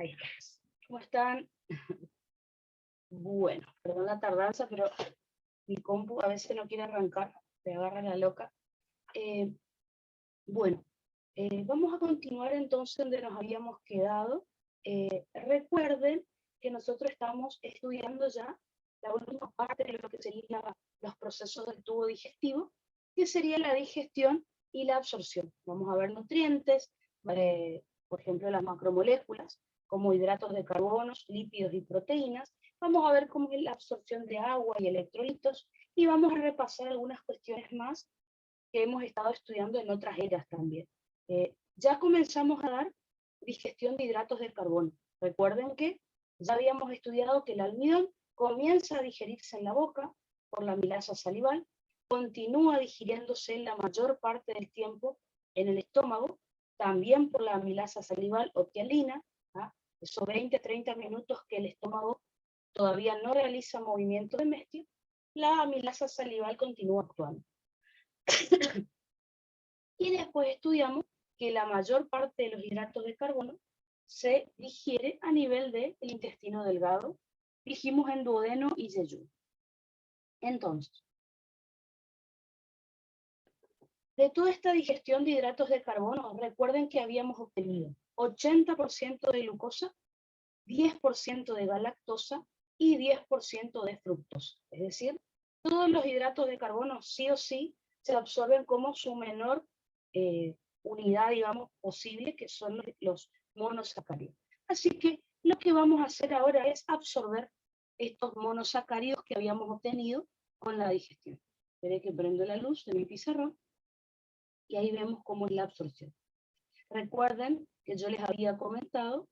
Ahí está. ¿Cómo están? Bueno, perdón la tardanza, pero mi compu a veces no quiere arrancar, me agarra la loca. Bueno, vamos a continuar entonces donde nos habíamos quedado. Recuerden que nosotros estamos estudiando ya la última parte de lo que serían los procesos del tubo digestivo, que sería la digestión y la absorción. Vamos a ver nutrientes, por ejemplo las macromoléculas, como hidratos de carbono, lípidos y proteínas. Vamos a ver cómo es la absorción de agua y electrolitos, y vamos a repasar algunas cuestiones más que hemos estado estudiando en otras eras también. Ya comenzamos a dar digestión de hidratos de carbono. Recuerden que ya habíamos estudiado que el almidón comienza a digerirse en la boca por la amilasa salival, continúa digiriéndose la mayor parte del tiempo en el estómago, también por la amilasa salival o tialina, esos 20-30 minutos que el estómago todavía no realiza movimiento de mezcla, la amilasa salival continúa actuando. Y después estudiamos que la mayor parte de los hidratos de carbono se digiere a nivel del intestino delgado. Dijimos en duodeno y yeyuno. Entonces, de toda esta digestión de hidratos de carbono, recuerden que habíamos obtenido 80% de glucosa, 10% de galactosa y 10% de fructosa. Es decir, todos los hidratos de carbono sí o sí se absorben como su menor unidad, digamos, posible, que son los monosacáridos. Así que lo que vamos a hacer ahora es absorber estos monosacáridos que habíamos obtenido con la digestión. Veré que prendo la luz de mi pizarrón y ahí vemos cómo es la absorción. Recuerden que yo les había comentado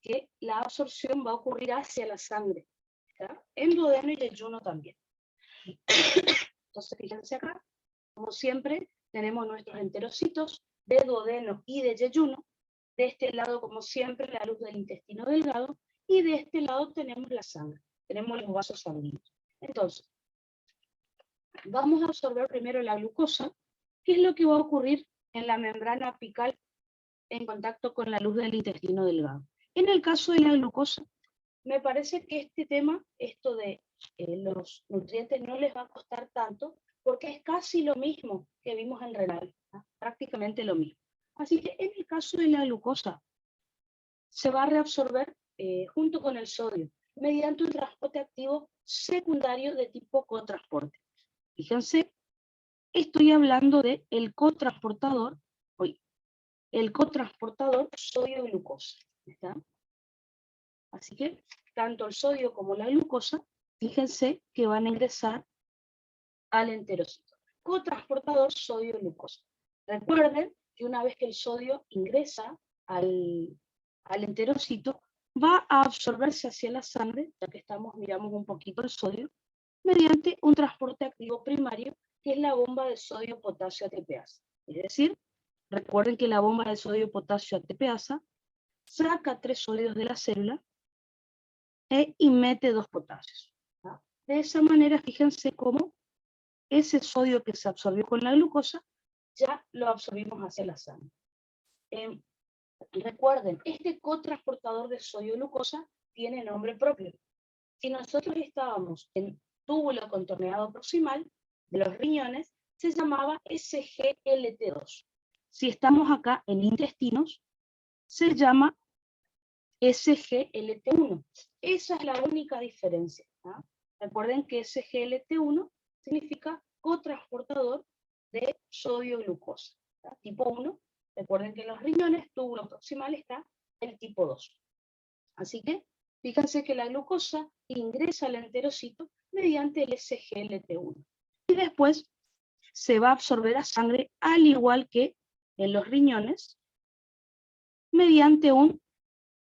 que la absorción va a ocurrir hacia la sangre, ¿está? En duodeno y yeyuno también. Entonces, fíjense acá, como siempre, tenemos nuestros enterocitos de duodeno y de yeyuno. De este lado, como siempre, la luz del intestino delgado, y de este lado tenemos la sangre, tenemos los vasos sanguíneos. Entonces, vamos a absorber primero la glucosa, que es lo que va a ocurrir en la membrana apical en contacto con la luz del intestino delgado. En el caso de la glucosa, me parece que este tema, esto de los nutrientes, no les va a costar tanto, porque es casi lo mismo que vimos en renal, ¿no? Prácticamente lo mismo. Así que en el caso de la glucosa, se va a reabsorber junto con el sodio, mediante un transporte activo secundario de tipo cotransporte. Fíjense, estoy hablando de el cotransportador sodio-glucosa. ¿Está? Así que tanto el sodio como la glucosa, fíjense que van a ingresar al enterocito. Cotransportador sodio-glucosa. Recuerden que una vez que el sodio ingresa al enterocito, va a absorberse hacia la sangre, ya que miramos un poquito el sodio, mediante un transporte activo primario, que es la bomba de sodio-potasio ATPasa. Es decir, recuerden que la bomba de sodio-potasio ATPasa saca 3 sólidos de la célula y mete 2 potasios. ¿No? De esa manera, fíjense cómo ese sodio que se absorbió con la glucosa, ya lo absorbimos hacia la sangre. Recuerden, este cotransportador de sodio-glucosa tiene nombre propio. Si nosotros estábamos en túbulo contorneado proximal de los riñones, se llamaba SGLT2. Si estamos acá en intestinos, se llama SGLT1. Esa es la única diferencia. ¿No? Recuerden que SGLT1 significa cotransportador de sodio-glucosa. Tipo 1, recuerden que en los riñones, túbulo proximal, está el tipo 2. Así que, fíjense que la glucosa ingresa al enterocito mediante el SGLT1. Y después se va a absorber a sangre, al igual que en los riñones, mediante un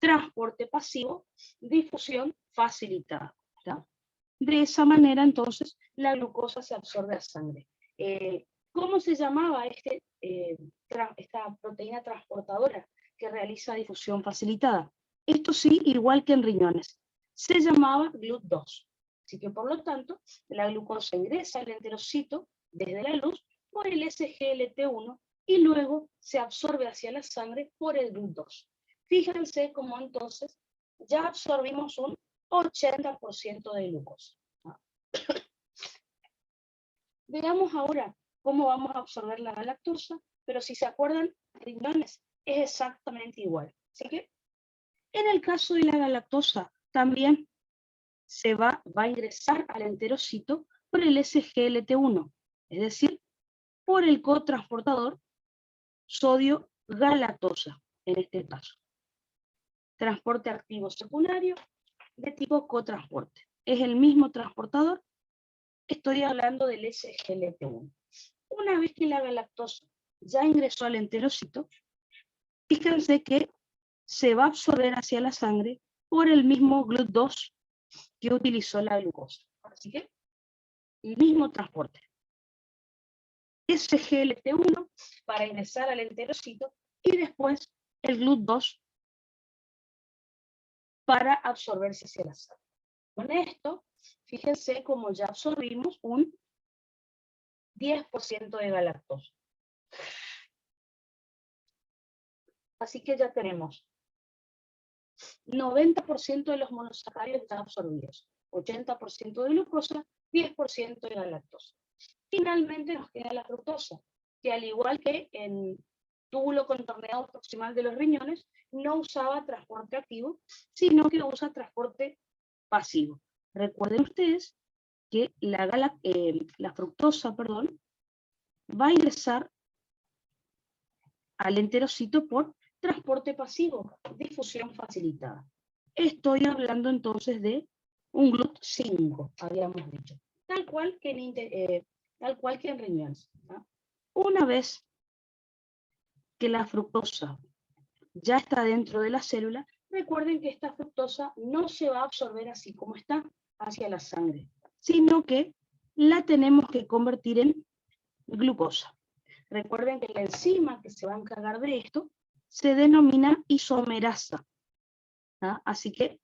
transporte pasivo, difusión facilitada. ¿Está? De esa manera, entonces, la glucosa se absorbe a sangre. ¿Cómo se llamaba esta proteína transportadora que realiza difusión facilitada? Esto sí, igual que en riñones, se llamaba GLUT2. Así que, por lo tanto, la glucosa ingresa al enterocito desde la luz por el SGLT1 y luego se absorbe hacia la sangre por el GLUT2. Fíjense cómo entonces ya absorbimos un 80% de glucosa. Veamos ahora cómo vamos a absorber la galactosa, pero si se acuerdan, riñones es exactamente igual. Así que en el caso de la galactosa también se va a ingresar al enterocito por el SGLT1, es decir, por el cotransportador sodio-galactosa, en este caso. Transporte activo secundario de tipo cotransporte. Es el mismo transportador, estoy hablando del SGLT1. Una vez que la galactosa ya ingresó al enterocito, fíjense que se va a absorber hacia la sangre por el mismo GLUT2 que utilizó la glucosa. Así que, el mismo transporte. SGLT1 para ingresar al enterocito y después el GLUT2 para absorberse hacia la sangre. Con esto, fíjense cómo ya absorbimos un 10% de galactosa. Así que ya tenemos 90% de los monosacáridos ya absorbidos, 80% de glucosa, 10% de galactosa. Finalmente nos queda la fructosa, que al igual que en túbulo contorneado proximal de los riñones, no usaba transporte activo, sino que usa transporte pasivo. Recuerden ustedes que la fructosa, va a ingresar al enterocito por transporte pasivo, difusión facilitada. Estoy hablando entonces de un GLUT5, habíamos dicho, tal cual que en riñones. ¿Ah? Una vez que la fructosa ya está dentro de la célula, recuerden que esta fructosa no se va a absorber así como está hacia la sangre, sino que la tenemos que convertir en glucosa. Recuerden que la enzima que se va a encargar de esto se denomina isomerasa. ¿Ah? Así que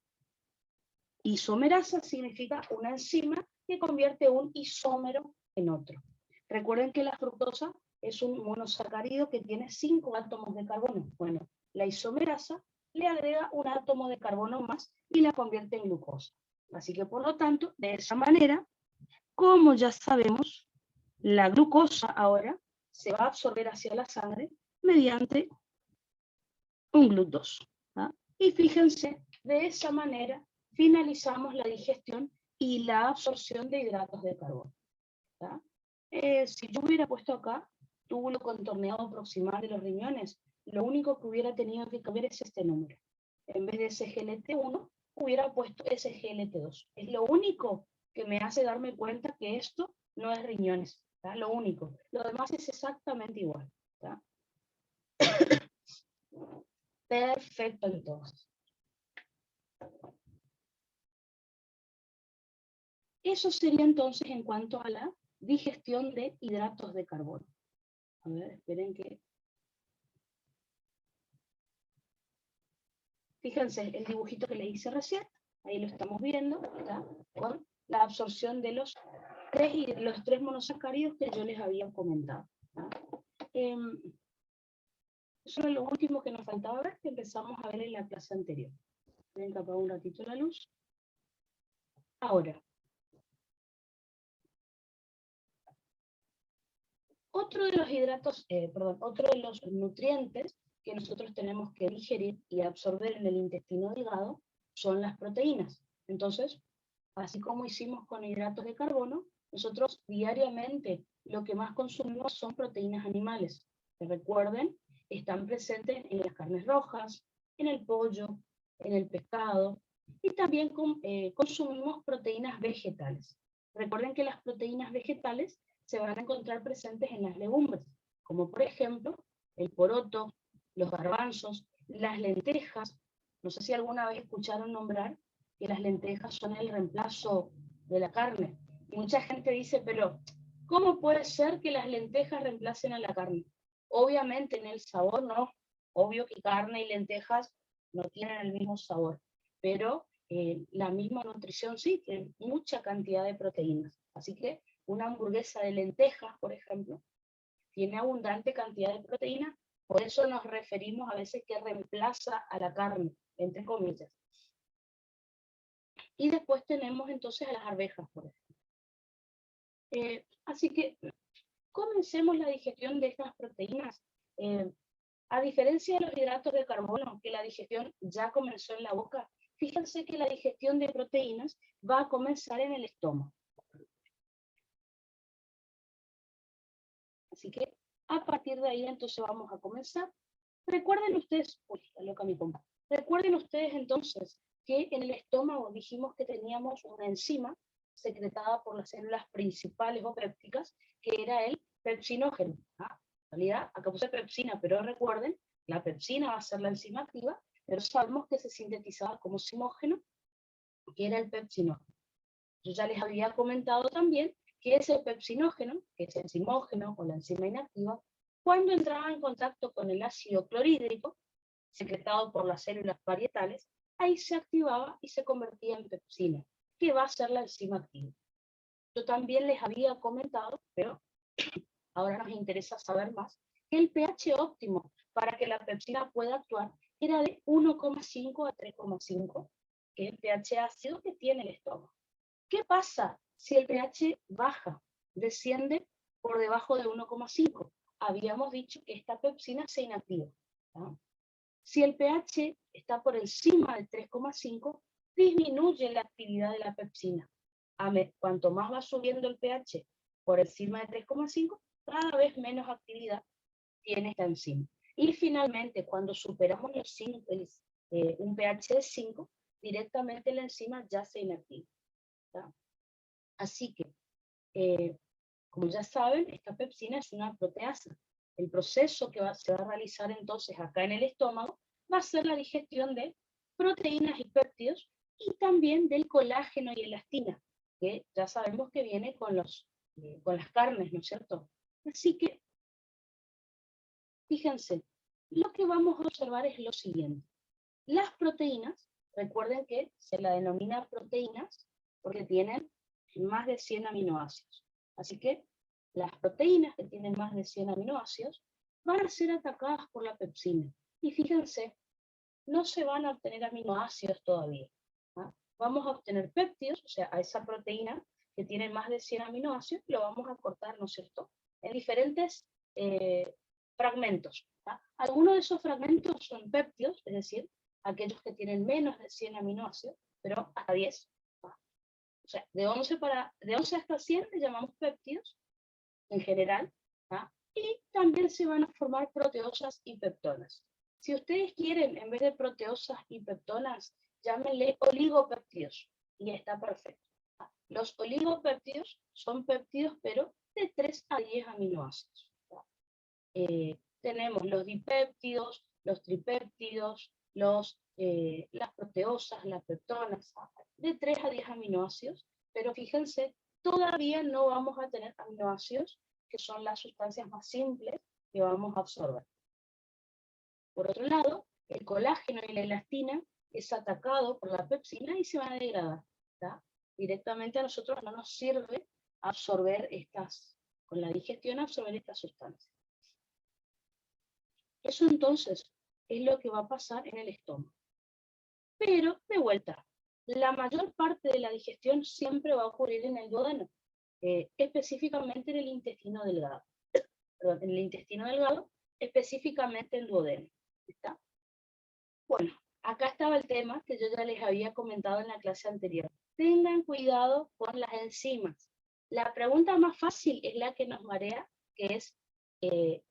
isomerasa significa una enzima que convierte un isómero en otro. Recuerden que la fructosa es un monosacárido que tiene 5 átomos de carbono. Bueno, la isomerasa le agrega un átomo de carbono más y la convierte en glucosa. Así que por lo tanto, de esa manera, como ya sabemos, la glucosa ahora se va a absorber hacia la sangre mediante un GLUT2. ¿Ah? Y fíjense, de esa manera finalizamos la digestión y la absorción de hidratos de carbono. Si yo hubiera puesto acá túbulo contorneado proximal de los riñones, lo único que hubiera tenido que cambiar es este número. En vez de SGLT1, hubiera puesto SGLT2. Es lo único que me hace darme cuenta que esto no es riñones. ¿Tá? Lo único. Lo demás es exactamente igual. ¿Tá? Perfecto, entonces. Eso sería entonces en cuanto a la digestión de hidratos de carbono. A ver, esperen que... Fíjense, el dibujito que le hice recién, ahí lo estamos viendo, ¿tá? Con la absorción de los tres monosacáridos que yo les había comentado. Eso era lo último que nos faltaba ver, que empezamos a ver en la clase anterior. Voy a apagar un ratito la luz. Ahora, otro de los nutrientes que nosotros tenemos que digerir y absorber en el intestino delgado son las proteínas. Entonces, así como hicimos con hidratos de carbono, nosotros diariamente lo que más consumimos son proteínas animales. Recuerden, están presentes en las carnes rojas, en el pollo, en el pescado, y también consumimos proteínas vegetales. Recuerden que las proteínas vegetales se van a encontrar presentes en las legumbres, como por ejemplo el poroto, los garbanzos, las lentejas. No sé si alguna vez escucharon nombrar que las lentejas son el reemplazo de la carne. Y mucha gente dice, pero ¿cómo puede ser que las lentejas reemplacen a la carne? Obviamente en el sabor no. Obvio que carne y lentejas no tienen el mismo sabor, pero la misma nutrición sí, tienen mucha cantidad de proteínas. Así que una hamburguesa de lentejas, por ejemplo, tiene abundante cantidad de proteína Por eso nos referimos a veces que reemplaza a la carne, entre comillas. Y después tenemos entonces a las arvejas, por ejemplo. Así que comencemos la digestión de estas proteínas. A diferencia de los hidratos de carbono, que la digestión ya comenzó en la boca, fíjense que la digestión de proteínas va a comenzar en el estómago. Así que a partir de ahí entonces vamos a comenzar. Recuerden ustedes, recuerden ustedes entonces que en el estómago dijimos que teníamos una enzima secretada por las células principales o pépticas, que era el pepsinógeno. En realidad, acá puse pepsina, pero recuerden, la pepsina va a ser la enzima activa, pero sabemos que se sintetizaba como zimógeno, que era el pepsinógeno. Yo ya les había comentado también que ese pepsinógeno, que es el zimógeno o la enzima inactiva, cuando entraba en contacto con el ácido clorhídrico, secretado por las células parietales, ahí se activaba y se convertía en pepsina, que va a ser la enzima activa. Yo también les había comentado, pero ahora nos interesa saber más, que el pH óptimo para que la pepsina pueda actuar era de 1,5 a 3,5, que es el pH ácido que tiene el estómago. ¿Qué pasa si el pH baja, desciende por debajo de 1,5? Habíamos dicho que esta pepsina se inactiva. ¿No? Si el pH está por encima del 3,5, disminuye la actividad de la pepsina. Cuanto más va subiendo el pH por encima de 3,5, cada vez menos actividad tiene esta enzima. Y finalmente, cuando superamos los 5, un pH de 5, directamente la enzima ya se inactiva. ¿Tá? Así que, como ya saben, esta pepsina es una proteasa. El proceso que se va a realizar entonces acá en el estómago va a ser la digestión de proteínas y péptidos y también del colágeno y elastina, que ya sabemos que viene con las carnes, ¿no es cierto? Así que, fíjense, lo que vamos a observar es lo siguiente. Las proteínas, recuerden que se la denomina proteínas porque tienen más de 100 aminoácidos. Así que las proteínas que tienen más de 100 aminoácidos van a ser atacadas por la pepsina. Y fíjense, no se van a obtener aminoácidos todavía. Vamos a obtener péptidos, o sea, a esa proteína que tiene más de 100 aminoácidos, lo vamos a cortar, ¿no es cierto?, en diferentes fragmentos. Algunos de esos fragmentos son péptidos, es decir, aquellos que tienen menos de 100 aminoácidos, pero hasta 10. O sea, de 11 hasta 100 le llamamos péptidos en general, y también se van a formar proteosas y peptonas. Si ustedes quieren, en vez de proteosas y peptonas, llámenle oligopéptidos, y está perfecto. Los oligopéptidos son péptidos, pero de 3 a 10 aminoácidos. Tenemos los dipéptidos, los tripéptidos, las proteosas, las peptonas, de 3 a 10 aminoácidos, pero fíjense, todavía no vamos a tener aminoácidos, que son las sustancias más simples que vamos a absorber. Por otro lado, el colágeno y la elastina es atacado por la pepsina y se van a degradar. ¿Tá? Directamente a nosotros no nos sirve absorber con la digestión absorber estas sustancias. Eso entonces es lo que va a pasar en el estómago. Pero, de vuelta, la mayor parte de la digestión siempre va a ocurrir en el duodeno, específicamente en el intestino delgado. Perdón, en el intestino delgado, específicamente en duodeno. ¿Está? Bueno, acá estaba el tema que yo ya les había comentado en la clase anterior. Tengan cuidado con las enzimas. La pregunta más fácil es la que nos marea, que es qué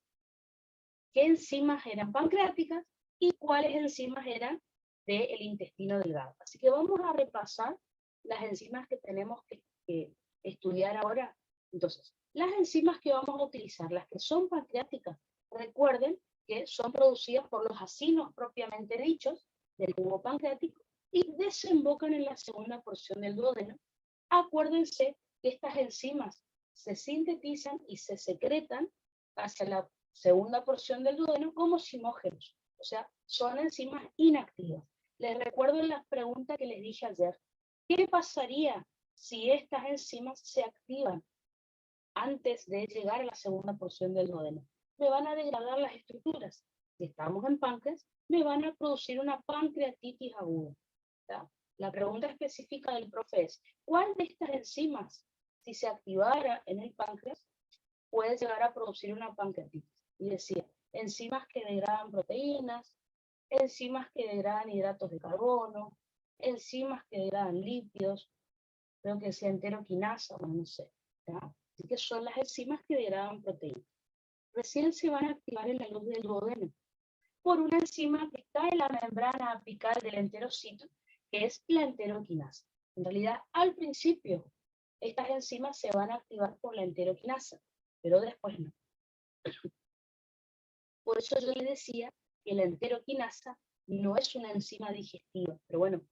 enzimas eran pancreáticas y cuáles enzimas eran del intestino delgado. Así que vamos a repasar las enzimas que tenemos que estudiar ahora. Entonces, las enzimas que vamos a utilizar, las que son pancreáticas, recuerden que son producidas por los acinos propiamente dichos del tubo pancreático y desembocan en la segunda porción del duodeno. Acuérdense que estas enzimas se sintetizan y se secretan hacia la segunda porción del duodeno como zimógenos, o sea, son enzimas inactivas. Les recuerdo la pregunta que les dije ayer. ¿Qué pasaría si estas enzimas se activan antes de llegar a la segunda porción del duodeno? me van a degradar las estructuras. Si estamos en páncreas, me van a producir una pancreatitis aguda. ¿Tá? La pregunta específica del profe es, ¿cuál de estas enzimas, si se activara en el páncreas, puede llegar a producir una pancreatitis? Y decía, enzimas que degradan proteínas, enzimas que degradan hidratos de carbono, enzimas que degradan lípidos, creo que sea enteroquinasa, bueno, no sé. ¿Tá? Así que son las enzimas que degradan proteínas. Recién se van a activar en la luz del duodeno por una enzima que está en la membrana apical del enterocito, que es la enteroquinasa. En realidad, al principio, estas enzimas se van a activar por la enteroquinasa, pero después no. Por eso yo le decía que la enteroquinasa no es una enzima digestiva, pero bueno,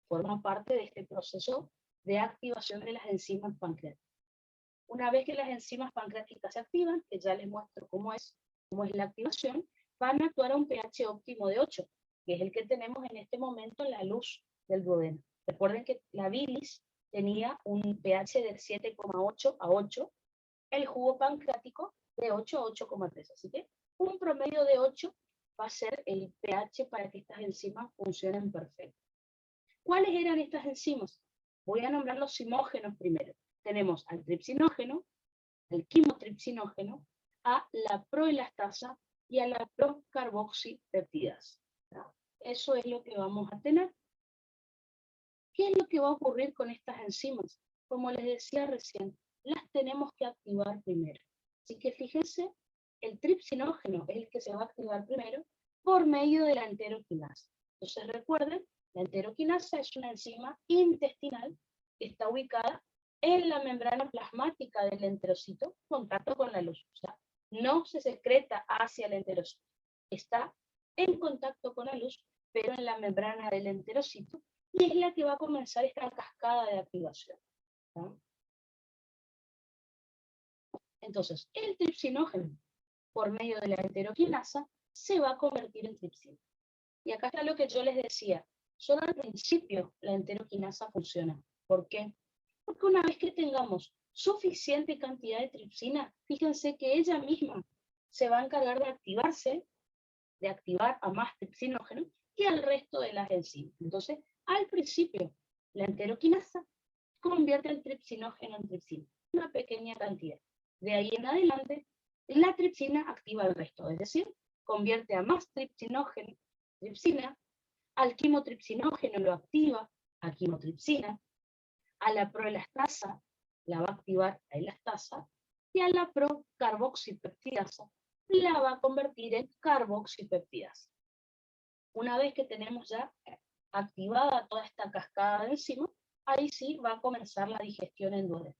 forma parte de este proceso de activación de las enzimas pancreáticas. Una vez que las enzimas pancreáticas se activan, que ya les muestro cómo es la activación, van a actuar a un pH óptimo de 8, que es el que tenemos en este momento en la luz del duodeno. Recuerden que la bilis tenía un pH de 7,8 a 8, el jugo pancreático de 8 a 8,3. Así que un promedio de 8 va a ser el pH para que estas enzimas funcionen perfecto. ¿Cuáles eran estas enzimas? Voy a nombrar los zimógenos primero. Tenemos al tripsinógeno, al quimotripsinógeno, a la proelastasa y a la procarboxipeptidasa. Eso es lo que vamos a tener. ¿Qué es lo que va a ocurrir con estas enzimas? Como les decía recién, las tenemos que activar primero. Así que fíjense, el tripsinógeno es el que se va a activar primero por medio de la enteroquinasa. Entonces recuerden, la enteroquinasa es una enzima intestinal que está ubicada en la membrana plasmática del enterocito, en contacto con la luz. O sea, no se secreta hacia el enterocito. Está en contacto con la luz, pero en la membrana del enterocito, y es la que va a comenzar esta cascada de activación. ¿No? Entonces, el tripsinógeno, por medio de la enteroquinasa, se va a convertir en tripsina. Y acá está lo que yo les decía. Solo al principio la enteroquinasa funciona. ¿Por qué? Porque una vez que tengamos suficiente cantidad de tripsina, fíjense que ella misma se va a encargar de activarse, de activar a más tripsinógeno y al resto de las enzimas. Entonces, al principio, la enteroquinasa convierte el tripsinógeno en tripsina, una pequeña cantidad. De ahí en adelante, la tripsina activa el resto, es decir, convierte a más tripsinógeno, tripsina, al quimotripsinógeno lo activa a quimotripsina, a la proelastasa la va a activar a elastasa, y a la procarboxipeptidasa la va a convertir en carboxipeptidasa. Una vez que tenemos ya activada toda esta cascada de enzimas, ahí sí va a comenzar la digestión en duodeno.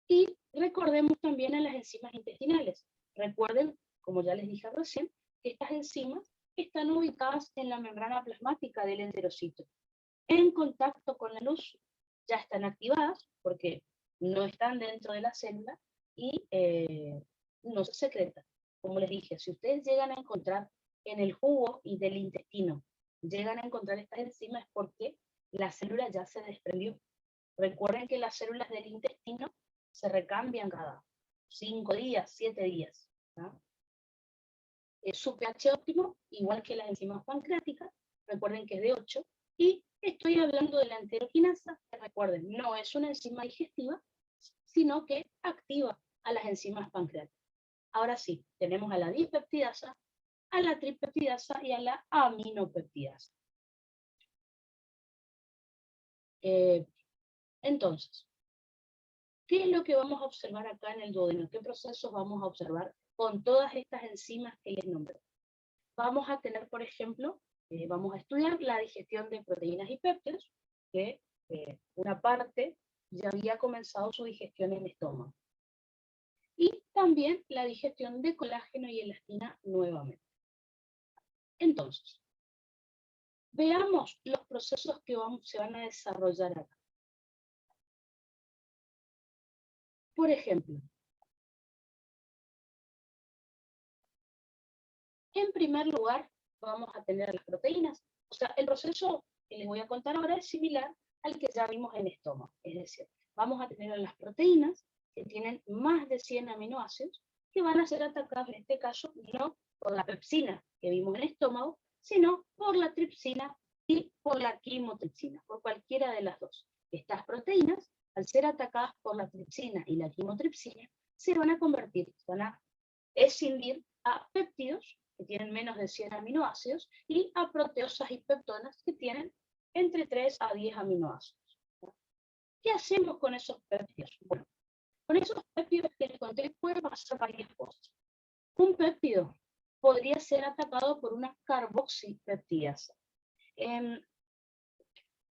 Y recordemos también a las enzimas intestinales. Recuerden, como ya les dije recién, que estas enzimas están ubicadas en la membrana plasmática del enterocito. En contacto con la luz, ya están activadas porque no están dentro de la célula y no se secretan. Como les dije, si ustedes llegan a encontrar en el jugo y del intestino, llegan a encontrar estas enzimas porque la célula ya se desprendió. Recuerden que las células del intestino se recambian cada 5 días, 7 días. ¿No? Su pH óptimo, igual que las enzimas pancreáticas, recuerden que es de 8, y estoy hablando de la enteroquinasa, que recuerden, no es una enzima digestiva, sino que activa a las enzimas pancreáticas. Ahora sí, tenemos a la dipeptidasa, a la tripeptidasa y a la aminopeptidasa. Entonces, ¿qué es lo que vamos a observar acá en el duodeno? ¿Qué procesos vamos a observar con todas estas enzimas que les nombré? Vamos a tener, por ejemplo, vamos a estudiar la digestión de proteínas y péptidos, que una parte ya había comenzado su digestión en el estómago. Y también la digestión de colágeno y elastina nuevamente. Entonces, veamos los procesos que se van a desarrollar acá. Por ejemplo, en primer lugar, vamos a tener las proteínas. O sea, el proceso que les voy a contar ahora es similar al que ya vimos en el estómago. Es decir, vamos a tener las proteínas que tienen más de 100 aminoácidos, que van a ser atacados en este caso no por la pepsina que vimos en el estómago, sino por la tripsina y por la quimotripsina, por cualquiera de las dos. Estas proteínas, al ser atacadas por la tripsina y la quimotripsina, se van a convertir, van a escindir a péptidos que tienen menos de 100 aminoácidos y a proteosas y peptonas que tienen entre 3 a 10 aminoácidos. ¿Qué hacemos con esos péptidos? Bueno, con esos péptidos que les conté pueden pasar varias cosas. Un péptido podría ser atacado por una carboxipeptidasa.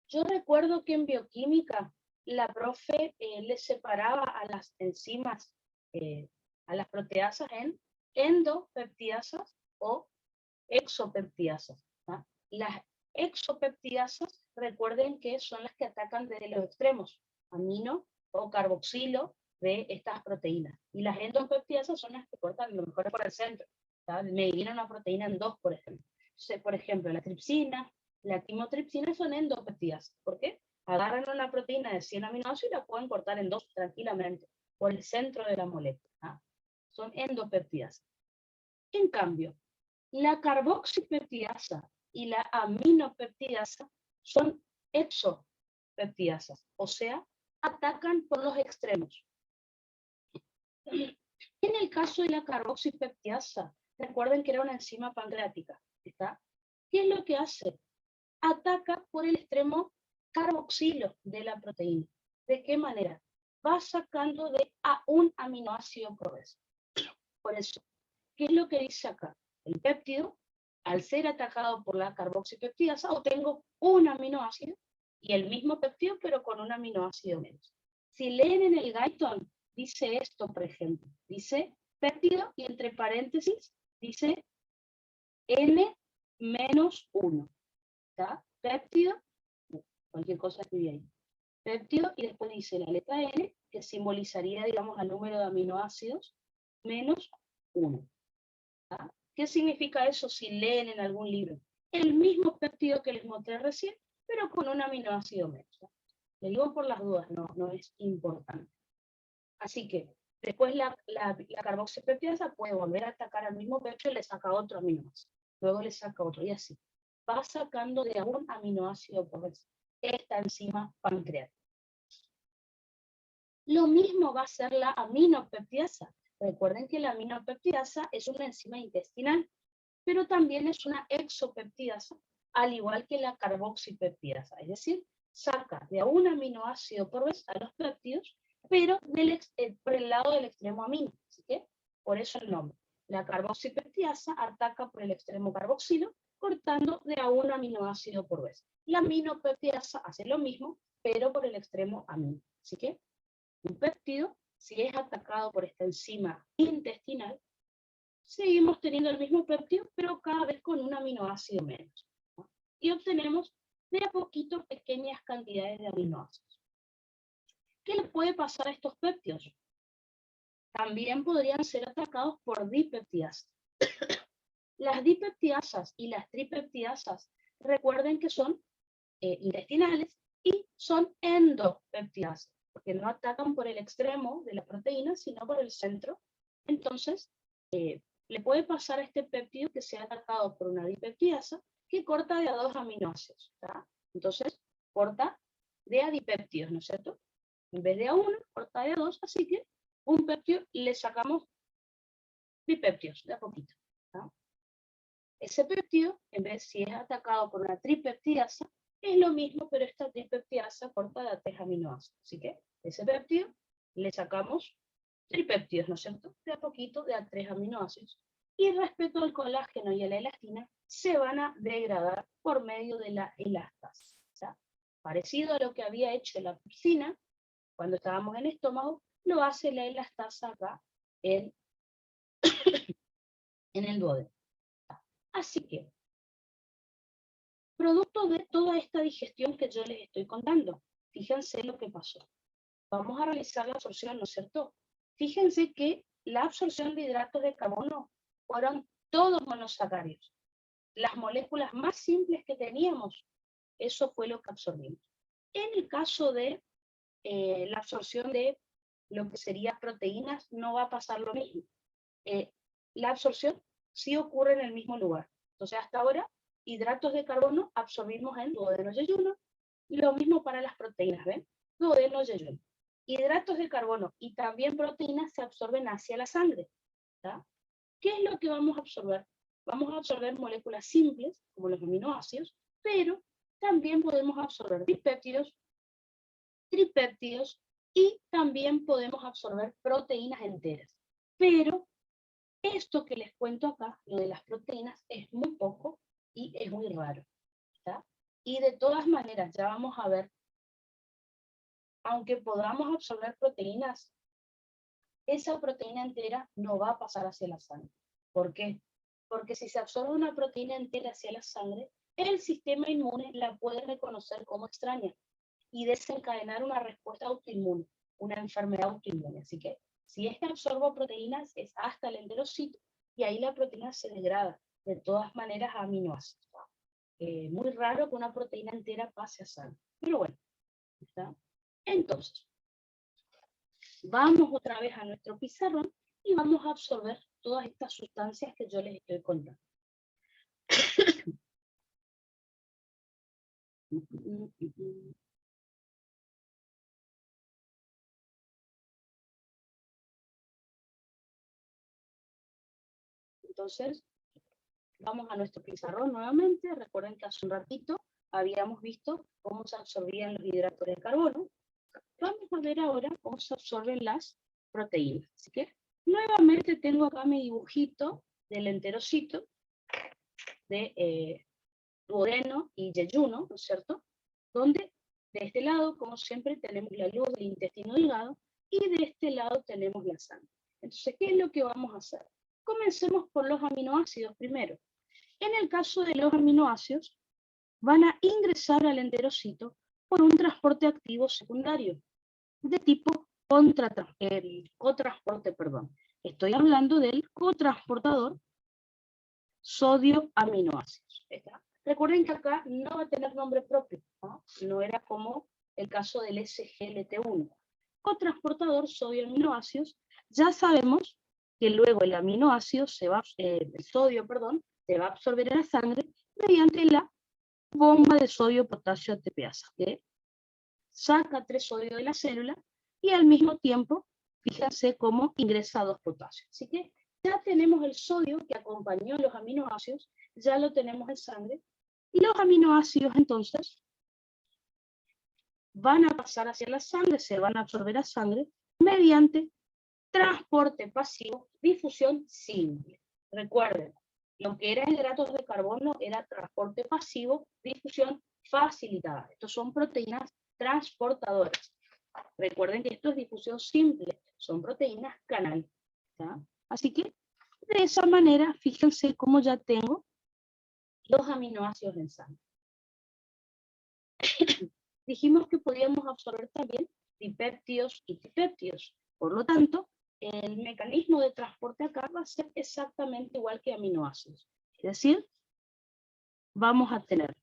Yo recuerdo que en bioquímica la profe le separaba a las enzimas, a las proteasas en endopeptidasas o exopeptidasas. ¿Ah? Las exopeptidasas, recuerden que son las que atacan desde los extremos, amino o carboxilo de estas proteínas. Y las endopeptidasas son las que cortan lo mejor por el centro. ¿Sabes? Me dividieron una proteína en dos, por ejemplo. Entonces, por ejemplo, la tripsina, la quimotripsina son endopeptidasas. ¿Por qué? Agarran una proteína de 100 aminoácidos y la pueden cortar en dos tranquilamente por el centro de la molécula. ¿Ah? Son endopeptidasas. En cambio, la carboxipeptidasa y la aminopeptidasa son exopeptidasas, o sea, atacan por los extremos. En el caso de la carboxipeptidasa, recuerden que era una enzima pancreática, ¿está? ¿Qué es lo que hace? Ataca por el extremo carboxilo de la proteína. ¿De qué manera? Va sacando de a un aminoácido por vez. Por eso, ¿qué es lo que dice acá? El péptido, al ser atacado por la carboxipeptidasa, obtengo un aminoácido y el mismo péptido, pero con un aminoácido menos. Si leen en el Guyton, dice esto, por ejemplo. Dice péptido y entre paréntesis dice N-1. ¿Está? Péptido, cualquier cosa que vi ahí. Péptido y después dice la letra N, que simbolizaría, digamos, el número de aminoácidos, menos 1. ¿Ah? ¿Qué significa eso si leen en algún libro? El mismo péptido que les mostré recién, pero con un aminoácido menos. Le digo por las dudas, no es importante. Así que después la carboxipeptidasa puede volver a atacar al mismo péptido y le saca otro aminoácido. Luego le saca otro y así. Va sacando de un aminoácido por vez esta enzima pancreática. Lo mismo va a ser la aminopeptidasa. Recuerden que la aminopeptidasa es una enzima intestinal, pero también es una exopeptidasa, al igual que la carboxipeptidasa. Es decir, saca de un aminoácido por vez a los péptidos, pero por el lado del extremo amino. Así que, por eso el nombre. La carboxipeptidasa ataca por el extremo carboxilo, cortando de a un aminoácido por vez. La aminopeptidasa hace lo mismo, pero por el extremo amino. Así que, un péptido, si es atacado por esta enzima intestinal, seguimos teniendo el mismo péptido, pero cada vez con un aminoácido menos. ¿No? Y obtenemos de a poquito pequeñas cantidades de aminoácidos. ¿Qué le puede pasar a estos péptidos? También podrían ser atacados por dipeptidasas. Las dipeptidasas y las tripeptidasas, recuerden que son intestinales y son endopeptidasas, porque no atacan por el extremo de la proteína, sino por el centro. Entonces, le puede pasar a este péptido que sea atacado por una dipeptidasa que corta de a 2 aminoácidos. ¿Tá? Entonces, corta de a dipéptidos, ¿no es cierto? En vez de a 1, corta de a 2, así que un péptido le sacamos dipéptidos, de a poquito. ¿Tá? Ese péptido, en vez si es atacado por una tripeptidasa, es lo mismo, pero esta tripeptidasa corta de a 3 aminoácidos. Así que ese péptido le sacamos tripéptidos, ¿no es cierto? De a poquito, de a 3 aminoácidos. Y respecto al colágeno y a la elastina, se van a degradar por medio de la elastasa. O sea, parecido a lo que había hecho la pepsina, cuando estábamos en el estómago, lo hace la elastasa acá en el duodeno. Así que, producto de toda esta digestión que yo les estoy contando, fíjense lo que pasó. Vamos a realizar la absorción, ¿no es cierto? Fíjense que la absorción de hidratos de carbono fueron todos monosacáridos. Las moléculas más simples que teníamos, eso fue lo que absorbimos. En el caso de la absorción de lo que sería proteínas, no va a pasar lo mismo. La absorción sí ocurre en el mismo lugar. Entonces, hasta ahora, hidratos de carbono absorbimos en duodeno y ayuno, y lo mismo para las proteínas, ¿ven? Duodeno y ayuno. Hidratos de carbono y también proteínas se absorben hacia la sangre. ¿Tá? ¿Qué es lo que vamos a absorber? Vamos a absorber moléculas simples, como los aminoácidos, pero también podemos absorber dipéptidos, tripéptidos, y también podemos absorber proteínas enteras. Pero esto que les cuento acá, lo de las proteínas, es muy poco y es muy raro. ¿Tá? Y de todas maneras, ya vamos a ver, aunque podamos absorber proteínas, esa proteína entera no va a pasar hacia la sangre. ¿Por qué? Porque si se absorbe una proteína entera hacia la sangre, el sistema inmune la puede reconocer como extraña y desencadenar una respuesta autoinmune, una enfermedad autoinmune. Así que si es que absorbo proteínas, es hasta el enterocito, y ahí la proteína se degrada de todas maneras a aminoácidos. Muy raro que una proteína entera pase a sangre, pero bueno, ¿está? Entonces, vamos otra vez a nuestro pizarrón y vamos a absorber todas estas sustancias que yo les estoy contando. Entonces, vamos a nuestro pizarrón nuevamente. Recuerden que hace un ratito habíamos visto cómo se absorbían los hidratos de carbono. Vamos a ver ahora cómo se absorben las proteínas. Así que nuevamente tengo acá mi dibujito del enterocito de duodeno y yeyuno, ¿no es cierto? Donde de este lado, como siempre, tenemos la luz del intestino delgado y de este lado tenemos la sangre. Entonces, ¿qué es lo que vamos a hacer? Comencemos por los aminoácidos primero. En el caso de los aminoácidos, van a ingresar al enterocito por un transporte activo secundario de tipo cotransporte, perdón. Estoy hablando del cotransportador sodio-aminoácidos. Recuerden que acá no va a tener nombre propio, ¿no? No era como el caso del SGLT1. Cotransportador sodio-aminoácidos, ya sabemos que luego el aminoácido el sodio, perdón, se va a absorber en la sangre mediante la bomba de sodio-potasio ATPasa, que saca 3 sodio de la célula y al mismo tiempo, fíjense cómo ingresa 2 potasio. Así que ya tenemos el sodio que acompañó los aminoácidos, ya lo tenemos en sangre, y los aminoácidos entonces van a pasar hacia la sangre, se van a absorber a sangre mediante transporte pasivo, difusión simple. Recuerden, lo que era hidratos de carbono era transporte pasivo, difusión facilitada. Estos son proteínas transportadoras. Recuerden que esto es difusión simple, son proteínas canal. ¿Tá? Así que, de esa manera, fíjense cómo ya tengo los aminoácidos en sangre. Dijimos que podíamos absorber también dipéptidos y tripéptidos. Por lo tanto, el mecanismo de transporte acá va a ser exactamente igual que aminoácidos. Es decir, vamos a tener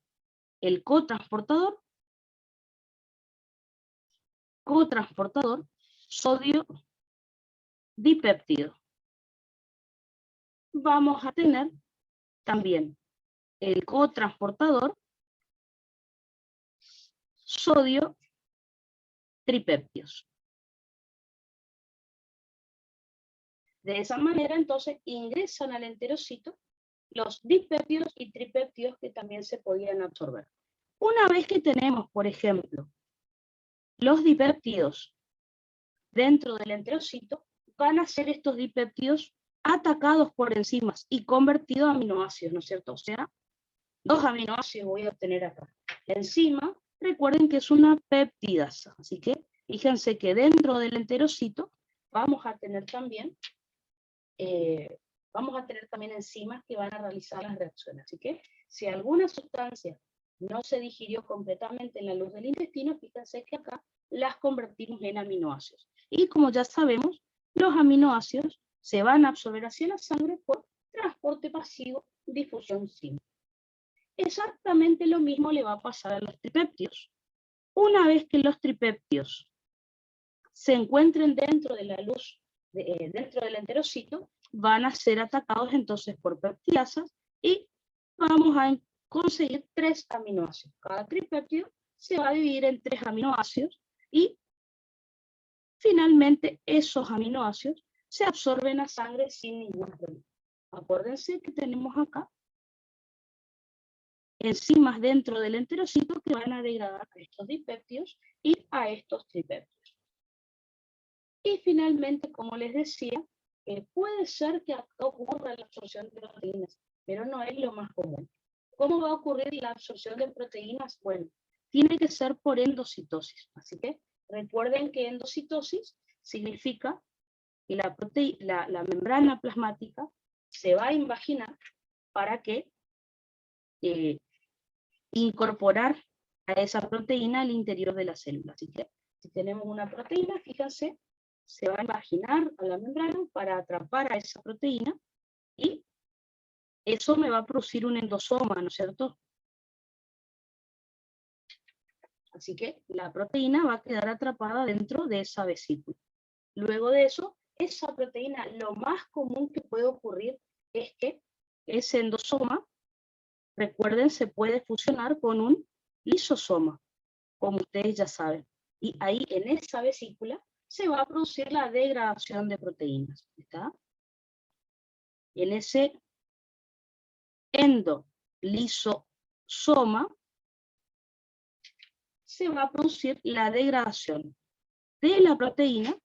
el cotransportador sodio dipéptido. Vamos a tener también el cotransportador sodio tripéptidos. De esa manera, entonces, ingresan al enterocito los dipéptidos y tripéptidos que también se podían absorber. Una vez que tenemos, por ejemplo, los dipéptidos dentro del enterocito, van a ser estos dipéptidos atacados por enzimas y convertidos a aminoácidos, ¿no es cierto? O sea, 2 aminoácidos voy a obtener acá. La enzima, recuerden que es una peptidasa, así que fíjense que dentro del enterocito vamos a tener también enzimas que van a realizar las reacciones. Así que si alguna sustancia no se digirió completamente en la luz del intestino, fíjense que acá las convertimos en aminoácidos. Y como ya sabemos, los aminoácidos se van a absorber hacia la sangre por transporte pasivo, difusión simple. Exactamente lo mismo le va a pasar a los tripéptidos. Una vez que los tripéptidos se encuentren dentro de la luz, dentro del enterocito, van a ser atacados entonces por peptidasas y vamos a conseguir 3 aminoácidos. Cada tripéptido se va a dividir en 3 aminoácidos y finalmente esos aminoácidos se absorben a sangre sin ningún problema. Acuérdense que tenemos acá enzimas dentro del enterocito que van a degradar a estos dipéptidos y a estos tripéptidos. Y finalmente, como les decía, puede ser que acá ocurra la absorción de proteínas, pero no es lo más común. ¿Cómo va a ocurrir la absorción de proteínas? Bueno, tiene que ser por endocitosis. Así que recuerden que endocitosis significa que la membrana plasmática se va a invaginar para que incorporar a esa proteína al interior de la célula. Así que si tenemos una proteína, fíjense, se va a invaginar a la membrana para atrapar a esa proteína y eso me va a producir un endosoma, ¿no es cierto? Así que la proteína va a quedar atrapada dentro de esa vesícula. Luego de eso, esa proteína, lo más común que puede ocurrir es que ese endosoma, recuerden, se puede fusionar con un lisosoma, como ustedes ya saben. Y ahí en esa vesícula se va a producir la degradación de proteínas. ¿Está? En ese endolisosoma se va a producir la degradación de la proteína,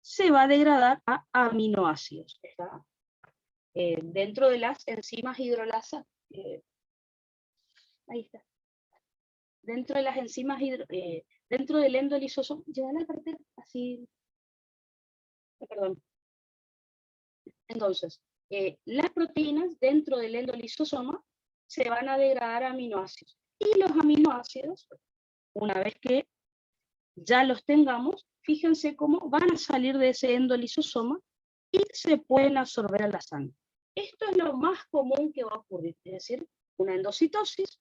se va a degradar a aminoácidos. ¿Está? Dentro de las enzimas hidrolasas, ahí está. Dentro de las enzimas, dentro del endolisosoma, lleva la cartera así, perdón. Entonces, las proteínas dentro del endolisosoma se van a degradar a aminoácidos. Y los aminoácidos, una vez que ya los tengamos, fíjense cómo van a salir de ese endolisosoma y se pueden absorber a la sangre. Esto es lo más común que va a ocurrir, es decir, una endocitosis,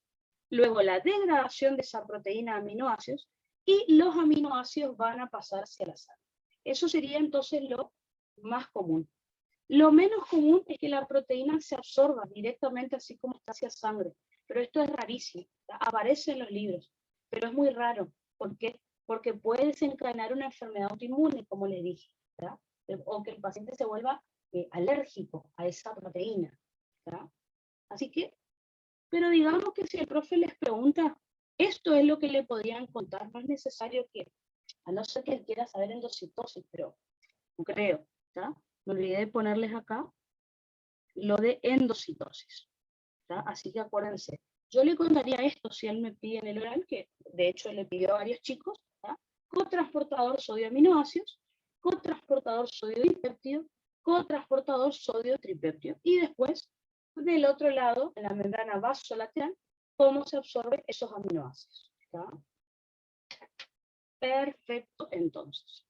luego la degradación de esa proteína a aminoácidos, y los aminoácidos van a pasar hacia la sangre. Eso sería entonces lo más común. Lo menos común es que la proteína se absorba directamente así como está hacia sangre, pero esto es rarísimo, aparece en los libros, pero es muy raro. ¿Por qué? Porque puede desencadenar una enfermedad autoinmune, como les dije, ¿verdad? O que el paciente se vuelva alérgico a esa proteína, ¿verdad? Así que, pero digamos que si el profe les pregunta, esto es lo que le podrían contar, no es necesario que, a no ser que él quiera saber endocitosis, pero no creo, ¿verdad? Me olvidé de ponerles acá lo de endocitosis, ¿tá? Así que acuérdense, yo le contaría esto si él me pide en el oral, que de hecho le pidió a varios chicos, ¿tá? Cotransportador sodio aminoácidos, cotransportador sodio dipéptido, cotransportador sodio tripéptido, y después del otro lado, en la membrana vasolateral, cómo se absorben esos aminoácidos, ¿tá? Perfecto, entonces.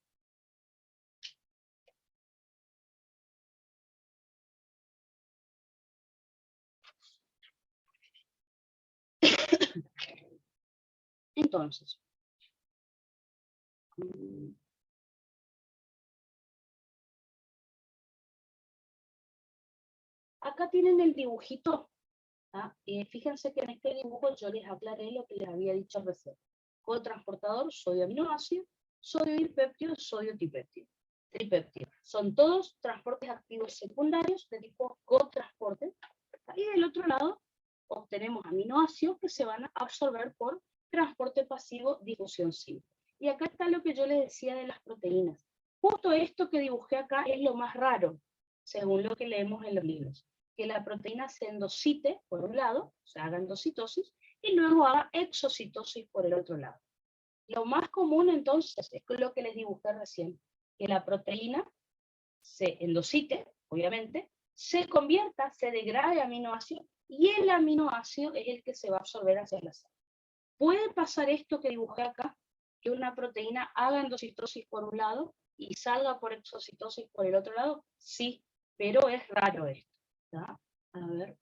Entonces, acá tienen el dibujito. ¿Ah? Fíjense que en este dibujo yo les aclaré lo que les había dicho recién. Cotransportador, sodio aminoácido, sodio dipéptido, sodio tripéptido. Son todos transportes activos secundarios de tipo cotransporte. Y del otro lado obtenemos aminoácidos que se van a absorber por transporte pasivo, difusión simple. Y acá está lo que yo les decía de las proteínas. Justo esto que dibujé acá es lo más raro, según lo que leemos en los libros. Que la proteína se endocite por un lado, o sea, haga endocitosis, y luego haga exocitosis por el otro lado. Lo más común entonces es lo que les dibujé recién, que la proteína se endocite, obviamente, se convierta, se degrade aminoácido, y el aminoácido es el que se va a absorber hacia la sangre. ¿Puede pasar esto que dibujé acá? Que una proteína haga endocitosis por un lado y salga por exocitosis por el otro lado. Sí, pero es raro esto. ¿Tá? A ver.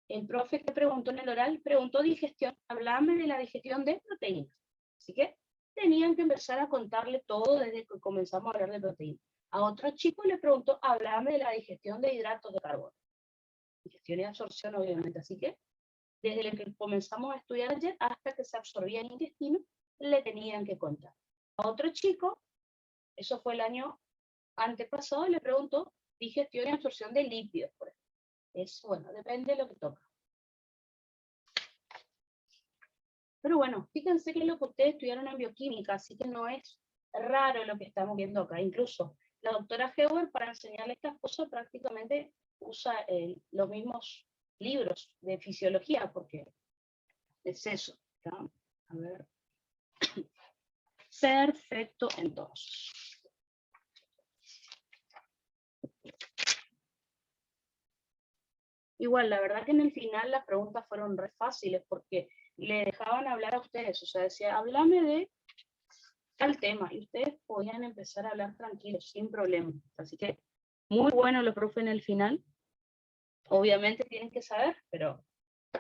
El profe que preguntó en el oral, preguntó digestión, hablame de la digestión de proteínas. Así que tenían que empezar a contarle todo desde que comenzamos a hablar de proteínas. A otro chico le preguntó, háblame de la digestión de hidratos de carbono. Digestión y absorción, obviamente. Así que, desde que comenzamos a estudiar ayer hasta que se absorbía el intestino, le tenían que contar. A otro chico, eso fue el año antepasado, le preguntó digestión y absorción de lípidos, por ejemplo. Eso, bueno, depende de lo que toca. Pero bueno, fíjense que lo que ustedes estudiaron en bioquímica, así que no es raro lo que estamos viendo acá. Incluso la doctora Heuer, para enseñarle estas cosas, prácticamente usa los mismos libros de fisiología, porque es eso. ¿No? A ver. Perfecto, entonces. Igual, la verdad que en el final las preguntas fueron re fáciles, porque le dejaban hablar a ustedes. O sea, decía, háblame de tal tema, y ustedes podían empezar a hablar tranquilos, sin problema. Así que, muy bueno los profes en el final. Obviamente tienen que saber, pero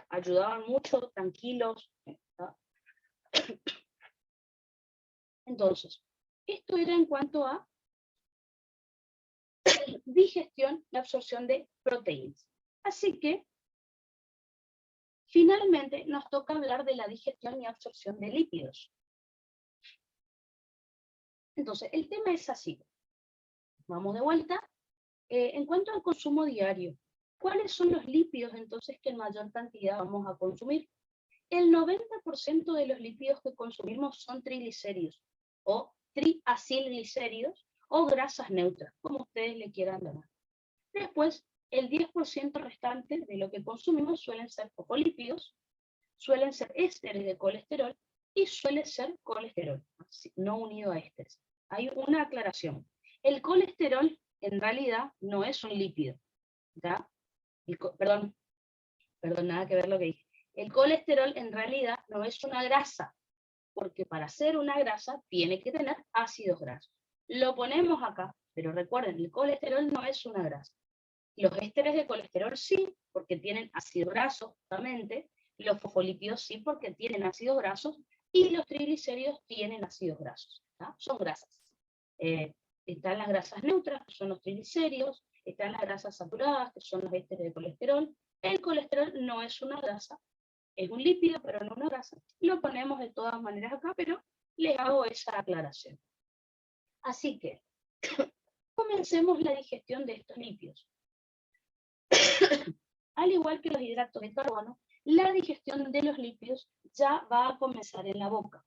ayudaban mucho, tranquilos. ¿No? Entonces, esto era en cuanto a digestión y absorción de proteínas. Así que, finalmente, nos toca hablar de la digestión y absorción de lípidos. Entonces, el tema es así. Vamos de vuelta. En cuanto al consumo diario, ¿cuáles son los lípidos entonces que en mayor cantidad vamos a consumir? El 90% de los lípidos que consumimos son triglicéridos o triacilglicéridos o grasas neutras, como ustedes le quieran llamar. Después, el 10% restante de lo que consumimos suelen ser fosfolípidos, suelen ser ésteres de colesterol y suele ser colesterol, no unido a ésteres. Hay una aclaración. El colesterol en realidad no es un lípido, ¿ya? Perdón, nada que ver lo que dije. El colesterol en realidad no es una grasa, porque para ser una grasa tiene que tener ácidos grasos. Lo ponemos acá, pero recuerden, el colesterol no es una grasa. Los ésteres de colesterol sí, porque tienen ácidos grasos, justamente. Los fosfolípidos sí, porque tienen ácidos grasos. Y los triglicéridos tienen ácidos grasos. ¿tá? Son grasas. Están las grasas neutras, que son los triglicéridos. Están las grasas saturadas, que son los ésteres de colesterol. El colesterol no es una grasa, es un lípido, pero no una grasa. Lo ponemos de todas maneras acá, pero les hago esa aclaración. Así que, comencemos la digestión de estos lípidos. Al igual que los hidratos de carbono, la digestión de los lípidos ya va a comenzar en la boca.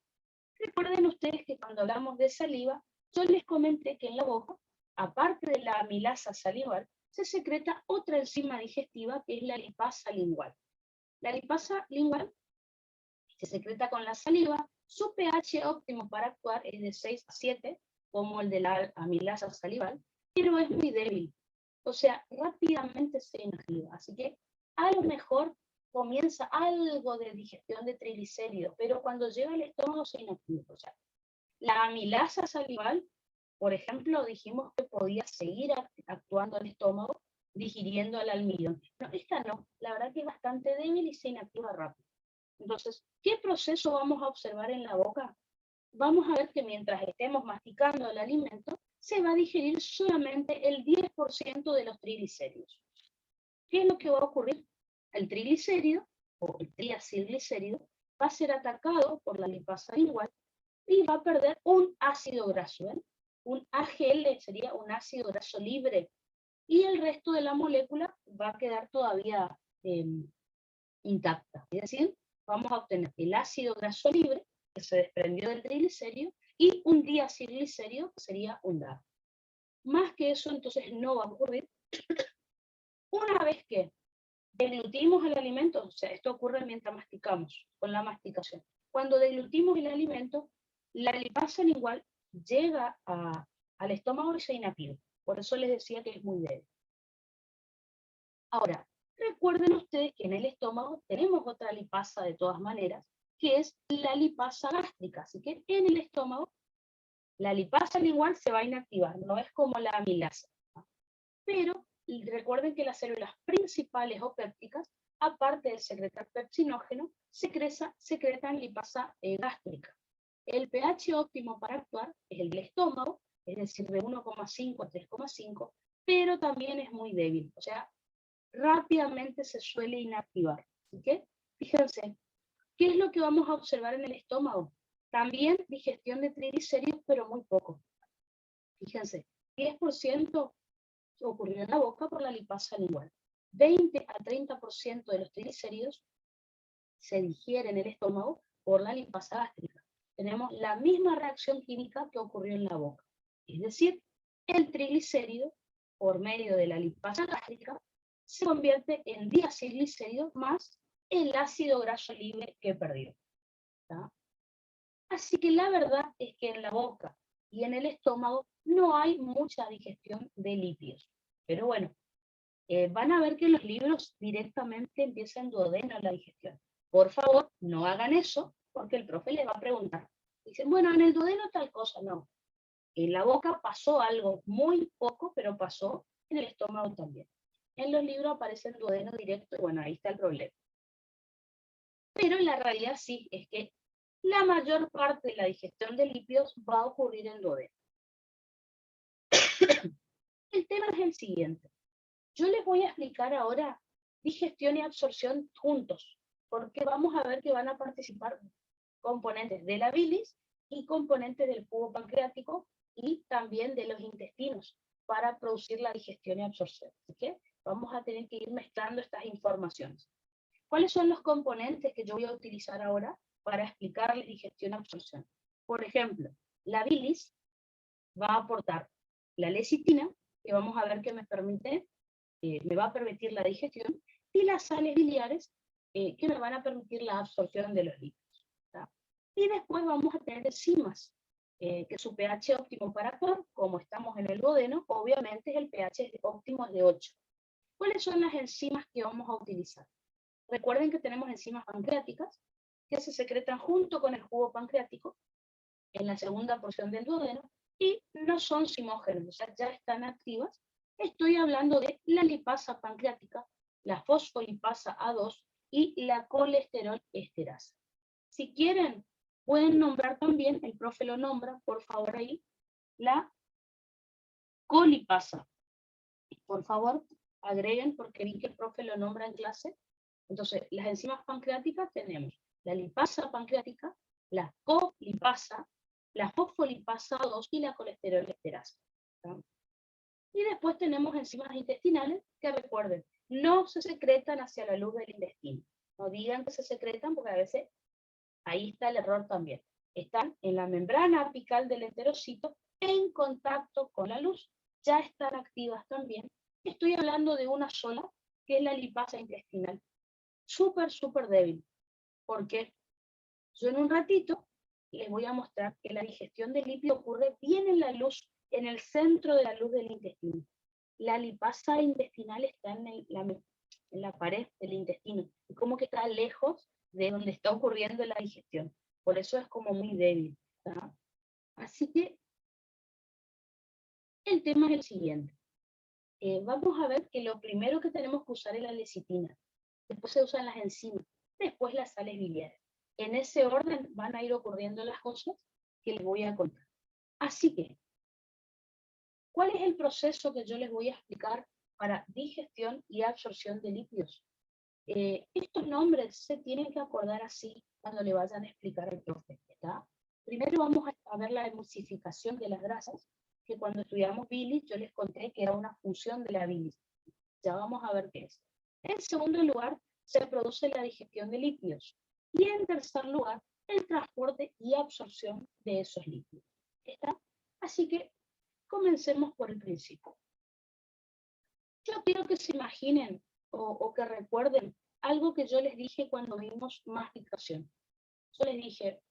Recuerden ustedes que cuando hablamos de saliva, yo les comenté que en la boca, aparte de la amilasa salival, se secreta otra enzima digestiva que es la lipasa lingual. La lipasa lingual se secreta con la saliva, su pH óptimo para actuar es de 6 a 7, como el de la amilasa salival, pero es muy débil. O sea, rápidamente se inactiva. Así que a lo mejor comienza algo de digestión de triglicéridos, pero cuando llega al estómago se inactiva. O sea, la amilasa salival, por ejemplo, dijimos que podía seguir actuando al estómago, digiriendo al almidón. No, esta no. La verdad que es bastante débil y se inactiva rápido. Entonces, ¿qué proceso vamos a observar en la boca? Vamos a ver que mientras estemos masticando el alimento, se va a digerir solamente el 10% de los triglicéridos. ¿Qué es lo que va a ocurrir? El triglicérido, o el triacilglicérido, va a ser atacado por la lipasa lingual y va a perder un ácido graso. ¿ven? Un AGL sería un ácido graso libre, y el resto de la molécula va a quedar todavía intacta. Es decir, vamos a obtener el ácido graso libre, que se desprendió del triglicérido, y un diacilglicérido, que sería un DAR. Más que eso, entonces, no va a ocurrir. Una vez que deglutimos el alimento, o sea, esto ocurre mientras masticamos, con la masticación. Cuando deglutimos el alimento, la lipasa lingual llega al estómago y se inactiva. Por eso les decía que es muy débil. Ahora, recuerden ustedes que en el estómago tenemos otra lipasa de todas maneras, que es la lipasa gástrica. Así que en el estómago, la lipasa lingual se va a inactivar, no es como la amilasa. ¿no? Pero recuerden que las células principales o pépticas, aparte de secretar pepsinógeno, secretan lipasa gástrica. El pH óptimo para actuar es el del estómago, es decir, de 1,5 a 3,5, pero también es muy débil, o sea, rápidamente se suele inactivar. Así que, fíjense, ¿qué es lo que vamos a observar en el estómago? También digestión de triglicéridos, pero muy poco. Fíjense, 10% ocurrió en la boca por la lipasa lingual. 20 a 30% de los triglicéridos se digieren en el estómago por la lipasa gástrica. Tenemos la misma reacción química que ocurrió en la boca. Es decir, el triglicérido, por medio de la lipasa gástrica, se convierte en diacilglicérido más el ácido graso libre que perdió. ¿Tá? Así que la verdad es que en la boca y en el estómago no hay mucha digestión de lípidos. Pero bueno, van a ver que los libros directamente empiezan duodeno la digestión. Por favor, no hagan eso, porque el profe les va a preguntar. Dicen, bueno, en el duodeno tal cosa, no. En la boca pasó algo muy poco, pero pasó en el estómago también. En los libros aparece el duodeno directo, y bueno, ahí está el problema. Pero la realidad sí, es que la mayor parte de la digestión de lípidos va a ocurrir en duodeno. El tema es el siguiente. Yo les voy a explicar ahora digestión y absorción juntos, porque vamos a ver que van a participar componentes de la bilis y componentes del jugo pancreático y también de los intestinos para producir la digestión y absorción. Así que vamos a tener que ir mezclando estas informaciones. ¿Cuáles son los componentes que yo voy a utilizar ahora para explicarles digestión y absorción? Por ejemplo, la bilis va a aportar la lecitina, que vamos a ver que me va a permitir la digestión, y las sales biliares, que me van a permitir la absorción de los lípidos. ¿Tá? Y después vamos a tener enzimas, que su pH óptimo para actuar, como estamos en el duodeno, obviamente el pH óptimo es de 8. ¿Cuáles son las enzimas que vamos a utilizar? Recuerden que tenemos enzimas pancreáticas, que se secretan junto con el jugo pancreático, en la segunda porción del duodeno, y no son zimógenos, o sea, ya están activas. Estoy hablando de la lipasa pancreática, la fosfolipasa A2 y la colesterol esterasa. Si quieren, pueden nombrar también, el profe lo nombra, por favor ahí, la colipasa. Por favor, agreguen, porque vi que el profe lo nombra en clase. Entonces, las enzimas pancreáticas tenemos la lipasa pancreática, la colipasa, la fosfolipasa 2 y la colesterol esterasa. ¿Sí? Y después tenemos enzimas intestinales que, recuerden, no se secretan hacia la luz del intestino. No digan que se secretan, porque a veces ahí está el error también. Están en la membrana apical del enterocito en contacto con la luz. Ya están activas también. Estoy hablando de una sola, que es la lipasa intestinal. Súper, súper débil. Porque yo en un ratito les voy a mostrar que la digestión del lípido ocurre bien en la luz, en el centro de la luz del intestino. La lipasa intestinal está en la pared del intestino, y como que está lejos de donde está ocurriendo la digestión. Por eso es como muy débil. ¿Tá? Así que el tema es el siguiente. Vamos a ver que lo primero que tenemos que usar es la lecitina. Después se usan las enzimas. Después las sales biliares. En ese orden van a ir ocurriendo las cosas que les voy a contar. Así que, ¿cuál es el proceso que yo les voy a explicar para digestión y absorción de lípidos? Estos nombres se tienen que acordar así cuando le vayan a explicar al profe. ¿Está? Primero vamos a ver la emulsificación de las grasas, que cuando estudiamos bilis yo les conté que era una función de la bilis. Ya vamos a ver qué es. En segundo lugar, se produce la digestión de lípidos. Y en tercer lugar, el transporte y absorción de esos lípidos. ¿Está? Así que comencemos por el principio. Yo quiero que se imaginen o que recuerden algo que yo les dije cuando vimos masticación. Yo les dije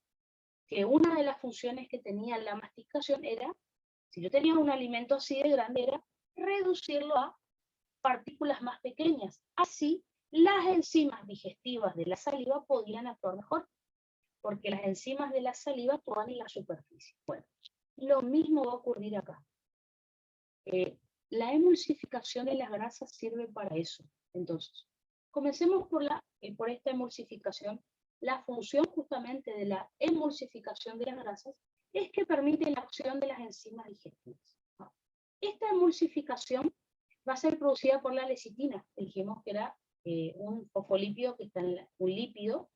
que una de las funciones que tenía la masticación era, si yo tenía un alimento así de grande, era reducirlo a partículas más pequeñas. Así, las enzimas digestivas de la saliva podían actuar mejor, porque las enzimas de la saliva actúan en la superficie. Bueno, lo mismo va a ocurrir acá. La emulsificación de las grasas sirve para eso. Entonces, comencemos por esta emulsificación la función justamente de la emulsificación de las grasas es que permite la acción de las enzimas digestivas. Esta emulsificación va a ser producida por la lecitina. Dijimos que era un fosfolípido que está un lípido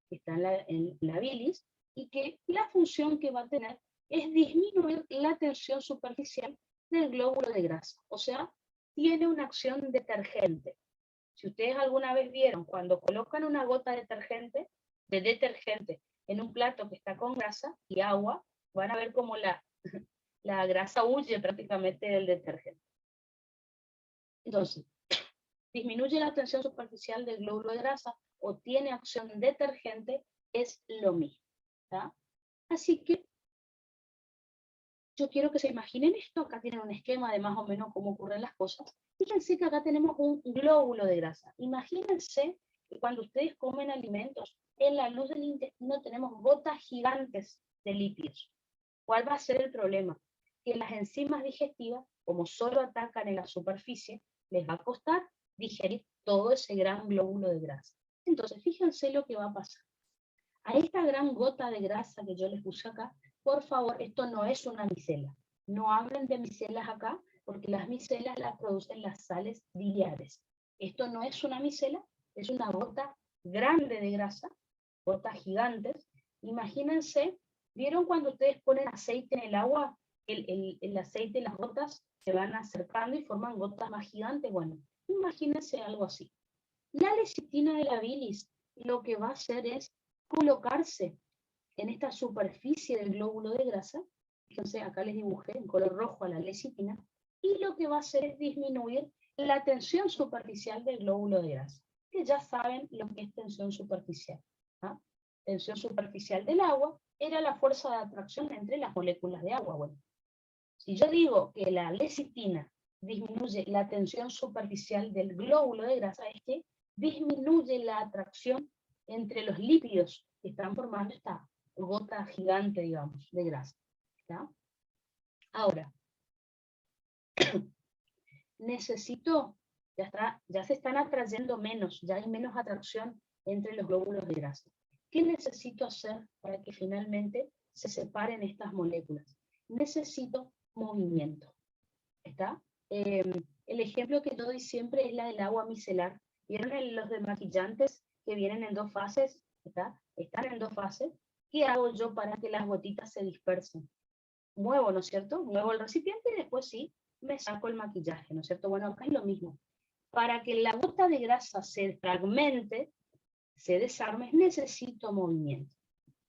que está en la bilis, y que la función que va a tener es disminuir la tensión superficial del glóbulo de grasa. O sea, tiene una acción detergente. Si ustedes alguna vez vieron cuando colocan una gota de detergente en un plato que está con grasa y agua, van a ver cómo la grasa huye prácticamente del detergente. Entonces, disminuye la tensión superficial del glóbulo de grasa o tiene acción detergente, es lo mismo. ¿Tá? Así que yo quiero que se imaginen esto. Acá tienen un esquema de más o menos cómo ocurren las cosas. Fíjense que acá tenemos un glóbulo de grasa. Imagínense que cuando ustedes comen alimentos, en la luz del intestino tenemos gotas gigantes de lípidos. ¿Cuál va a ser el problema? Que las enzimas digestivas, como solo atacan en la superficie, les va a costar digerir todo ese gran glóbulo de grasa. Entonces, fíjense lo que va a pasar. A esta gran gota de grasa que yo les puse acá, por favor, esto no es una micela. No hablen de micelas acá, porque las micelas las producen las sales biliares. Esto no es una micela, es una gota grande de grasa, gotas gigantes. Imagínense, ¿vieron cuando ustedes ponen aceite en el agua? El aceite y las gotas se van acercando y forman gotas más gigantes. Bueno, imagínense algo así. La lecitina de la bilis lo que va a hacer es colocarse en esta superficie del glóbulo de grasa. Fíjense, acá les dibujé en color rojo a la lecitina, y lo que va a hacer es disminuir la tensión superficial del glóbulo de grasa, que ya saben lo que es tensión superficial. ¿Ah? Tensión superficial del agua era la fuerza de atracción entre las moléculas de agua. Bueno, si yo digo que la lecitina disminuye la tensión superficial del glóbulo de grasa, es que disminuye la atracción entre los lípidos que están formando esta gota gigante, digamos, de grasa. ¿Está? Ahora, necesito, ya se están atrayendo menos, ya hay menos atracción entre los glóbulos de grasa. ¿Qué necesito hacer para que finalmente se separen estas moléculas? Necesito movimiento. ¿Está? El ejemplo que yo doy siempre es la del agua micelar. ¿Vieron los desmaquillantes que vienen en dos fases? ¿Está? Están en dos fases. ¿Qué hago yo para que las gotitas se dispersen? Muevo, ¿no es cierto? Muevo el recipiente y después sí, me saco el maquillaje, ¿no es cierto? Bueno, acá es lo mismo. Para que la gota de grasa se fragmente, se desarme, necesito movimiento.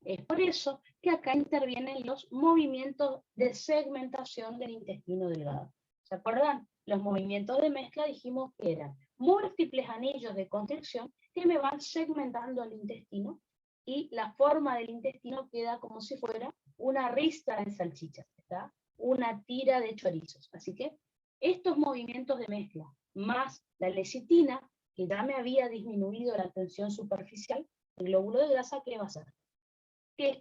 Es por eso que acá intervienen los movimientos de segmentación del intestino delgado. ¿Se acuerdan? Los movimientos de mezcla dijimos que eran múltiples anillos de constricción que me van segmentando el intestino, y la forma del intestino queda como si fuera una ristra de salchichas, ¿está? Una tira de chorizos. Así que estos movimientos de mezcla, más la lecitina, que ya me había disminuido la tensión superficial, el glóbulo de grasa, ¿qué va a hacer? Que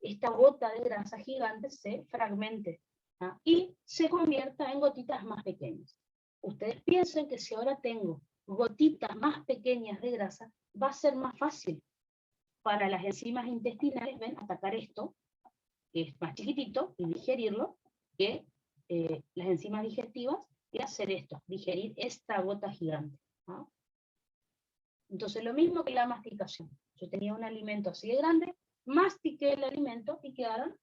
esta gota de grasa gigante se fragmente, ¿ah? Y se convierta en gotitas más pequeñas. Ustedes piensen que si ahora tengo gotitas más pequeñas de grasa, va a ser más fácil para las enzimas intestinales, ven, atacar esto, que es más chiquitito, y digerirlo, que las enzimas digestivas, y hacer esto, digerir esta gota gigante. ¿Ah? Entonces lo mismo que la masticación. Yo tenía un alimento así de grande, mastiqué el alimento y quedaron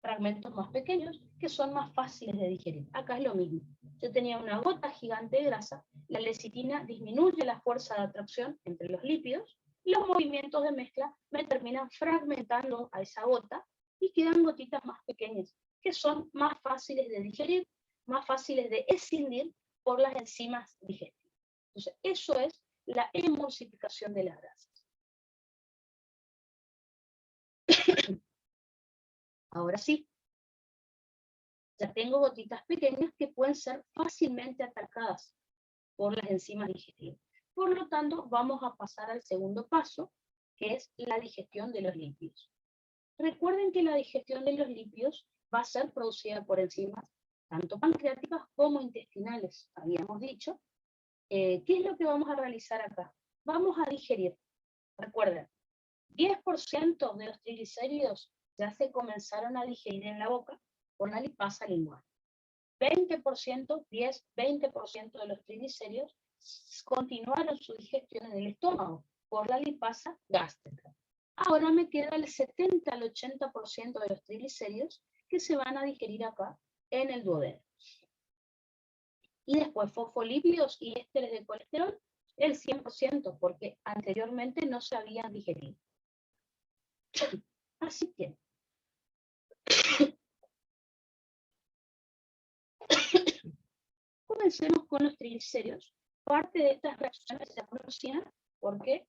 fragmentos más pequeños que son más fáciles de digerir. Acá es lo mismo. Yo tenía una gota gigante de grasa, la lecitina disminuye la fuerza de atracción entre los lípidos, y los movimientos de mezcla me terminan fragmentando a esa gota y quedan gotitas más pequeñas que son más fáciles de digerir, más fáciles de escindir por las enzimas digestivas. Entonces, eso es la emulsificación de las grasas. Ahora sí, ya tengo gotitas pequeñas que pueden ser fácilmente atacadas por las enzimas digestivas. Por lo tanto, vamos a pasar al segundo paso, que es la digestión de los lípidos. Recuerden que la digestión de los lípidos va a ser producida por enzimas tanto pancreáticas como intestinales, habíamos dicho. ¿Qué es lo que vamos a realizar acá? Vamos a digerir, recuerden, 10% de los triglicéridos ya se comenzaron a digerir en la boca por la lipasa lingual. 20%, 20% de los triglicéridos continuaron su digestión en el estómago por la lipasa gástrica. Ahora me queda el 70 al 80% de los triglicéridos que se van a digerir acá en el duodeno. Y después fosfolípidos y ésteres de colesterol, el 100%, porque anteriormente no se habían digerido. Así que comencemos con los triglicéridos. Parte de estas reacciones se conocían porque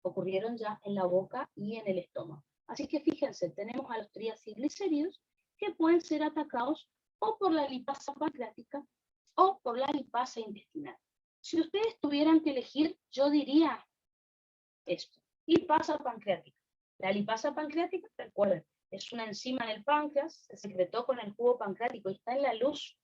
ocurrieron ya en la boca y en el estómago. Así que fíjense, tenemos a los triacilglicéridos que pueden ser atacados o por la lipasa pancreática o por la lipasa intestinal. Si ustedes tuvieran que elegir, yo diría esto: lipasa pancreática. La lipasa pancreática, recuerden, es una enzima del páncreas, se secretó con el jugo pancreático y está en la luz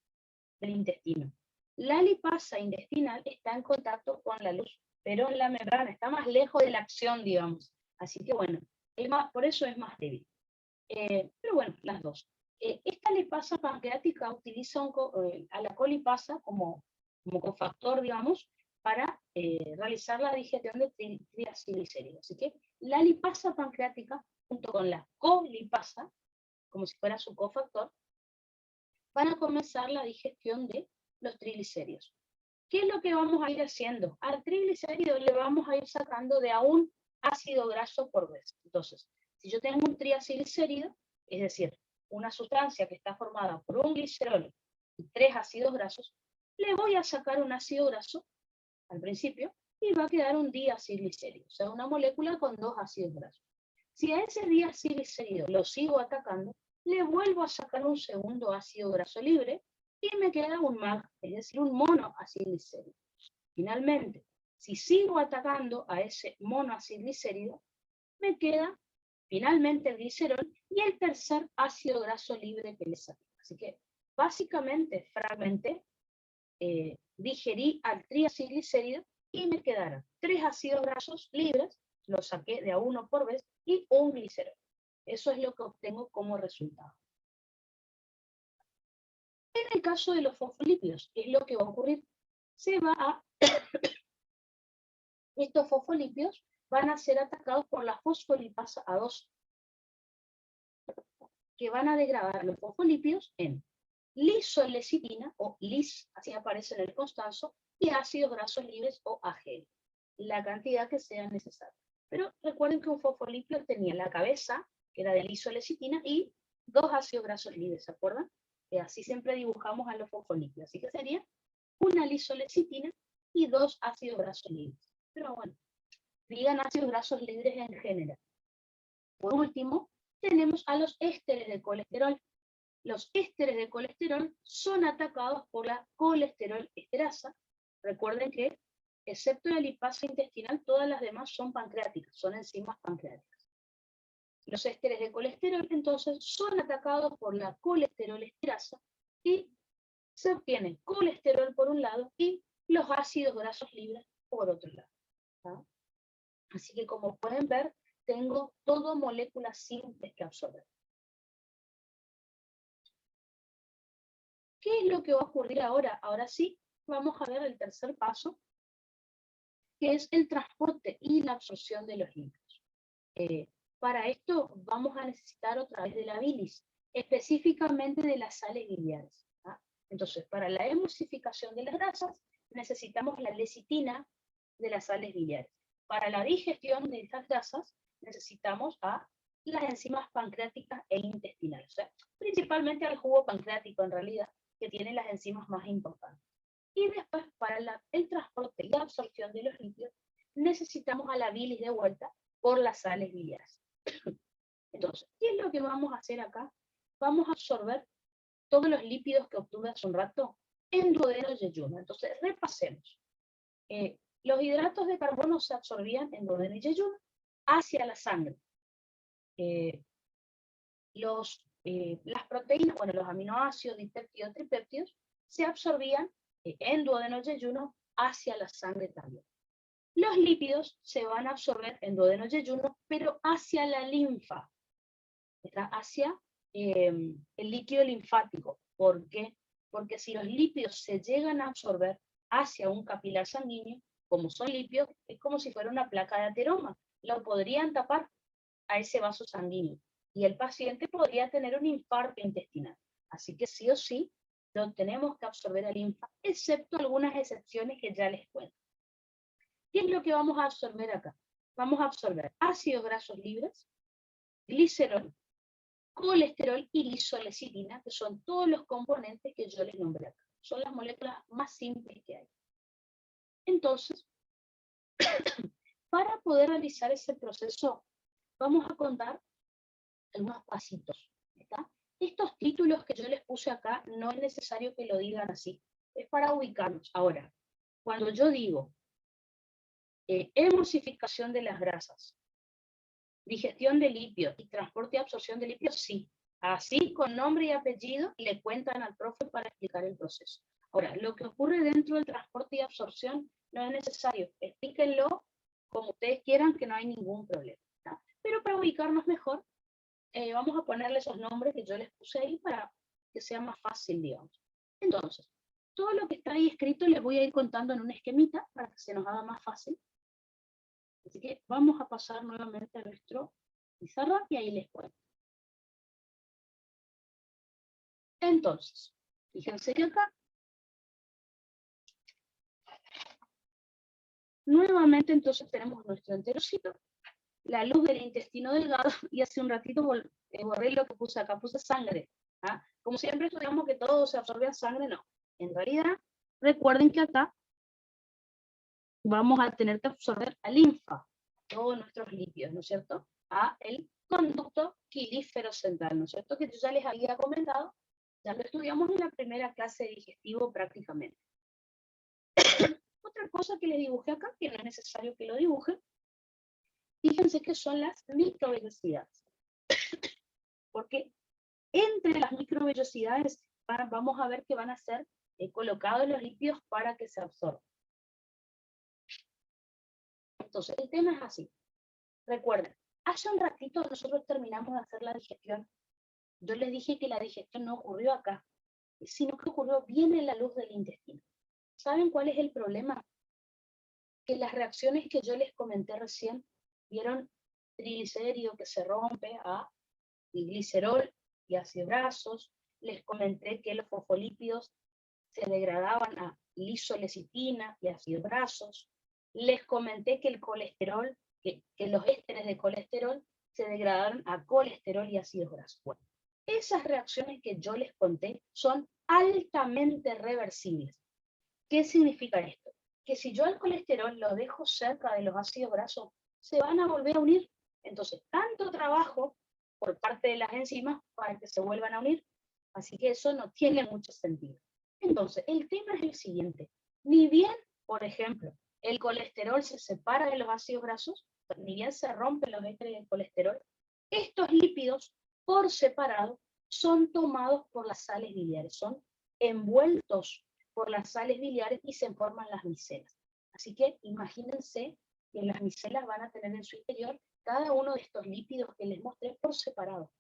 del intestino. La lipasa intestinal está en contacto con la luz, pero en la membrana, está más lejos de la acción, digamos. Así que bueno, por eso es más débil. Pero bueno, las dos. Esta lipasa pancreática utiliza a la colipasa como cofactor, digamos, para realizar la digestión de triacilglicéridos. Así que la lipasa pancreática, junto con la colipasa, como si fuera su cofactor, van a comenzar la digestión de los triglicéridos. ¿Qué es lo que vamos a ir haciendo? Al triglicérido le vamos a ir sacando de a un ácido graso por vez. Entonces, si yo tengo un triacilglicérido, es decir, una sustancia que está formada por un glicerol y 3 ácidos grasos, le voy a sacar un ácido graso al principio y va a quedar un diacilglicérido, o sea, una molécula con 2 ácidos grasos. Si a ese diacilglicérido lo sigo atacando, le vuelvo a sacar un segundo ácido graso libre y me queda un MAG, es decir, un monoacilglicérido. Finalmente, si sigo atacando a ese monoacilglicérido, me queda finalmente el glicerol y el tercer ácido graso libre que le saqué. Así que básicamente fragmenté, digerí al triacilglicérido y me quedaron 3 ácidos grasos libres, los saqué de a uno por vez, y un glicerol. Eso es lo que obtengo como resultado. En el caso de los fosfolípidos, ¿qué es lo que va a ocurrir? Estos fosfolípidos van a ser atacados por la fosfolipasa A2, que van a degradar los fosfolípidos en lisolecitina, o LIS, así aparece en el Constanzo, y ácidos grasos libres, o AGL, la cantidad que sea necesaria. Pero recuerden que un fosfolípido tenía la cabeza, que era de lisolecitina, y 2 ácidos grasos libres, ¿se acuerdan? Que así siempre dibujamos a los fosfolípidos. Así que sería una lisolecitina y 2 ácidos grasos libres. Pero bueno, digan ácidos grasos libres en general. Por último, tenemos a los ésteres de colesterol. Los ésteres de colesterol son atacados por la colesterol esterasa. Recuerden que, excepto la lipasa intestinal, todas las demás son pancreáticas, son enzimas pancreáticas. Los ésteres de colesterol, entonces, son atacados por la colesterol esterasa y se obtiene colesterol por un lado y los ácidos grasos libres por otro lado. ¿Ah? Así que, como pueden ver, tengo todo moléculas simples que absorber. ¿Qué es lo que va a ocurrir ahora? Ahora sí, vamos a ver el tercer paso, que es el transporte y la absorción de los lípidos. Para esto vamos a necesitar otra vez de la bilis, específicamente de las sales biliares. ¿Ah? Entonces, para la emulsificación de las grasas, necesitamos la lecitina de las sales biliares. Para la digestión de estas grasas, necesitamos a las enzimas pancreáticas e intestinales. O sea, principalmente al jugo pancreático, en realidad, que tiene las enzimas más importantes. Y después, para el transporte y la absorción de los lípidos, necesitamos a la bilis de vuelta por las sales biliares. Entonces, ¿qué es lo que vamos a hacer acá? Vamos a absorber todos los lípidos que obtuve hace un rato en duodeno y yeyuno. Entonces, repasemos. Los hidratos de carbono se absorbían en duodeno y yeyuno hacia la sangre. Las proteínas, bueno, los aminoácidos, dipéptidos, tripéptidos, se absorbían en duodeno y yeyuno hacia la sangre también. Los lípidos se van a absorber en duodeno y ayuno, pero hacia la linfa, hacia el líquido linfático. ¿Por qué? Porque si los lípidos se llegan a absorber hacia un capilar sanguíneo, como son lípidos, es como si fuera una placa de ateroma. Lo podrían tapar a ese vaso sanguíneo y el paciente podría tener un infarto intestinal. Así que sí o sí, lo tenemos que absorber a linfa, excepto algunas excepciones que ya les cuento. ¿Qué es lo que vamos a absorber acá? Vamos a absorber ácidos grasos libres, glicerol, colesterol y lisolecitina, que son todos los componentes que yo les nombré acá. Son las moléculas más simples que hay. Entonces, para poder realizar ese proceso, vamos a contar algunos pasitos. ¿Está? Estos títulos que yo les puse acá, no es necesario que lo digan así. Es para ubicarnos. Ahora, cuando yo digo emulsificación de las grasas, digestión de lípidos y transporte y absorción de lípidos, sí. Así, con nombre y apellido, le cuentan al profe para explicar el proceso. Ahora, lo que ocurre dentro del transporte y absorción no es necesario. Explíquenlo como ustedes quieran, que no hay ningún problema. ¿Está? Pero para ubicarnos mejor, vamos a ponerle esos nombres que yo les puse ahí para que sea más fácil, digamos. Entonces, todo lo que está ahí escrito les voy a ir contando en un esquemita para que se nos haga más fácil. Así que vamos a pasar nuevamente a nuestro pizarra y ahí les cuento. Entonces, fíjense que acá, nuevamente entonces tenemos nuestro enterocito, la luz del intestino delgado, y hace un ratito borré lo que puse acá, puse sangre. ¿Ah? Como siempre estudiamos que todo se absorbe a sangre, no. En realidad, recuerden que acá vamos a tener que absorber a linfa, todos nuestros lípidos, ¿no es cierto? A el conducto quilífero central, ¿no es cierto? Que yo ya les había comentado, ya lo estudiamos en la primera clase de digestivo prácticamente. Otra cosa que les dibujé acá, que no es necesario que lo dibuje, fíjense que son las microvellosidades. Porque entre las microvellosidades vamos a ver que van a ser colocados los lípidos para que se absorban. Entonces, el tema es así. Recuerden, hace un ratito nosotros terminamos de hacer la digestión. Yo les dije que la digestión no ocurrió acá, sino que ocurrió bien en la luz del intestino. ¿Saben cuál es el problema? Que las reacciones que yo les comenté recién, vieron triglicérido que se rompe a glicerol y ácidos grasos, les comenté que los fosfolípidos se degradaban a lisolecitina y ácidos grasos, les comenté que el colesterol, que los ésteres de colesterol se degradaron a colesterol y ácidos grasos. Bueno, esas reacciones que yo les conté son altamente reversibles. ¿Qué significa esto? Que si yo al colesterol lo dejo cerca de los ácidos grasos, se van a volver a unir. Entonces, tanto trabajo por parte de las enzimas para que se vuelvan a unir. Así que eso no tiene mucho sentido. Entonces, el tema es el siguiente. Ni bien, por ejemplo, el colesterol se separa de los ácidos grasos, ni bien se rompen los ésteres de colesterol, estos lípidos, por separado, son tomados por las sales biliares, son envueltos por las sales biliares y se forman las micelas. Así que imagínense que las micelas van a tener en su interior cada uno de estos lípidos que les mostré por separado,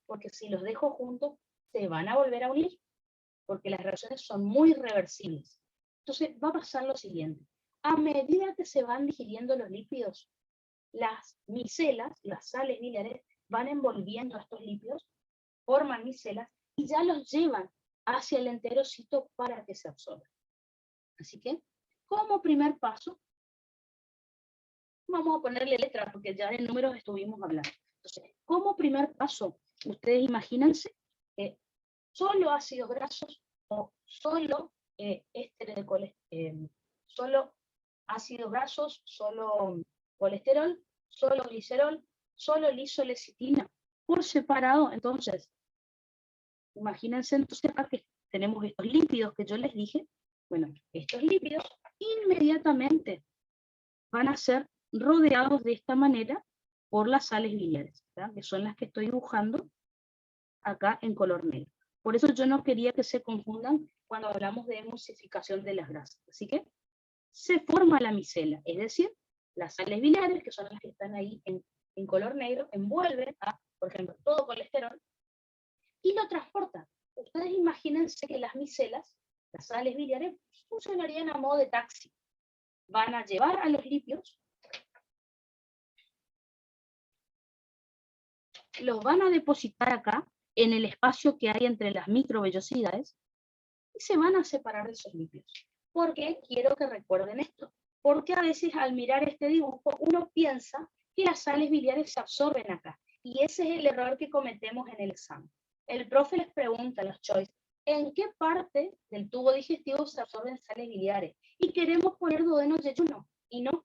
porque si los dejo juntos, se van a volver a unir, porque las reacciones son muy reversibles. Entonces va a pasar lo siguiente. A medida que se van digiriendo los lípidos, las micelas, las sales biliares, van envolviendo a estos lípidos, forman micelas y ya los llevan hacia el enterocito para que se absorban. Así que, como primer paso, vamos a ponerle letras, porque ya de números estuvimos hablando. Entonces, como primer paso, ustedes imagínense que solo ácidos grasos o solo ésteres de colesterol, solo ácidos grasos, solo colesterol, solo glicerol, solo lisolecitina, por separado. Entonces, imagínense entonces que tenemos estos lípidos que yo les dije. Bueno, estos lípidos inmediatamente van a ser rodeados de esta manera por las sales biliares, ¿verdad? Que son las que estoy dibujando acá en color negro. Por eso yo no quería que se confundan cuando hablamos de emulsificación de las grasas. Así que se forma la micela, es decir, Las sales biliares, que son las que están ahí en color negro, envuelven a, por ejemplo, todo colesterol y lo transportan. Ustedes imagínense que las micelas, las sales biliares, funcionarían a modo de taxi. Van a llevar a los lípidos, los van a depositar acá, en el espacio que hay entre las microvellosidades, y se van a separar de esos lípidos. ¿Por qué? Quiero que recuerden esto. Porque a veces al mirar este dibujo, uno piensa que las sales biliares se absorben acá. Y ese es el error que cometemos en el examen. El profe les pregunta a los choice, ¿en qué parte del tubo digestivo se absorben sales biliares? Y queremos poner duodeno yeyuno. Y no,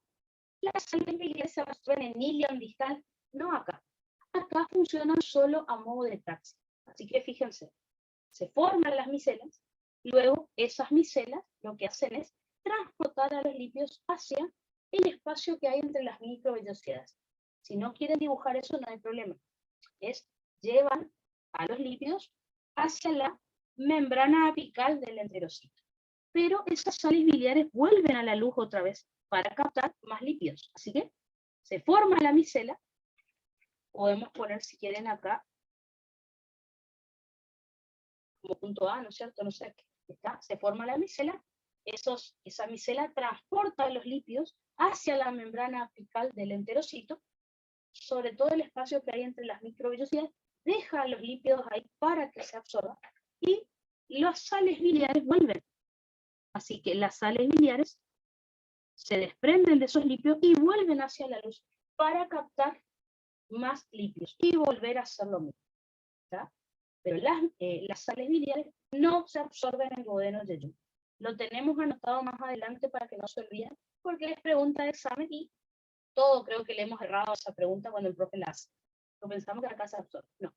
las sales biliares se absorben en ilion distal, no acá. Acá funcionan solo a modo de taxi. Así que fíjense, se forman las micelas, luego esas micelas lo que hacen es transportar a los lípidos hacia el espacio que hay entre las microvellosidades. Si no quieren dibujar eso, no hay problema. Llevan a los lípidos hacia la membrana apical del enterocito. Pero esas sales biliares vuelven a la luz otra vez para captar más lípidos. Así que se forma la micela. Podemos poner, si quieren, acá como punto A, ¿no es cierto? No sé, se forma la micela, esa micela transporta los lípidos hacia la membrana apical del enterocito, sobre todo el espacio que hay entre las microvellosidades, deja los lípidos ahí para que se absorban, y las sales biliares vuelven. Así que las sales biliares se desprenden de esos lípidos y vuelven hacia la luz para captar más lípidos y volver a hacer lo mismo. ¿Está? Pero las sales biliares no se absorben en duodeno yeyuno. Lo tenemos anotado más adelante para que no se olviden, porque es pregunta de examen y todo creo que le hemos errado esa pregunta cuando el profe la hace. No pensamos que acá se absorbe. No.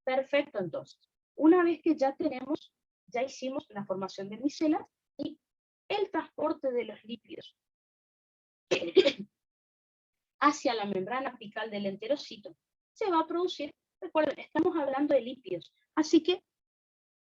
Perfecto, entonces. Una vez que ya hicimos la formación de micelas y el transporte de los lípidos hacia la membrana apical del enterocito, se va a producir. Recuerden, estamos hablando de lípidos, así que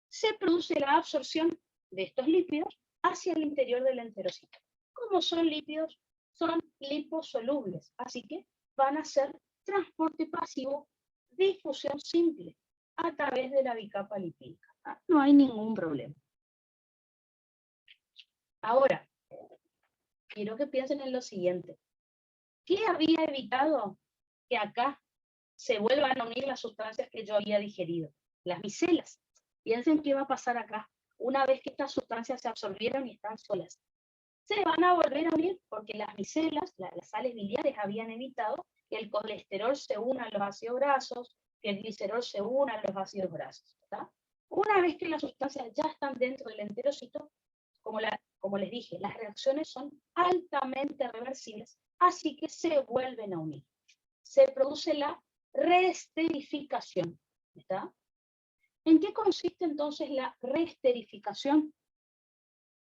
se produce la absorción de estos lípidos hacia el interior del enterocito. Como son lípidos, son liposolubles, así que van a ser transporte pasivo, difusión simple, a través de la bicapa lipídica. No hay ningún problema. Ahora, quiero que piensen en lo siguiente. ¿Qué había evitado que acá se vuelvan a unir las sustancias que yo había digerido? Las micelas. Piensen qué va a pasar acá. Una vez que estas sustancias se absorbieron y están solas, se van a volver a unir porque las micelas, las sales biliares, habían evitado que el colesterol se una a los ácidos grasos, que el glicerol se una a los ácidos grasos. ¿Está? Una vez que las sustancias ya están dentro del enterocito, como les dije, las reacciones son altamente reversibles, así que se vuelven a unir. Se produce la reesterificación. ¿Está? ¿En qué consiste entonces la reesterificación?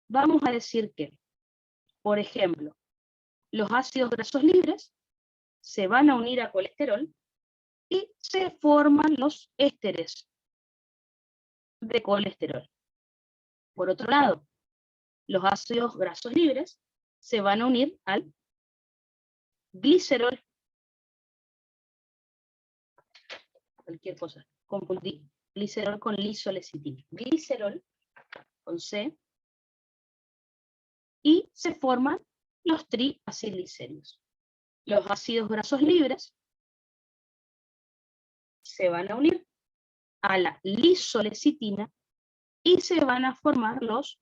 Vamos a decir que, por ejemplo, los ácidos grasos libres se van a unir a colesterol y se forman los ésteres de colesterol. Por otro lado, los ácidos grasos libres se van a unir al glicerol. Cualquier cosa. Confundí glicerol con lisolecitina. Glicerol con C. Y se forman los triacilglicéridos. Los ácidos grasos libres se van a unir a la lisolecitina y se van a formar los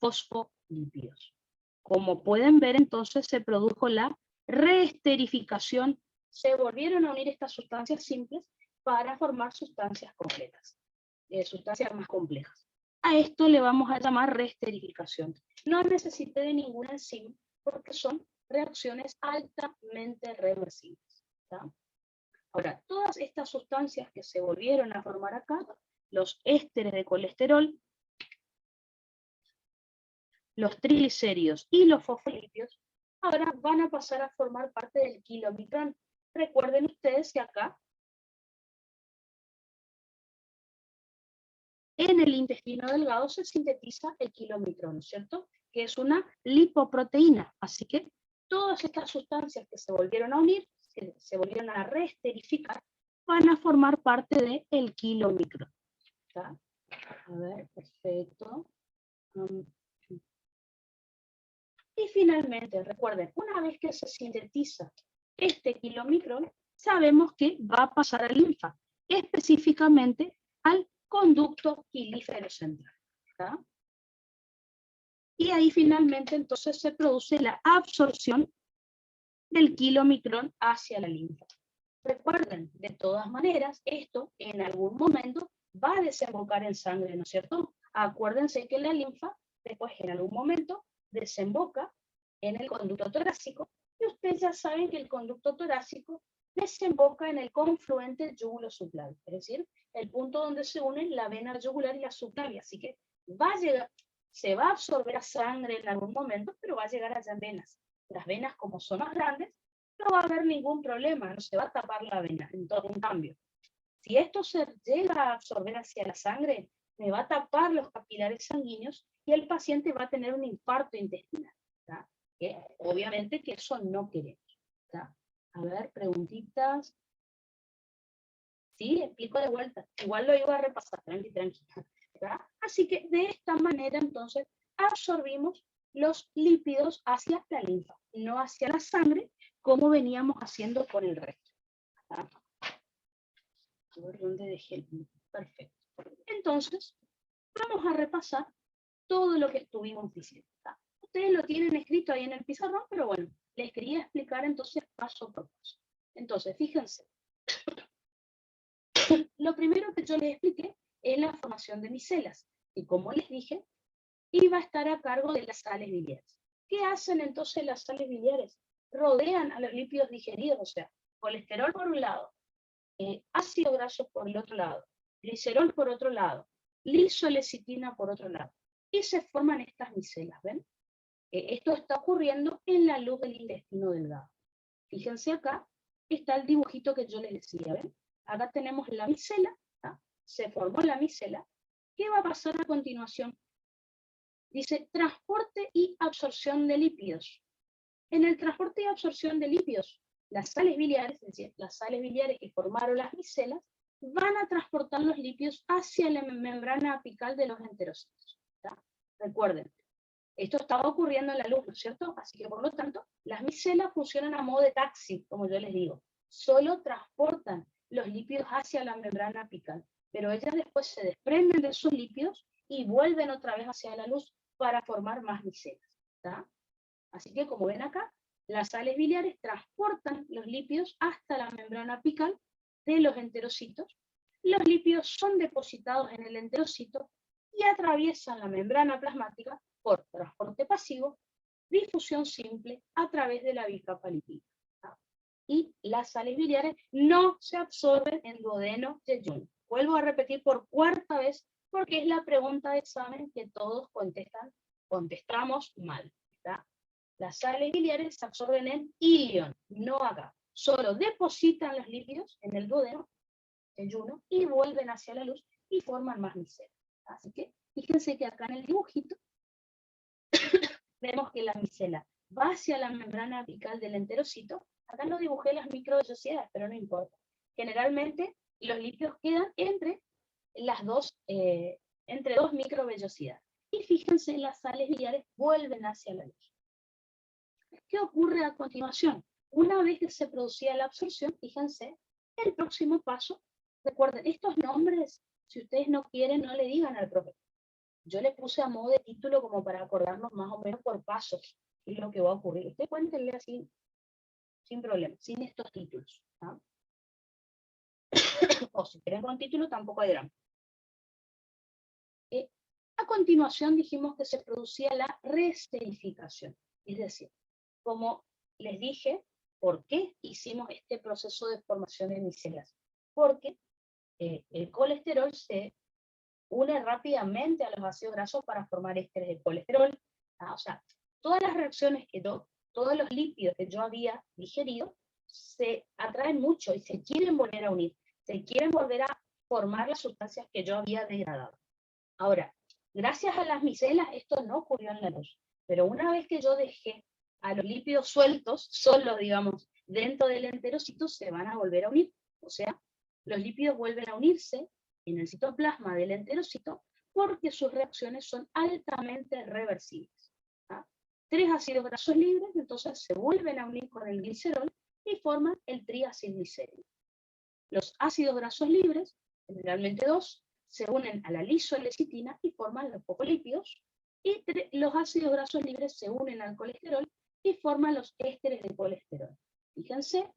fosfolípidos. Como pueden ver, entonces se produjo la reesterificación. Se volvieron a unir estas sustancias simples para formar sustancias completas, sustancias más complejas. A esto le vamos a llamar reesterificación. No necesité de ninguna enzima porque son reacciones altamente reversibles. ¿Está? Ahora, todas estas sustancias que se volvieron a formar acá, los ésteres de colesterol, los triglicéridos y los fosfolípidos, ahora van a pasar a formar parte del kilomicrón. Recuerden ustedes que acá, en el intestino delgado, se sintetiza el kilomicrón, ¿cierto? Que es una lipoproteína, así que todas estas sustancias que se volvieron a unir, que se volvieron a reesterificar, van a formar parte del kilomicrón. ¿Está? A ver, perfecto. Y finalmente, recuerden, una vez que se sintetiza este kilomicrón, sabemos que va a pasar a linfa, específicamente al conducto quilífero central. ¿Está? Y ahí finalmente entonces se produce la absorción del kilomicrón hacia la linfa. Recuerden, de todas maneras, esto en algún momento va a desembocar en sangre, ¿no es cierto? Acuérdense que la linfa, después en algún momento, desemboca en el conducto torácico, y ustedes ya saben que el conducto torácico desemboca en el confluente yugulo-subclavio, es decir, el punto donde se unen la vena yugular y la subclavia, así que va a llegar, se va a absorber a sangre en algún momento, pero va a llegar allá en venas. Las venas, como son más grandes, no va a haber ningún problema, no se va a tapar la vena. En cambio, si esto se llega a absorber hacia la sangre, me va a tapar los capilares sanguíneos y el paciente va a tener un infarto intestinal. ¿Tá? Que obviamente que eso no queremos. ¿Tá? A ver, preguntitas. Sí, explico de vuelta. Igual lo iba a repasar, tranqui. ¿Tá? Así que de esta manera entonces absorbimos los lípidos hacia la linfa, no hacia la sangre, como veníamos haciendo con el resto. ¿Tá? A ver dónde dejé el... Perfecto. Entonces, vamos a repasar todo lo que estuvimos diciendo. ¿Tá? Ustedes lo tienen escrito ahí en el pizarrón, pero bueno, les quería explicar entonces paso por paso. Entonces, fíjense. Lo primero que yo les expliqué es la formación de micelas. Y como les dije, iba a estar a cargo de las sales biliares. ¿Qué hacen entonces las sales biliares? Rodean a los lípidos digeridos, o sea, colesterol por un lado, ácido graso por el otro lado, glicerol por otro lado, lisolecitina por otro lado. Y se forman estas micelas, ¿ven? Esto está ocurriendo en la luz del intestino delgado. Fíjense acá, está el dibujito que yo les decía, ¿ven? Acá tenemos la micela, ¿tá? Se formó la micela. ¿Qué va a pasar a continuación? Dice, transporte y absorción de lípidos. En el transporte y absorción de lípidos, las sales biliares, es decir, las sales biliares que formaron las micelas, van a transportar los lípidos hacia la membrana apical de los enterocitos. ¿Tá? Recuerden, esto estaba ocurriendo en la luz, ¿no es cierto? Así que, por lo tanto, las micelas funcionan a modo de taxi, como yo les digo. Solo transportan los lípidos hacia la membrana apical, pero ellas después se desprenden de esos lípidos y vuelven otra vez hacia la luz para formar más micelas. ¿Tá? Así que, como ven acá, las sales biliares transportan los lípidos hasta la membrana apical de los enterocitos. Los lípidos son depositados en el enterocito y atraviesan la membrana plasmática por transporte pasivo, difusión simple a través de la bicapa lipídica. Y las sales biliares no se absorben en duodeno y yeyuno. Vuelvo a repetir por cuarta vez porque es la pregunta de examen que todos contestamos mal. ¿Está? Las sales biliares se absorben en ilion, no acá. Solo depositan los lípidos en el duodeno, yeyuno, y vuelven hacia la luz y forman más micelas. Así que fíjense que acá en el dibujito vemos que la micela va hacia la membrana apical del enterocito. Acá no dibujé las microvellosidades, pero no importa. Generalmente los lípidos quedan entre dos microvellosidades. Y fíjense, las sales biliares vuelven hacia la luz. ¿Qué ocurre a continuación? Una vez que se producía la absorción, fíjense, el próximo paso, recuerden, estos nombres, si ustedes no quieren, no le digan al profesor. Yo le puse a modo de título como para acordarnos más o menos por pasos qué es lo que va a ocurrir. Usted cuéntenle así, sin problema, sin estos títulos. ¿Ah? O si quieren con título, tampoco hay drama. A continuación dijimos que se producía la reesterificación. Es decir, como les dije, ¿por qué hicimos este proceso de formación de micelas? Porque el colesterol se une rápidamente a los ácidos grasos para formar ésteres de colesterol. O sea, todas las reacciones todos los lípidos que yo había digerido, se atraen mucho y se quieren volver a unir, se quieren volver a formar las sustancias que yo había degradado. Ahora, gracias a las micelas esto no ocurrió en la luz, pero una vez que yo dejé a los lípidos sueltos, solos, digamos, dentro del enterocito, se van a volver a unir. O sea, los lípidos vuelven a unirse en el citoplasma del enterocito porque sus reacciones son altamente reversibles. ¿Ah? 3 ácidos grasos libres, entonces se vuelven a unir con el glicerol y forman el triacilglicérido. Los ácidos grasos libres, generalmente 2, se unen a la lisolecitina y forman los fosfolípidos, y los ácidos grasos libres se unen al colesterol y forman los ésteres de colesterol. Fíjense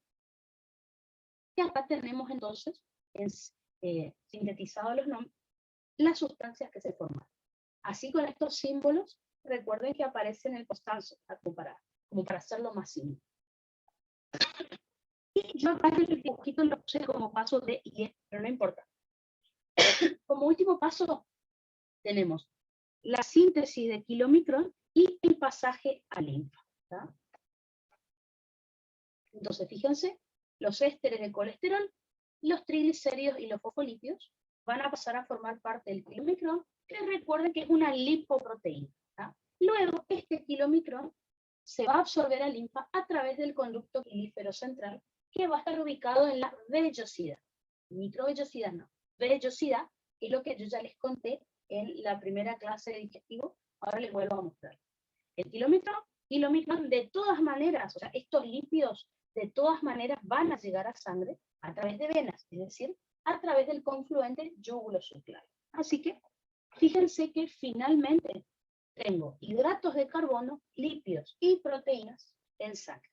que acá tenemos entonces sintetizados los nombres, las sustancias que se forman. Así, con estos símbolos, recuerden que aparecen en el constanzo, como para hacerlo más simple. Y yo acá en el dibujito lo puse como paso D y E, pero no importa. Como último paso, tenemos la síntesis de kilomicrón y el pasaje a linfa. ¿Tá? Entonces, fíjense, los ésteres de colesterol, los triglicéridos y los fosfolípidos van a pasar a formar parte del kilomicrón, que recuerden que es una lipoproteína. ¿Tá? Luego, este kilomicrón se va a absorber a linfa a través del conducto pilífero central, que va a estar ubicado en la vellosidad. Microvellosidad no, vellosidad, que es lo que yo ya les conté en la primera clase de digestivo. Ahora les vuelvo a mostrar. El kilomicrón de todas maneras, o sea, estos lípidos de todas maneras van a llegar a sangre a través de venas, es decir, a través del confluente yúgulo-subclave. Así que, fíjense que finalmente tengo hidratos de carbono, lípidos y proteínas en sangre.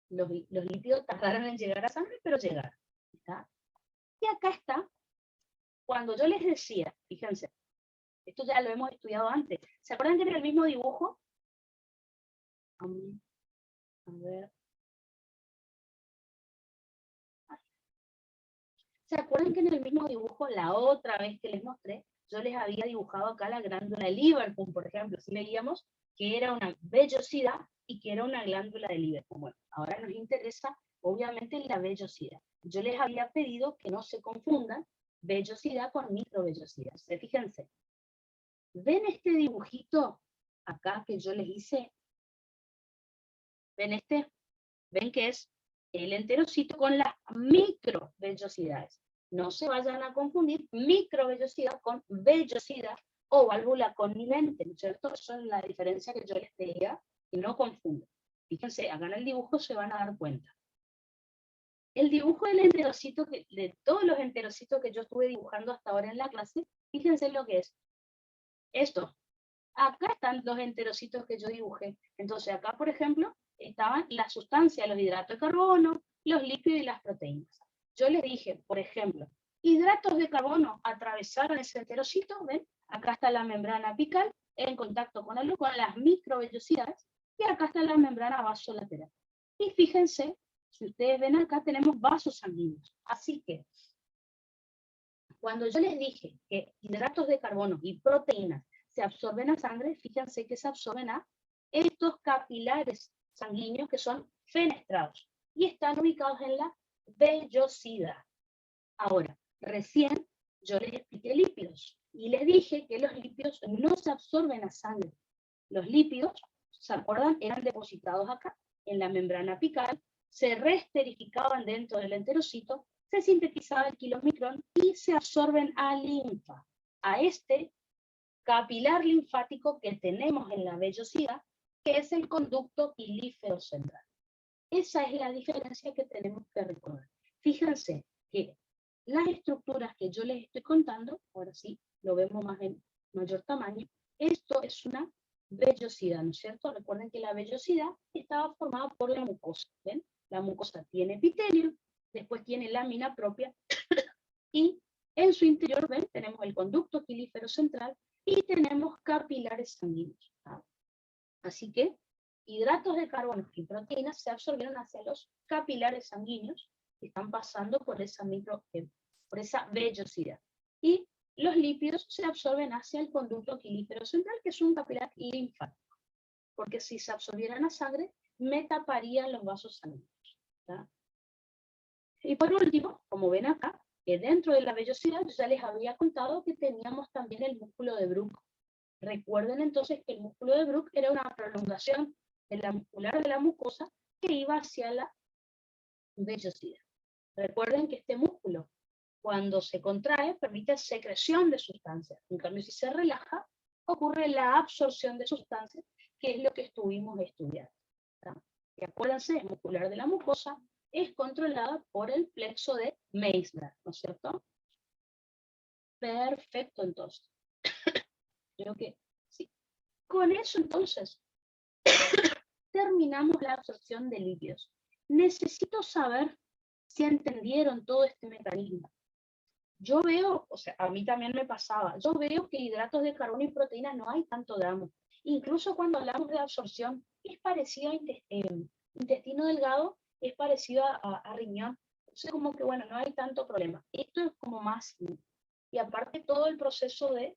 Los lípidos tardaron en llegar a sangre, pero llegaron. ¿Está? Y acá está, cuando yo les decía, fíjense, esto ya lo hemos estudiado antes. ¿Se acuerdan que era el mismo dibujo? A ver. ¿Se acuerdan que en el mismo dibujo, la otra vez que les mostré, yo les había dibujado acá la glándula de Lieberkühn, por ejemplo? Si veíamos que era una vellosidad y que era una glándula de Lieberkühn. Bueno, ahora nos interesa, obviamente, la vellosidad. Yo les había pedido que no se confundan vellosidad con microvellosidad. Fíjense. ¿Ven este dibujito acá que yo les hice? ¿Ven este? ¿Ven que es el enterocito con las microvellosidades? No se vayan a confundir microvellosidad con vellosidad o válvula connivente, ¿no es cierto? Eso es la diferencia que yo les pedía, y no confunden. Fíjense, acá en el dibujo se van a dar cuenta. El dibujo del enterocito, de todos los enterocitos que yo estuve dibujando hasta ahora en la clase, fíjense lo que es. Esto. Acá están los enterocitos que yo dibujé. Entonces acá, por ejemplo, estaban las sustancias, los hidratos de carbono, los lípidos y las proteínas. Yo les dije, por ejemplo, hidratos de carbono atravesaron ese enterocito, ¿ven? Acá está la membrana apical en contacto con las microvellosidades, y acá está la membrana vasolateral. Y fíjense, si ustedes ven acá tenemos vasos sanguíneos. Así que, cuando yo les dije que hidratos de carbono y proteínas se absorben a sangre, fíjense que se absorben a estos capilares sanguíneos que son fenestrados y están ubicados en la vellosidad. Ahora, recién yo les expliqué lípidos y les dije que los lípidos no se absorben a sangre. Los lípidos, ¿se acuerdan? Eran depositados acá, en la membrana apical, se reesterificaban dentro del enterocito, se sintetizaba el kilomicrón y se absorben a linfa, a este capilar linfático que tenemos en la vellosidad, que es el conducto pilífero central. Esa es la diferencia que tenemos que recordar. Fíjense que las estructuras que yo les estoy contando, ahora sí, lo vemos más en mayor tamaño, esto es una vellosidad, ¿no es cierto? Recuerden que la vellosidad estaba formada por la mucosa, ¿ven? La mucosa tiene epitelio, después tiene lámina propia, y en su interior, ¿ven? Tenemos el conducto pilífero central, y tenemos capilares sanguíneos. ¿Ah? Así que hidratos de carbono y proteínas se absorbieron hacia los capilares sanguíneos que están pasando por esa vellosidad. Y los lípidos se absorben hacia el conducto pilífero central, que es un capilar linfático. Porque si se absorbieran a sangre, me taparían los vasos sanguíneos. ¿Tá? Y por último, como ven acá, que dentro de la vellosidad yo ya les había contado que teníamos también el músculo de Bruch. Recuerden entonces que el músculo de Brook era una prolongación de la muscular de la mucosa que iba hacia la vellosidad. Recuerden que este músculo, cuando se contrae, permite secreción de sustancias. En cambio, si se relaja, ocurre la absorción de sustancias, que es lo que estuvimos estudiando. Y acuérdense, el muscular de la mucosa es controlada por el plexo de Meissner, ¿no es cierto? Perfecto, entonces. Creo que sí. Con eso, entonces, terminamos la absorción de lípidos. Necesito saber si entendieron todo este mecanismo. Yo veo, o sea, a mí también me pasaba, yo veo que hidratos de carbono y proteínas no hay tanto drama. Incluso cuando hablamos de absorción, es parecido a intestino delgado, es parecido a riñón. Entonces, como que, bueno, no hay tanto problema. Esto es como más, y aparte todo el proceso de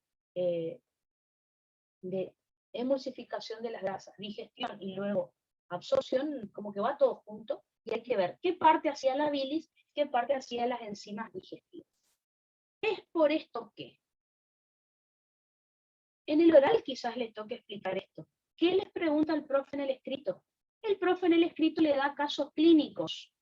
emulsificación de las grasas, digestión y luego absorción, como que va todo junto, y hay que ver qué parte hacía la bilis, qué parte hacía las enzimas digestivas. Es por esto que en el oral quizás les toque explicar esto. ¿Qué les pregunta el profe en el escrito? El profe en el escrito le da casos clínicos.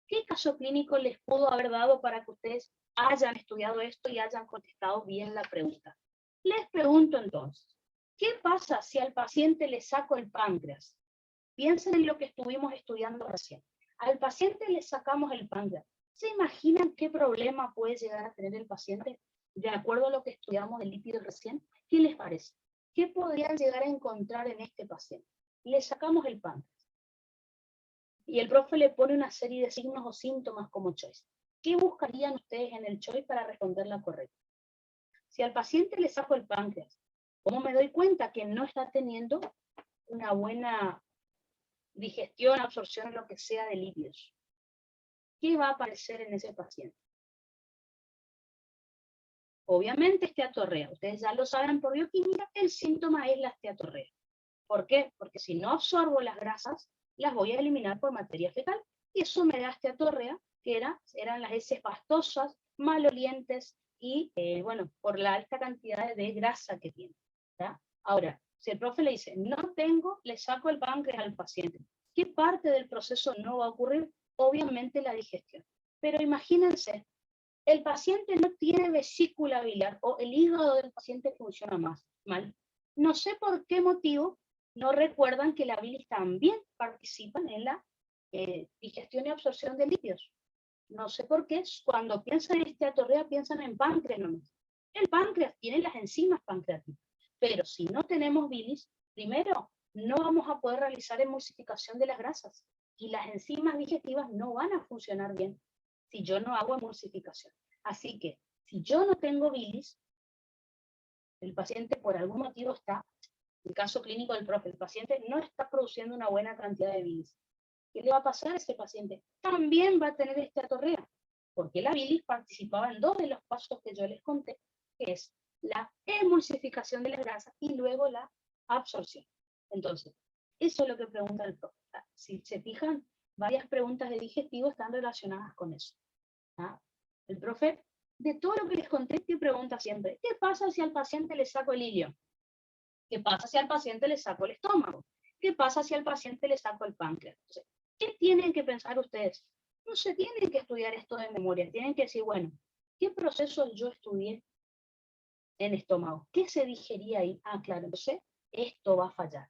¿Qué caso clínico les pudo haber dado para que ustedes hayan estudiado esto y hayan contestado bien la pregunta? Les pregunto entonces, ¿qué pasa si al paciente le saco el páncreas? Piensen en lo que estuvimos estudiando recién. Al paciente le sacamos el páncreas. ¿Se imaginan qué problema puede llegar a tener el paciente? De acuerdo a lo que estudiamos del lípido recién, ¿qué les parece? ¿Qué podrían llegar a encontrar en este paciente? Le sacamos el páncreas. Y el profe le pone una serie de signos o síntomas como choice. ¿Qué buscarían ustedes en el choice para responder la correcta? Si al paciente le saco el páncreas, ¿cómo me doy cuenta que no está teniendo una buena digestión, absorción, lo que sea de lípidos? ¿Qué va a aparecer en ese paciente? Obviamente esteatorrea. Ustedes ya lo saben por bioquímica, el síntoma es la esteatorrea. ¿Por qué? Porque si no absorbo las grasas, las voy a eliminar por materia fecal, y eso me da esteatorrea, que eran las heces pastosas, malolientes, y bueno, por la alta cantidad de grasa que tiene. ¿Ya? Ahora, si el profe le dice, no tengo, le saco el páncreas al paciente. ¿Qué parte del proceso no va a ocurrir? Obviamente la digestión. Pero imagínense, el paciente no tiene vesícula biliar o el hígado del paciente funciona mal. No sé por qué motivo no recuerdan que la bilis también participa en la digestión y absorción de lípidos. No sé por qué, cuando piensan en esteatorrea piensan en páncreas nomás. El páncreas tiene las enzimas pancreáticas, pero si no tenemos bilis, primero, no vamos a poder realizar emulsificación de las grasas y las enzimas digestivas no van a funcionar bien si yo no hago emulsificación. Así que, si yo no tengo bilis, el paciente por algún motivo está, en el caso clínico del profe, el paciente no está produciendo una buena cantidad de bilis. ¿Qué le va a pasar a ese paciente? También va a tener esteatorrea, porque la bilis participaba en dos de los pasos que yo les conté, que es la emulsificación de las grasas y luego la absorción. Entonces, eso es lo que pregunta el profe. Si se fijan, varias preguntas de digestivo están relacionadas con eso. ¿Ah? El profe, de todo lo que les conté, te pregunta siempre, ¿qué pasa si al paciente le saco el ilio? ¿Qué pasa si al paciente le saco el estómago? ¿Qué pasa si al paciente le saco el páncreas? Entonces, ¿qué tienen que pensar ustedes? No se tienen que estudiar esto de memoria, tienen que decir, bueno, ¿qué procesos yo estudié en estómago? ¿Qué se digería ahí? Ah, claro, entonces esto va a fallar.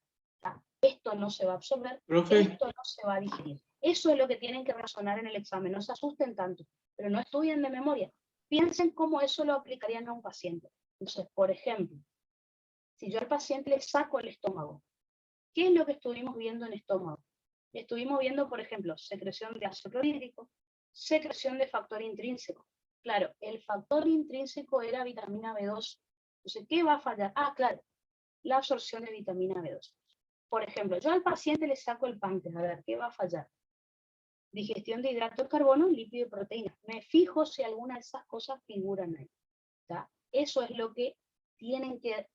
Esto no se va a absorber, Profe, esto no se va a digerir. Eso es lo que tienen que razonar en el examen, no se asusten tanto, pero no estudien de memoria. Piensen cómo eso lo aplicarían a un paciente. Entonces, por ejemplo, si yo al paciente le saco el estómago, ¿qué es lo que estuvimos viendo en estómago? Estuvimos viendo, por ejemplo, secreción de ácido clorhídrico, secreción de factor intrínseco. Claro, el factor intrínseco era vitamina B2. Entonces, ¿qué va a fallar? Ah, claro, la absorción de vitamina B2. Por ejemplo, yo al paciente le saco el páncreas, a ver, ¿qué va a fallar? Digestión de hidrato de carbono, lípido y proteína. Me fijo si alguna de esas cosas figuran ahí. ¿Tá? Eso es lo que tienen que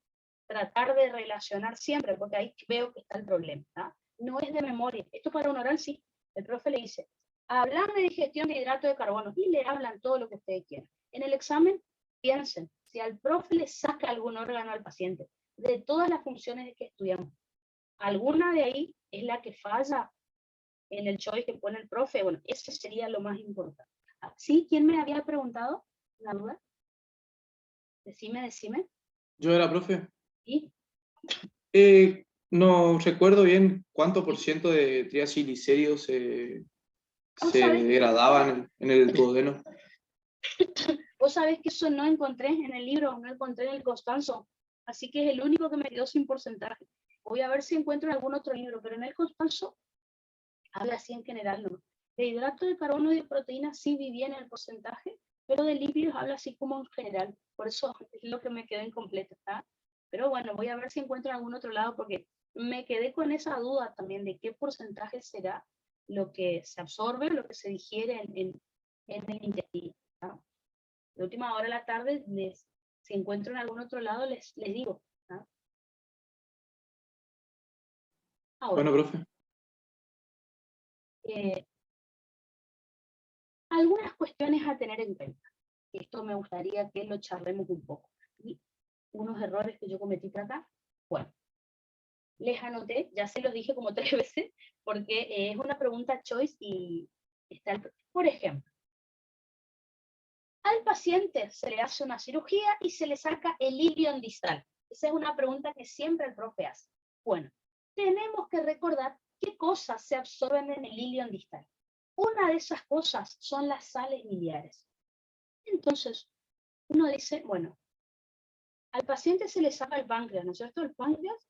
tratar de relacionar siempre, porque ahí veo que está el problema. ¿Tá? No es de memoria. Esto para un oral sí. El profe le dice, hablan de digestión de hidrato de carbono y le hablan todo lo que ustedes quieran. En el examen, piensen, si al profe le saca algún órgano al paciente, de todas las funciones que estudiamos. Alguna de ahí es la que falla en el choice que pone el profe. Bueno, ese sería lo más importante. ¿Sí? ¿Quién me había preguntado la duda? Decime. Yo era profe. ¿Sí? No recuerdo bien cuánto por ciento de triacilglicéridos se degradaban en el duodeno. Vos sabés que eso no encontré en el libro, no encontré en el Constanzo, así que es el único que me quedó sin porcentaje. Voy a ver si encuentro en algún otro libro, pero en el Constanzo habla así en general, ¿no? De hidrato de carbono y de proteínas sí vivía en el porcentaje, pero de lípidos habla así como en general, por eso es lo que me quedó incompleto, ¿está? Pero bueno, voy a ver si encuentro en algún otro lado, porque me quedé con esa duda también de qué porcentaje será lo que se absorbe, lo que se digiere en el intestino, ¿no? De última hora de la tarde, si encuentro en algún otro lado, les digo, ¿no? Ahora, Bueno, profe. Algunas cuestiones a tener en cuenta. Esto me gustaría que lo charlemos un poco. Y unos errores que yo cometí por acá. Bueno, les anoté, ya se los dije como 3 veces, porque es una pregunta choice y está por ejemplo, al paciente se le hace una cirugía y se le saca el ilion distal. Esa es una pregunta que siempre el profe hace. Bueno, tenemos que recordar qué cosas se absorben en el ilion distal. Una de esas cosas son las sales biliares. Entonces, uno dice, bueno, al paciente se le saca el páncreas, ¿no es cierto? El páncreas,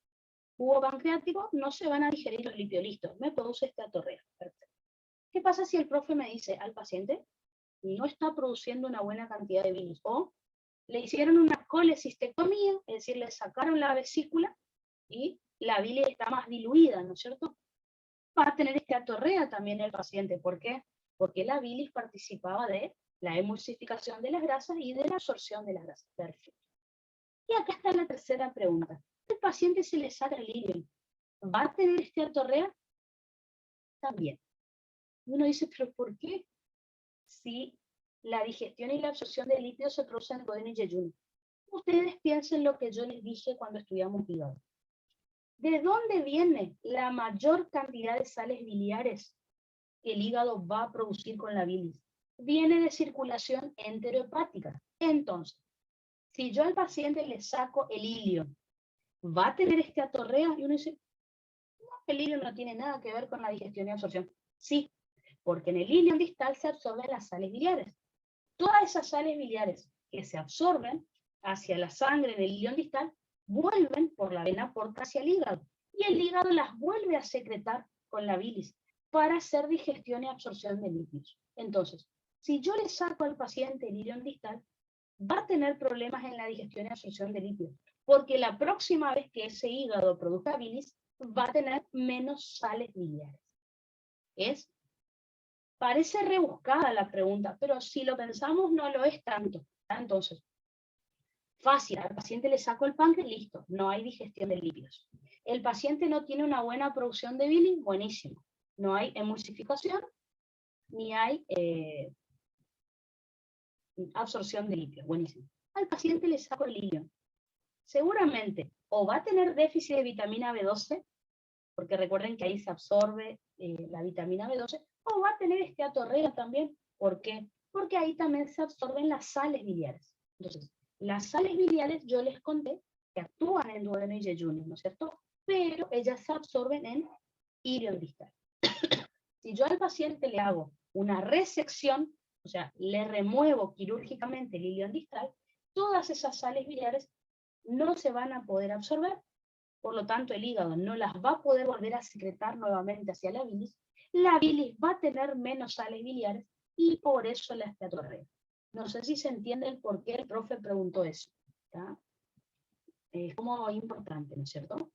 jugo pancreático, no se van a digerir los lípidos, listo, me produce esteatorrea. Perfecto. ¿Qué pasa si el profe me dice al paciente no está produciendo una buena cantidad de bilis? O le hicieron una colecistectomía, es decir, le sacaron la vesícula y la bilis está más diluida, ¿no es cierto? Va a tener esteatorrea también el paciente. ¿Por qué? Porque la bilis participaba de la emulsificación de las grasas y de la absorción de las grasas. Perfecto. Y acá está la tercera pregunta. ¿El paciente se le saca el ilion? ¿Va a tener esteatorrea? También. Uno dice, ¿pero por qué? Si la digestión y la absorción de lípidos se producen en duodeno y yeyuno. Ustedes piensen lo que yo les dije cuando estudiamos hígado. ¿De dónde viene la mayor cantidad de sales biliares que el hígado va a producir con la bilis? Viene de circulación enterohepática. Entonces, si yo al paciente le saco el ilion, ¿va a tener esteatorrea? Y uno dice, no, el ilion no tiene nada que ver con la digestión y absorción. Sí, porque en el ilion distal se absorben las sales biliares. Todas esas sales biliares que se absorben hacia la sangre en el ilion distal vuelven por la vena porta hacia el hígado. Y el hígado las vuelve a secretar con la bilis para hacer digestión y absorción de lípidos. Entonces, si yo le saco al paciente el ilion distal, va a tener problemas en la digestión y absorción de lípidos, porque la próxima vez que ese hígado produzca bilis, va a tener menos sales biliares. Parece rebuscada la pregunta, pero si lo pensamos no lo es tanto. Entonces, fácil, al paciente le saco el páncreas, listo, no hay digestión de lípidos. El paciente no tiene una buena producción de bilis, buenísimo. No hay emulsificación, ni hay absorción de lípidos, buenísimo. Al paciente le saco el ilion. Seguramente o va a tener déficit de vitamina B12, porque recuerden que ahí se absorbe la vitamina B12, o va a tener esteatorrea también. ¿Por qué? Porque ahí también se absorben las sales biliares. Entonces, las sales biliares yo les conté que actúan en duodeno y yeyuno, ¿no es cierto? Pero ellas se absorben en ilion distal. Si yo al paciente le hago una resección, o sea, le remuevo quirúrgicamente el ilion distal, todas esas sales biliares no se van a poder absorber. Por lo tanto, el hígado no las va a poder volver a secretar nuevamente hacia la bilis va a tener menos sales biliares y por eso la esteatorrea. No sé si se entiende el por qué el profe preguntó eso. ¿Tá? Es como importante, ¿no es cierto?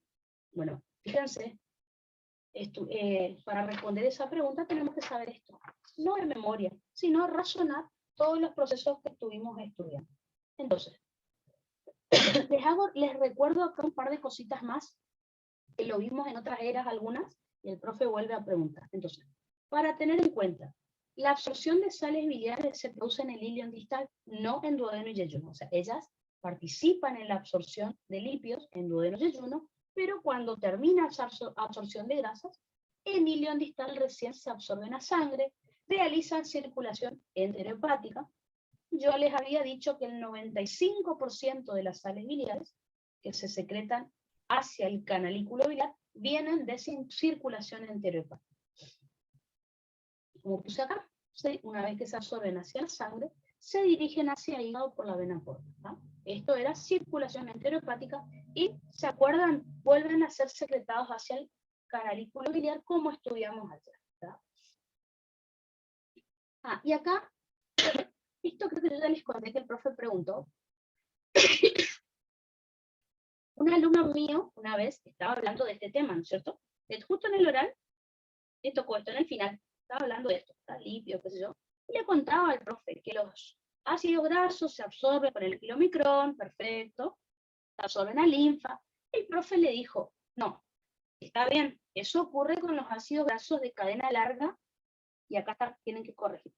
Bueno, fíjense, para responder esa pregunta tenemos que saber esto. No de memoria, sino razonar todos los procesos que estuvimos estudiando. Entonces, les recuerdo acá un par de cositas más que lo vimos en otras eras algunas, y el profe vuelve a preguntar. Entonces, para tener en cuenta, la absorción de sales biliares se produce en el ilion distal, no en duodeno y yeyuno. O sea, ellas participan en la absorción de lípidos en duodeno y yeyuno, pero cuando termina esa absorción de grasas, en ilion distal recién se absorben a sangre, realizan circulación enterohepática. Yo les había dicho que el 95% de las sales biliares que se secretan hacia el canalículo biliar vienen de circulación enterohepática. Como puse acá, una vez que se absorben hacia la sangre, se dirigen hacia el hígado por la vena porta. ¿No? Esto era circulación enterohepática y, ¿se acuerdan? Vuelven a ser secretados hacia el canalículo biliar como estudiamos ayer. ¿No? Y acá, esto creo que yo ya les conté que el profe preguntó. Un alumno mío una vez estaba hablando de este tema, ¿no es cierto? Justo en el oral, le tocó esto en el final, estaba hablando de esto, lípido, qué sé yo, y le contaba al profe que los ácidos grasos se absorben con el kilomicrón, perfecto, se absorben a linfa. El profe le dijo, no, está bien, eso ocurre con los ácidos grasos de cadena larga, y acá tienen que corregir,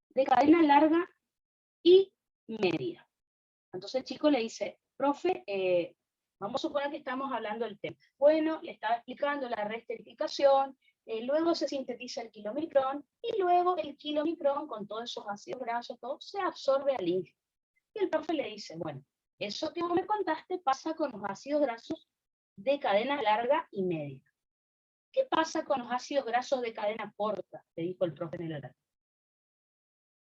de cadena larga y media. Entonces el chico le dice, profe, vamos a suponer que estamos hablando del tema. Bueno, le estaba explicando la reesterificación, luego se sintetiza el kilomicrón, y luego el kilomicrón, con todos esos ácidos grasos, todo, se absorbe al linfa. Y el profe le dice, bueno, eso que vos me contaste pasa con los ácidos grasos de cadena larga y media. ¿Qué pasa con los ácidos grasos de cadena corta? Le dijo el profe en el oral.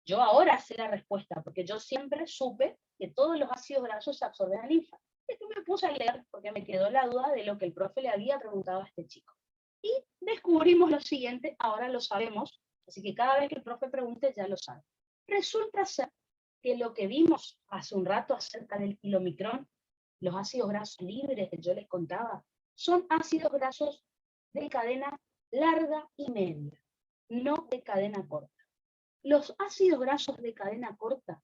Yo ahora sé la respuesta, porque yo siempre supe que todos los ácidos grasos se absorben a linfa. Y que me puse a leer, porque me quedó la duda de lo que el profe le había preguntado a este chico. Y descubrimos lo siguiente, ahora lo sabemos, así que cada vez que el profe pregunte ya lo sabe. Resulta ser que lo que vimos hace un rato acerca del kilomicrón, los ácidos grasos libres que yo les contaba, son ácidos grasos de cadena larga y media, no de cadena corta. Los ácidos grasos de cadena corta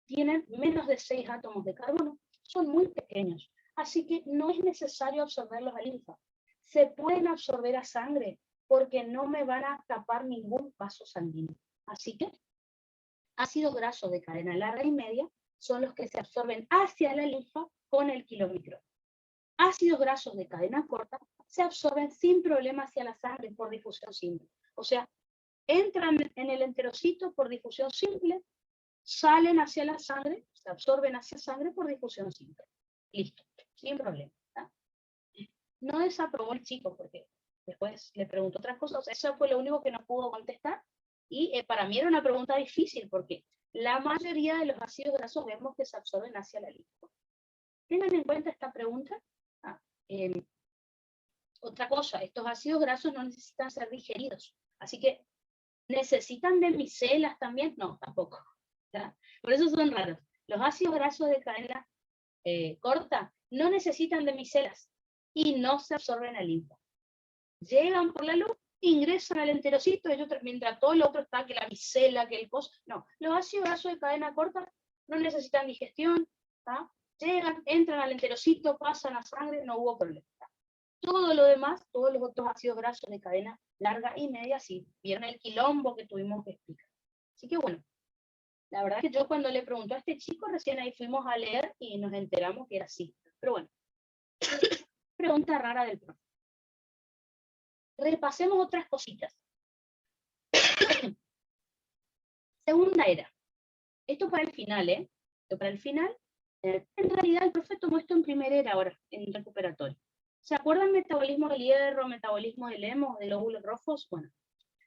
tienen menos de 6 átomos de carbono, son muy pequeños, así que no es necesario absorberlos a linfa. Se pueden absorber a sangre porque no me van a tapar ningún vaso sanguíneo. Así que ácidos grasos de cadena larga y media son los que se absorben hacia la linfa con el kilomicrón. Ácidos grasos de cadena corta se absorben sin problema hacia la sangre por difusión simple. O sea, entran en el enterocito por difusión simple, salen hacia la sangre, se absorben hacia sangre por difusión simple. Listo, sin problema. ¿Tá? No desaprobó el chico porque después le preguntó otras cosas. Eso fue lo único que no pudo contestar. Y para mí era una pregunta difícil porque la mayoría de los ácidos grasos vemos que se absorben hacia la linfa. Tengan en cuenta esta pregunta. Otra cosa, estos ácidos grasos no necesitan ser digeridos. Así que, ¿necesitan de micelas también? No, tampoco. ¿Ya? Por eso son raros. Los ácidos grasos de cadena corta no necesitan de micelas y no se absorben al linfa. Llegan por la luz, ingresan al enterocito, mientras todo lo otro está, que la micela, que el coso. No, los ácidos grasos de cadena corta no necesitan digestión, ¿tá? Llegan, entran al enterocito, pasan a sangre, no hubo problema. ¿tá? Todo lo demás, todos los otros ácidos grasos de cadena larga y media, sí, vieron el quilombo que tuvimos que explicar. Así que bueno, la verdad que yo cuando le preguntó a este chico, recién ahí fuimos a leer y nos enteramos que era así. Pero bueno, pregunta rara del profe. Repasemos otras cositas. Segunda era. Esto para el final, ¿eh? Esto para el final. En realidad el profe tomó esto en primera era ahora, en recuperatorio. ¿Se acuerdan metabolismo del hierro, metabolismo del hemo, de glóbulos rojos? Bueno,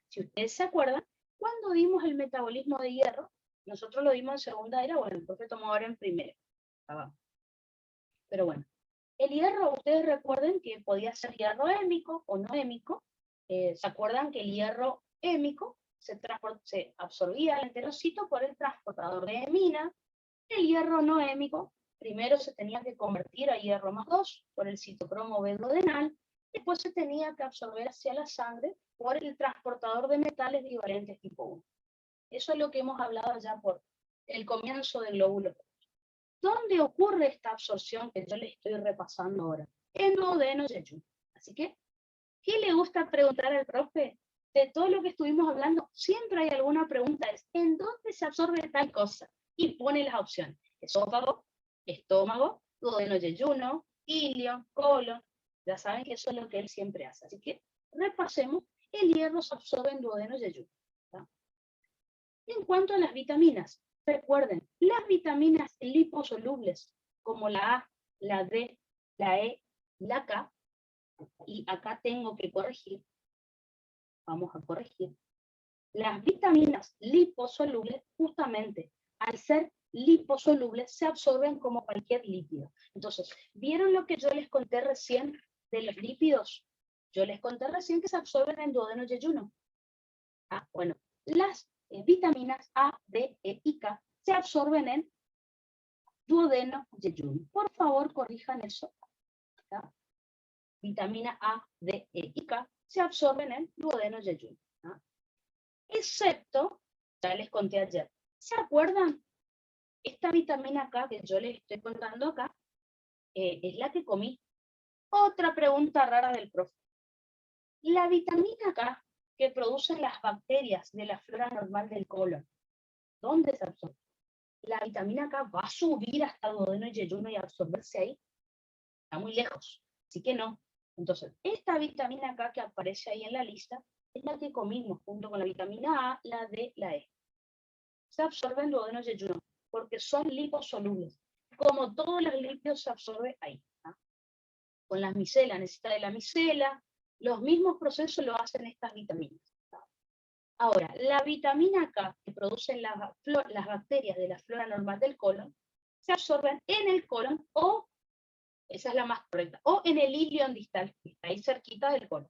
si ustedes se acuerdan, cuando vimos el metabolismo de hierro, nosotros lo vimos en segunda era, bueno, el profe tomó ahora en primera. Pero bueno, el hierro, ustedes recuerden que podía ser hierro hémico o no hémico. ¿Se acuerdan que el hierro hémico se absorbía al enterocito por el transportador de hemina? El hierro no hémico, primero se tenía que convertir a hierro más 2 por el citocromo B duodenal, después se tenía que absorber hacia la sangre por el transportador de metales bivalentes tipo 1. Eso es lo que hemos hablado ya por el comienzo del glóbulo rojo. ¿Dónde ocurre esta absorción que yo le estoy repasando ahora? En duodeno y yeyuno. Así que, ¿qué le gusta preguntar al profe? De todo lo que estuvimos hablando, siempre hay alguna pregunta, es ¿en dónde se absorbe tal cosa? Y pone las opciones. esófago, estómago, duodeno yeyuno, ilio, colon. Ya saben que eso es lo que él siempre hace. Así que repasemos, el hierro se absorbe en duodeno yeyuno. En cuanto a las vitaminas, recuerden, las vitaminas liposolubles, como la A, la D, la E, la K, y acá tengo que corregir, vamos a corregir, las vitaminas liposolubles, justamente, al ser liposolubles, se absorben como cualquier lípido. Entonces, ¿vieron lo que yo les conté recién de los lípidos? Yo les conté recién que se absorben en duodeno yeyuno. Ah, bueno, las vitaminas A, D, E y K se absorben en duodeno yeyuno. Por favor, corrijan eso. ¿Tá? Vitamina A, D, E y K se absorben en duodeno yeyuno. ¿Tá? Excepto, ya les conté ayer, ¿se acuerdan? Esta vitamina K que yo les estoy contando acá es la que comí. Otra pregunta rara del profe. La vitamina K que producen las bacterias de la flora normal del colon, ¿dónde se absorbe? La vitamina K va a subir hasta el duodeno yeyuno y absorberse ahí. Está muy lejos, así que no. Entonces, esta vitamina K que aparece ahí en la lista es la que comimos junto con la vitamina A, la D, la E. Se absorben en duodeno yeyuno porque son liposolubles. Como todos los lípidos se absorbe ahí. ¿Ah? Con las micelas, necesita de la micela, los mismos procesos lo hacen estas vitaminas. Ahora, la vitamina K que producen las bacterias de la flora normal del colon, se absorben en el colon o, esa es la más correcta, o en el ilion distal, que está ahí cerquita del colon.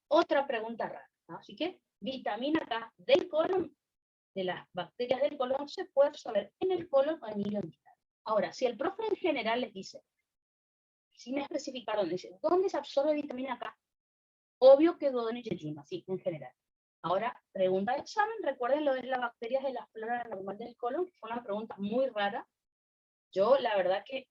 Otra pregunta rara, ¿no? Así que vitamina K del colon, de las bacterias del colon, se puede absorber en el colon o en el ilion distal. Ahora, si el profe en general les dice, si me especificaron, dice, ¿dónde se absorbe vitamina K? Obvio que duodeno y yeyuno, así en general. Ahora, pregunta de examen, recuerden lo de las bacterias de la flora normal del colon, que fue una pregunta muy rara. Yo, la verdad que,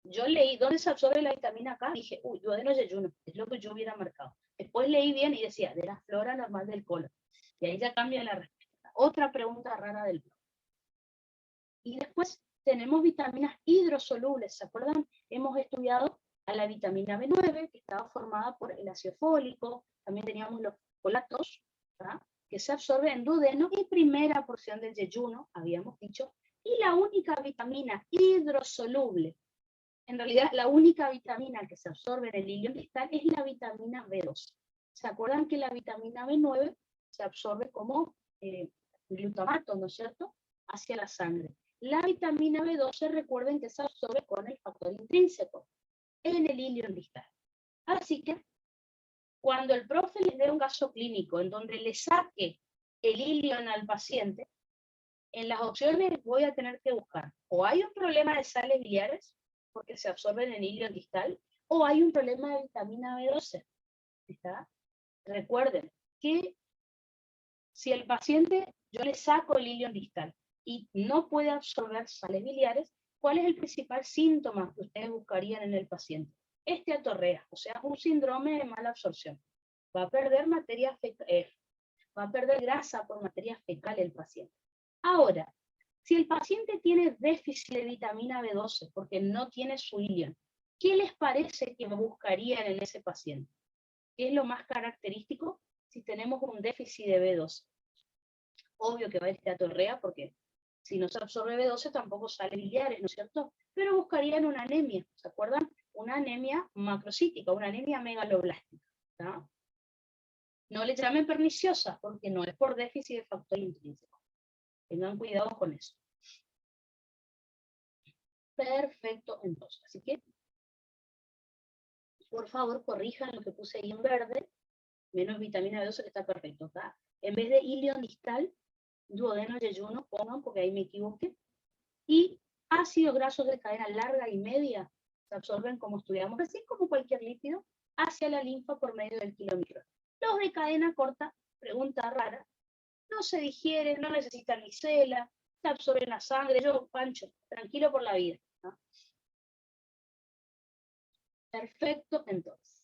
yo leí, ¿dónde se absorbe la vitamina K? Dije, uy, duodeno yeyuno, es lo que yo hubiera marcado. Después leí bien y decía, de la flora normal del colon. Y ahí ya cambia la respuesta. Otra pregunta rara del profe. Y después tenemos vitaminas hidrosolubles, ¿se acuerdan? Hemos estudiado a la vitamina B9, que estaba formada por el ácido fólico, también teníamos los folatos, ¿verdad? Que se absorbe en duodeno y primera porción del yeyuno, habíamos dicho, y la única vitamina hidrosoluble, en realidad la única vitamina que se absorbe en el ilion distal es la vitamina B12. ¿Se acuerdan que la vitamina B9 se absorbe como glutamato, ¿no es cierto?, hacia la sangre? La vitamina B12, recuerden que se absorbe con el factor intrínseco en el ilion distal. Así que, cuando el profe les dé un caso clínico en donde le saque el ilion al paciente, en las opciones voy a tener que buscar, o hay un problema de sales biliares, porque se absorben en el ilion distal, o hay un problema de vitamina B12. ¿Está? Recuerden que si el paciente, yo le saco el ilion distal y no puede absorber sales biliares, ¿cuál es el principal síntoma que ustedes buscarían en el paciente? Esteatorrea, o sea, un síndrome de mala absorción. Va a perder materia fecal, va a perder grasa por materia fecal el paciente. Ahora, si el paciente tiene déficit de vitamina B12 porque no tiene su ilion, ¿qué les parece que buscarían en ese paciente? ¿Qué es lo más característico si tenemos un déficit de B12? Obvio que va a ir esteatorrea porque si no se absorbe B12 tampoco sale biliares, ¿no es cierto? Pero buscarían una anemia, ¿se acuerdan? Una anemia macrocítica, una anemia megaloblástica. ¿No? No le llamen perniciosa porque no es por déficit de factor intrínseco. Tengan cuidado con eso. Perfecto, entonces. Así que, por favor, corrijan lo que puse ahí en verde, menos vitamina B12 que está perfecto. ¿Está? En vez de ilion distal, duodeno yeyuno, pongan porque ahí me equivoqué. Y ácidos grasos de cadena larga y media se absorben, como estudiamos recién, como cualquier lípido, hacia la linfa por medio del kilómetro. Los de cadena corta, pregunta rara, no se digieren, no necesitan micela, se absorben la sangre. Yo, Pancho, tranquilo por la vida. ¿No? Perfecto, entonces.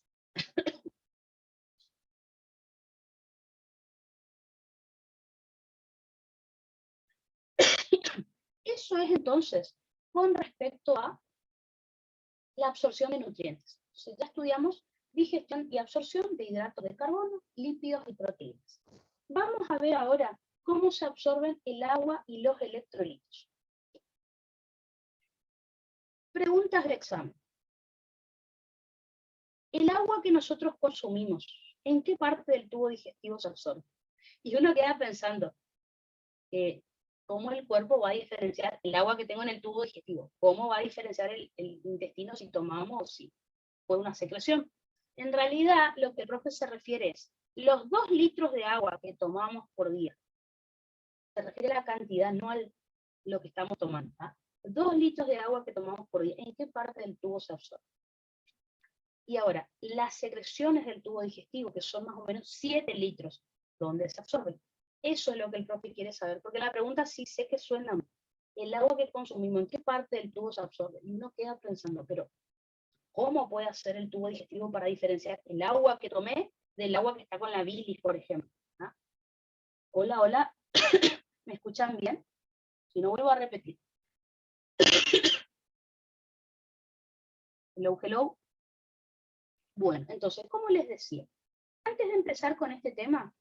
Eso es entonces con respecto a la absorción de nutrientes. Entonces, ya estudiamos digestión y absorción de hidratos de carbono, lípidos y proteínas. Vamos a ver ahora cómo se absorben el agua y los electrolitos. Preguntas de examen. El agua que nosotros consumimos, ¿en qué parte del tubo digestivo se absorbe? Y uno queda pensando, ¿cómo el cuerpo va a diferenciar el agua que tengo en el tubo digestivo? ¿Cómo va a diferenciar el intestino si tomamos o si fue una secreción? En realidad, lo que el profe se refiere es, los 2 litros de agua que tomamos por día, se refiere a la cantidad, no a lo que estamos tomando. 2 litros de agua que tomamos por día, ¿en qué parte del tubo se absorbe? Y ahora, las secreciones del tubo digestivo, que son más o menos 7 litros, ¿dónde se absorben? Eso es lo que el profe quiere saber, porque la pregunta sí sé que suena, el agua que consumimos, ¿en qué parte del tubo se absorbe? Y uno queda pensando, pero ¿cómo puede hacer el tubo digestivo para diferenciar el agua que tomé del agua que está con la bilis, por ejemplo? Hola, hola, ¿me escuchan bien? Si no, vuelvo a repetir. Hello, hello. Bueno, entonces, como les decía, antes de empezar con este tema,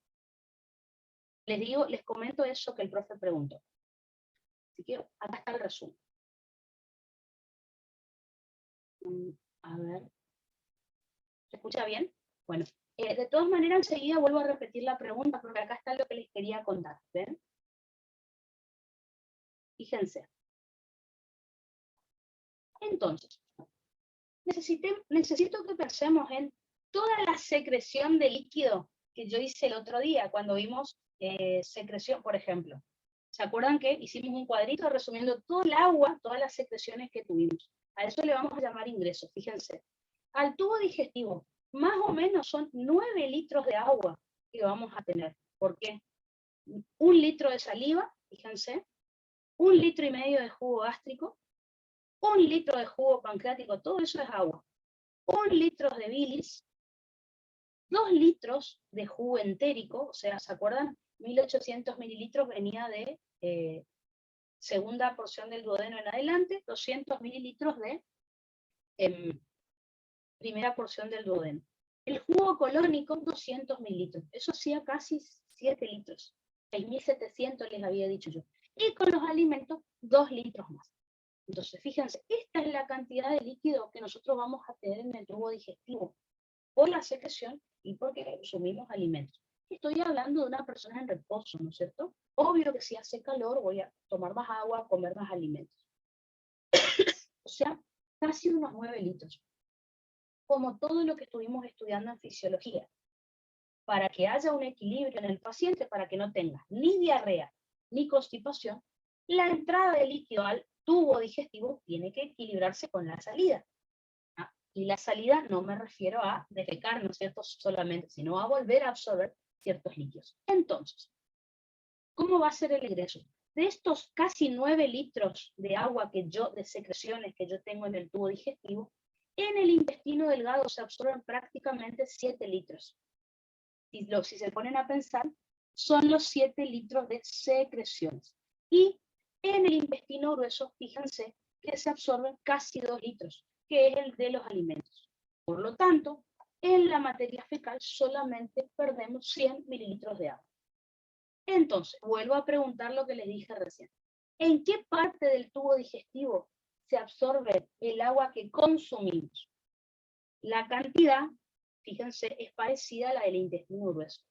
les comento eso que el profe preguntó. Así que acá está el resumen. A ver, ¿se escucha bien? Bueno, de todas maneras, enseguida vuelvo a repetir la pregunta, porque acá está lo que les quería contar, ¿ven? Fíjense. Entonces, necesito que pensemos en toda la secreción de líquido que yo hice el otro día, cuando vimos secreción, por ejemplo. ¿Se acuerdan que hicimos un cuadrito resumiendo todo el agua, todas las secreciones que tuvimos? A eso le vamos a llamar ingreso, fíjense. Al tubo digestivo, más o menos son 9 litros de agua que vamos a tener. ¿Por qué? 1 litro de saliva, fíjense, 1,5 litros de jugo gástrico, 1 litro de jugo pancreático, todo eso es agua. 1 litro de bilis, 2 litros de jugo entérico, o sea, ¿se acuerdan? 1800 mililitros venía de segunda porción del duodeno en adelante, 200 mililitros de primera porción del duodeno. El jugo colónico, 200 mililitros. Eso hacía casi 7 litros. 6.700 les había dicho yo. Y con los alimentos, 2 litros más. Entonces, fíjense, esta es la cantidad de líquido que nosotros vamos a tener en el tubo digestivo por la secreción y porque consumimos alimentos. Estoy hablando de una persona en reposo, ¿no es cierto? Obvio que si hace calor voy a tomar más agua, comer más alimentos. O sea, casi unos 9 litros. Como todo lo que estuvimos estudiando en fisiología. Para que haya un equilibrio en el paciente, para que no tenga ni diarrea ni constipación, la entrada de líquido al tubo digestivo tiene que equilibrarse con la salida. Y la salida no me refiero a defecar, ¿no es cierto?, solamente, sino a volver a absorber ciertos líquidos. Entonces, ¿cómo va a ser el ingreso? De estos casi 9 litros de agua de secreciones que yo tengo en el tubo digestivo, en el intestino delgado se absorben prácticamente 7 litros. Y si se ponen a pensar, son los 7 litros de secreciones. Y en el intestino grueso, fíjense que se absorben casi 2 litros, que es el de los alimentos. Por lo tanto, en la materia fecal solamente perdemos 100 mililitros de agua. Entonces, vuelvo a preguntar lo que les dije recién. ¿En qué parte del tubo digestivo se absorbe el agua que consumimos? La cantidad, fíjense, es parecida a la del intestino grueso.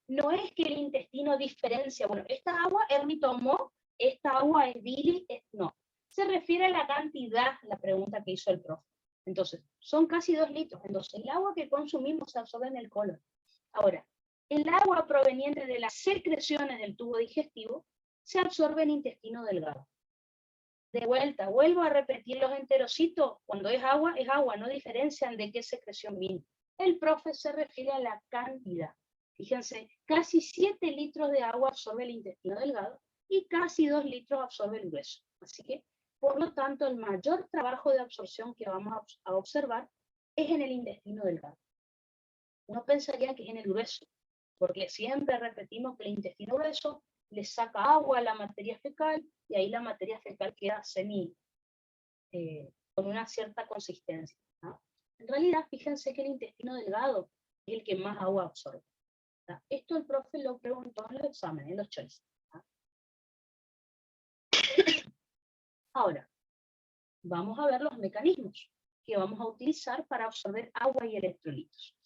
No es que el intestino diferencia, bueno, esta agua Ernie tomó, esta agua es bilis, no. Se refiere a la cantidad, la pregunta que hizo el profe. Entonces, son casi 2 litros. Entonces, el agua que consumimos se absorbe en el colon. Ahora, el agua proveniente de las secreciones del tubo digestivo se absorbe en intestino delgado. De vuelta, vuelvo a repetir los enterocitos, cuando es agua, no diferencian de qué secreción vino. El profe se refiere a la cantidad. Fíjense, casi 7 litros de agua absorbe el intestino delgado y casi 2 litros absorbe el grueso. Así que, por lo tanto, el mayor trabajo de absorción que vamos a observar es en el intestino delgado. Uno pensaría que es en el grueso, porque siempre repetimos que el intestino grueso le saca agua a la materia fecal, y ahí la materia fecal queda con una cierta consistencia, ¿no? En realidad, fíjense que el intestino delgado es el que más agua absorbe, ¿no? Esto el profe lo preguntó en los exámenes, en los choices, ¿no? Ahora, vamos a ver los mecanismos que vamos a utilizar para absorber agua y electrolitos.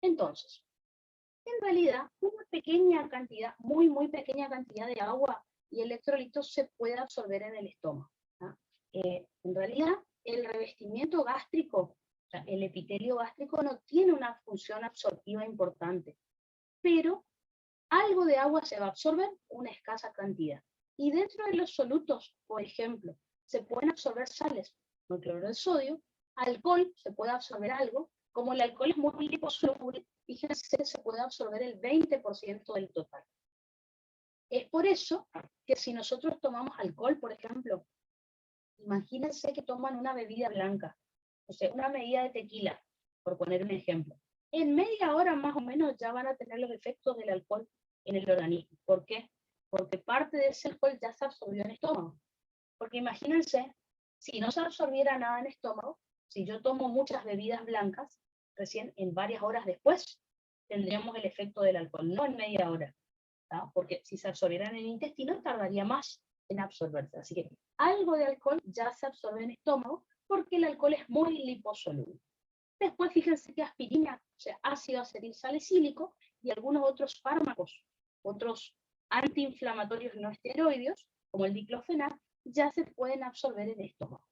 Entonces, en realidad, una pequeña cantidad, muy pequeña cantidad de agua y electrolitos se puede absorber en el estómago, ¿no? En realidad, el revestimiento gástrico, o sea, el epitelio gástrico no tiene una función absortiva importante, pero algo de agua se va a absorber, una escasa cantidad. Y dentro de los solutos, por ejemplo, se pueden absorber sales, como cloruro de sodio, alcohol, se puede absorber algo, como el alcohol es muy liposoluble, fíjense, se puede absorber el 20% del total. Es por eso que si nosotros tomamos alcohol, por ejemplo, imagínense que toman una bebida blanca, o sea, una medida de tequila, por poner un ejemplo. En media hora más o menos ya van a tener los efectos del alcohol en el organismo. ¿Por qué? Porque parte de ese alcohol ya se absorbió en el estómago. Porque imagínense, si no se absorbiera nada en el estómago, si yo tomo muchas bebidas blancas, recién en varias horas después tendríamos el efecto del alcohol, no en media hora, ¿no? Porque si se absorbiera en el intestino tardaría más en absorberse. Así que algo de alcohol ya se absorbe en el estómago porque el alcohol es muy liposoluble. Después fíjense que aspirina, o sea, ácido acetilsalicílico y algunos otros fármacos, otros antiinflamatorios no esteroideos, como el diclofenac, ya se pueden absorber en el estómago,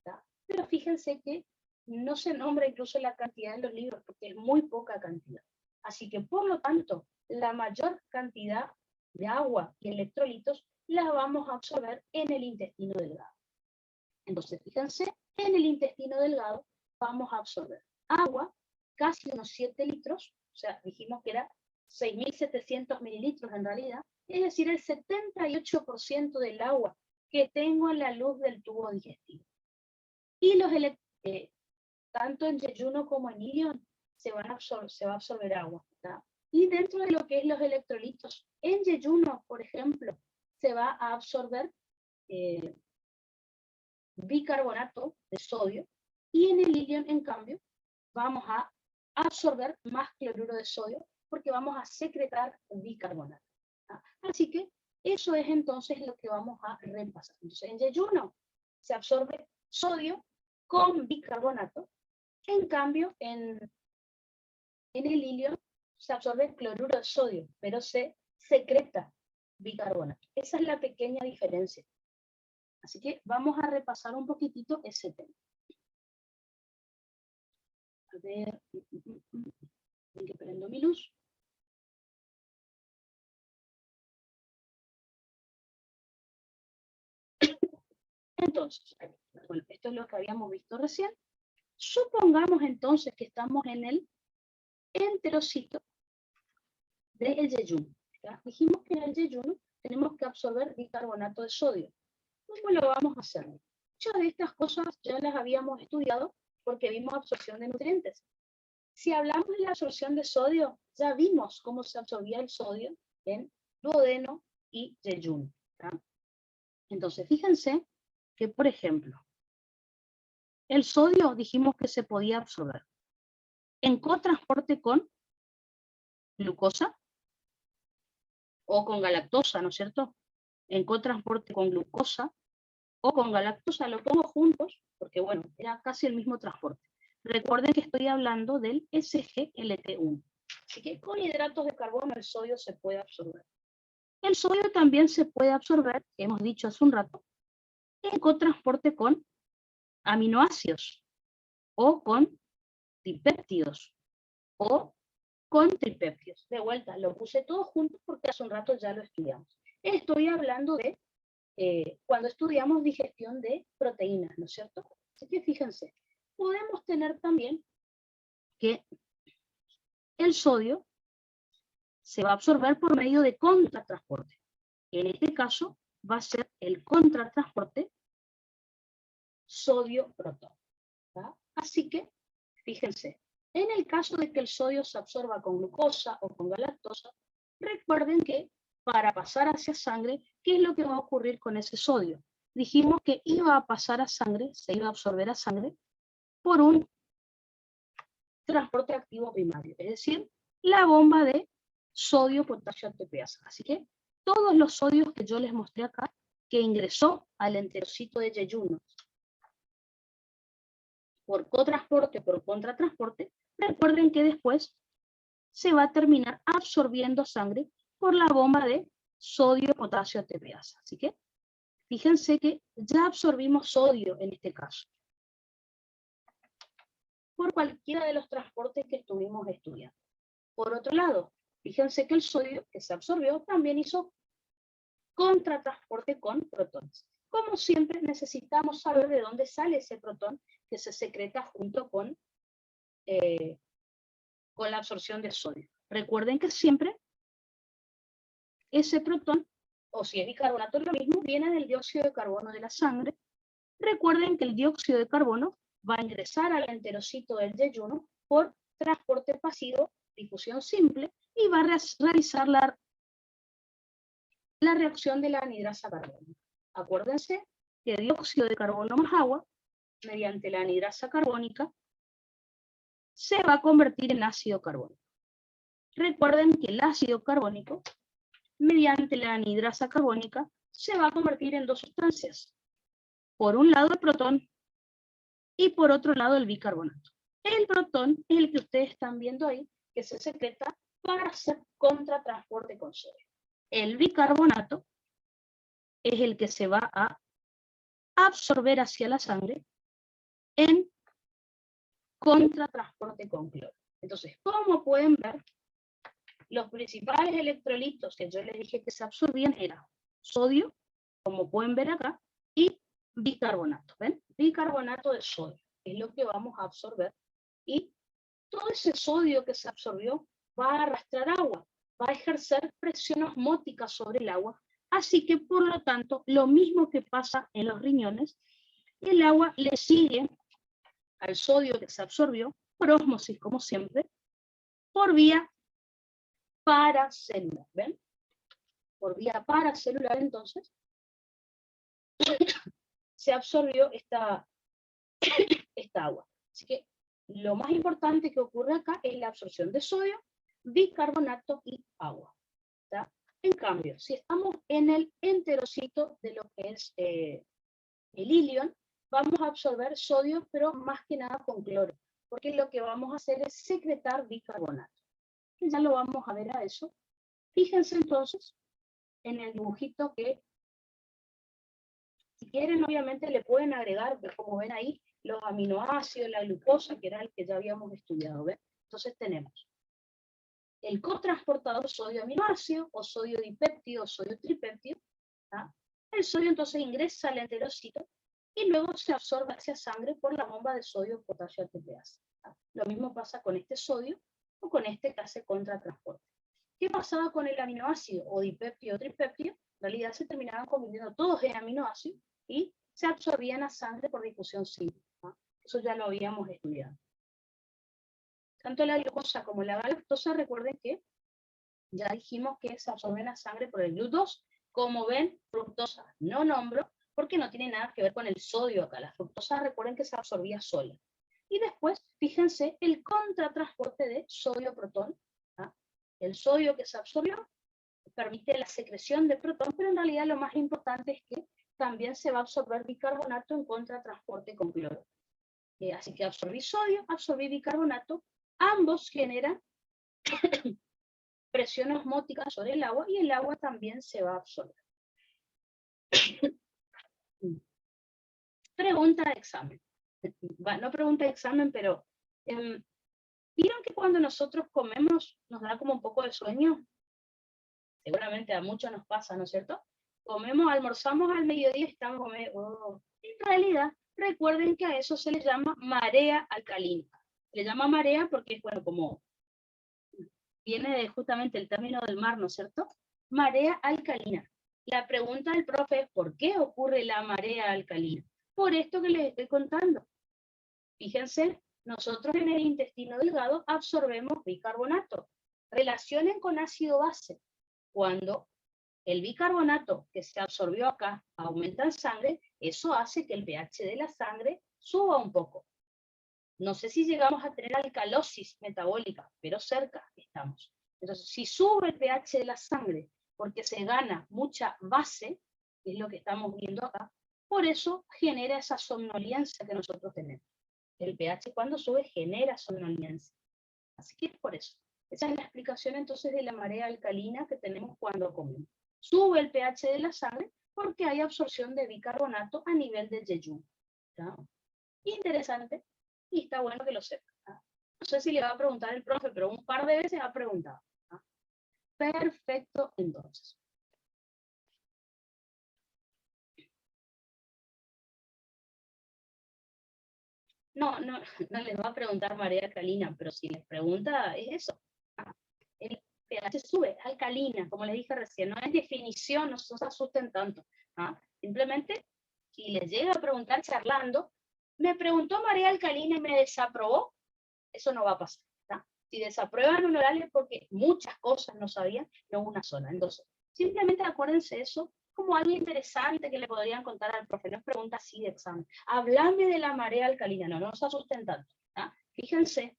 ¿tá? Pero fíjense que no se nombra incluso la cantidad en los libros porque es muy poca cantidad. Así que, por lo tanto, la mayor cantidad de agua y electrolitos la vamos a absorber en el intestino delgado. Entonces, fíjense, en el intestino delgado vamos a absorber agua, casi unos 7 litros, o sea, dijimos que era 6.700 mililitros en realidad, es decir, el 78% del agua que tengo en la luz del tubo digestivo. Y tanto en yeyuno como en ilion se va a absorber agua, ¿tá? Y dentro de lo que es los electrolitos, en yeyuno, por ejemplo, se va a absorber bicarbonato de sodio, y en el ilion, en cambio, vamos a absorber más cloruro de sodio porque vamos a secretar bicarbonato. Así que eso es entonces lo que vamos a repasar. Entonces, en yeyuno se absorbe sodio con bicarbonato, en cambio, en el ilion se absorbe cloruro de sodio, pero se secreta bicarbonato. Esa es la pequeña diferencia. Así que vamos a repasar un poquitito ese tema. A ver, que prendo mi luz. Entonces, bueno, esto es lo que habíamos visto recién. Supongamos entonces que estamos en el enterocito del yeyuno. Dijimos que en el yeyuno tenemos que absorber bicarbonato de sodio. ¿Cómo lo vamos a hacer? Muchas de estas cosas ya las habíamos estudiado porque vimos absorción de nutrientes. Si hablamos de la absorción de sodio, ya vimos cómo se absorbía el sodio en duodeno y yeyuno. Entonces, fíjense que, por ejemplo, el sodio dijimos que se podía absorber en cotransporte con glucosa o con galactosa, ¿no es cierto? En cotransporte con glucosa o con galactosa, lo pongo juntos porque, bueno, era casi el mismo transporte. Recuerden que estoy hablando del SGLT1. Así que con hidratos de carbono el sodio se puede absorber. El sodio también se puede absorber, hemos dicho hace un rato, en cotransporte con aminoácidos o con dipéptidos o con tripéptidos. De vuelta, lo puse todo junto porque hace un rato ya lo estudiamos. Estoy hablando de cuando estudiamos digestión de proteínas, ¿no es cierto? Así que fíjense, podemos tener también que el sodio se va a absorber por medio de contratransporte. En este caso va a ser el contratransporte sodio-protón. Así que, fíjense, en el caso de que el sodio se absorba con glucosa o con galactosa, recuerden que para pasar hacia sangre, ¿qué es lo que va a ocurrir con ese sodio? Dijimos que iba a pasar a sangre, se iba a absorber a sangre, por un transporte activo primario, es decir, la bomba de sodio, potasio, ATPasa. Así que todos los sodios que yo les mostré acá, que ingresó al enterocito de yeyuno por cotransporte, por contratransporte, recuerden que después se va a terminar absorbiendo sangre por la bomba de sodio, potasio, ATPasa. Así que fíjense que ya absorbimos sodio en este caso, por cualquiera de los transportes que estuvimos estudiando. Por otro lado, fíjense que el sodio que se absorbió también hizo contratransporte con protones. Como siempre, necesitamos saber de dónde sale ese protón que se secreta junto con la absorción de sodio. Recuerden que siempre ese protón, o si es bicarbonato lo mismo, viene del dióxido de carbono de la sangre. Recuerden que el dióxido de carbono va a ingresar al enterocito del yeyuno por transporte pasivo, difusión simple, y va a realizar la reacción de la anhidrasa carbónica. Acuérdense que dióxido de carbono más agua, mediante la anhidrasa carbónica, se va a convertir en ácido carbónico. Recuerden que el ácido carbónico, mediante la anhidrasa carbónica, se va a convertir en dos sustancias. Por un lado el protón y por otro lado el bicarbonato. El protón es el que ustedes están viendo ahí, que se secreta para hacer contratransporte con sodio. El bicarbonato es el que se va a absorber hacia la sangre en contratransporte con cloro. Entonces, como pueden ver, los principales electrolitos que yo les dije que se absorbían eran sodio, como pueden ver acá, y bicarbonato. ¿Ven? Bicarbonato de sodio es lo que vamos a absorber, y todo ese sodio que se absorbió va a arrastrar agua, va a ejercer presión osmótica sobre el agua, así que por lo tanto, lo mismo que pasa en los riñones, el agua le sigue al sodio que se absorbió, por ósmosis como siempre, por vía paracelular. ¿Ven? Por vía paracelular entonces se absorbió esta agua. Así que lo más importante que ocurre acá es la absorción de sodio, bicarbonato y agua. ¿Tá? En cambio, si estamos en el enterocito de lo que es el ilion, vamos a absorber sodio, pero más que nada con cloro, porque lo que vamos a hacer es secretar bicarbonato. Y ya lo vamos a ver a eso. Fíjense entonces en el dibujito que, si quieren, obviamente le pueden agregar, como ven ahí, los aminoácidos, la glucosa, que era el que ya habíamos estudiado. ¿Ven? Entonces tenemos el cotransportador sodio-aminoácido, o sodio dipéptido, o sodio tripéptido. ¿Tá? El sodio entonces ingresa al enterocito y luego se absorbe hacia sangre por la bomba de sodio, potasio, ATPasa. ¿Tá? Lo mismo pasa con este sodio o con este que hace contratransporte. ¿Qué pasaba con el aminoácido o dipéptido o tripéptido? En realidad se terminaban convirtiendo todos en aminoácidos y se absorbían a sangre por difusión simple. ¿No? Eso ya lo habíamos estudiado. Tanto la glucosa como la galactosa, recuerden que ya dijimos que se absorben a sangre por el GLUT2. Como ven, fructosa no nombro porque no tiene nada que ver con el sodio acá. La fructosa, recuerden que se absorbía sola. Y después, fíjense, el contratransporte de sodio-protón. El sodio que se absorbió permite la secreción de protón, pero en realidad lo más importante es que también se va a absorber bicarbonato en contratransporte con cloro. Así que absorbí sodio, absorbí bicarbonato, ambos generan presión osmótica sobre el agua y el agua también se va a absorber. Pregunta de examen. No pregunta de examen, pero ¿vieron que cuando nosotros comemos nos da como un poco de sueño? Seguramente a muchos nos pasa, ¿no es cierto? Comemos, almorzamos al mediodía y estamos comiendo. En realidad, recuerden que a eso se le llama marea alcalina. Se le llama marea porque, bueno, como viene justamente el término del mar, ¿no es cierto? Marea alcalina. La pregunta del profe es, ¿por qué ocurre la marea alcalina? Por esto que les estoy contando. Fíjense, nosotros en el intestino delgado absorbemos bicarbonato. Relacionen con ácido base. Cuando el bicarbonato que se absorbió acá aumenta en sangre, eso hace que el pH de la sangre suba un poco. No sé si llegamos a tener alcalosis metabólica, pero cerca estamos. Entonces, si sube el pH de la sangre porque se gana mucha base, que es lo que estamos viendo acá, por eso genera esa somnolencia que nosotros tenemos. El pH cuando sube genera somnolencia. Así que es por eso. Esa es la explicación entonces de la marea alcalina que tenemos cuando comemos. Sube el pH de la sangre porque hay absorción de bicarbonato a nivel del yeyuno. Interesante y está bueno que lo sepa. No sé si le va a preguntar el profe, pero un par de veces ha preguntado. Perfecto, entonces. No les va a preguntar marea alcalina, pero si les pregunta es eso. El pH sube, alcalina, como les dije recién, no es definición, no se asusten tanto. Simplemente, si les llega a preguntar charlando, me preguntó marea alcalina y me desaprobó, eso no va a pasar. Si desaprueban un oral es porque muchas cosas no sabían, no una sola. Entonces, simplemente acuérdense eso como algo interesante que le podrían contar al profe. No es pregunta así de examen. Háblame de la marea alcalina. No se asusten tanto. Fíjense,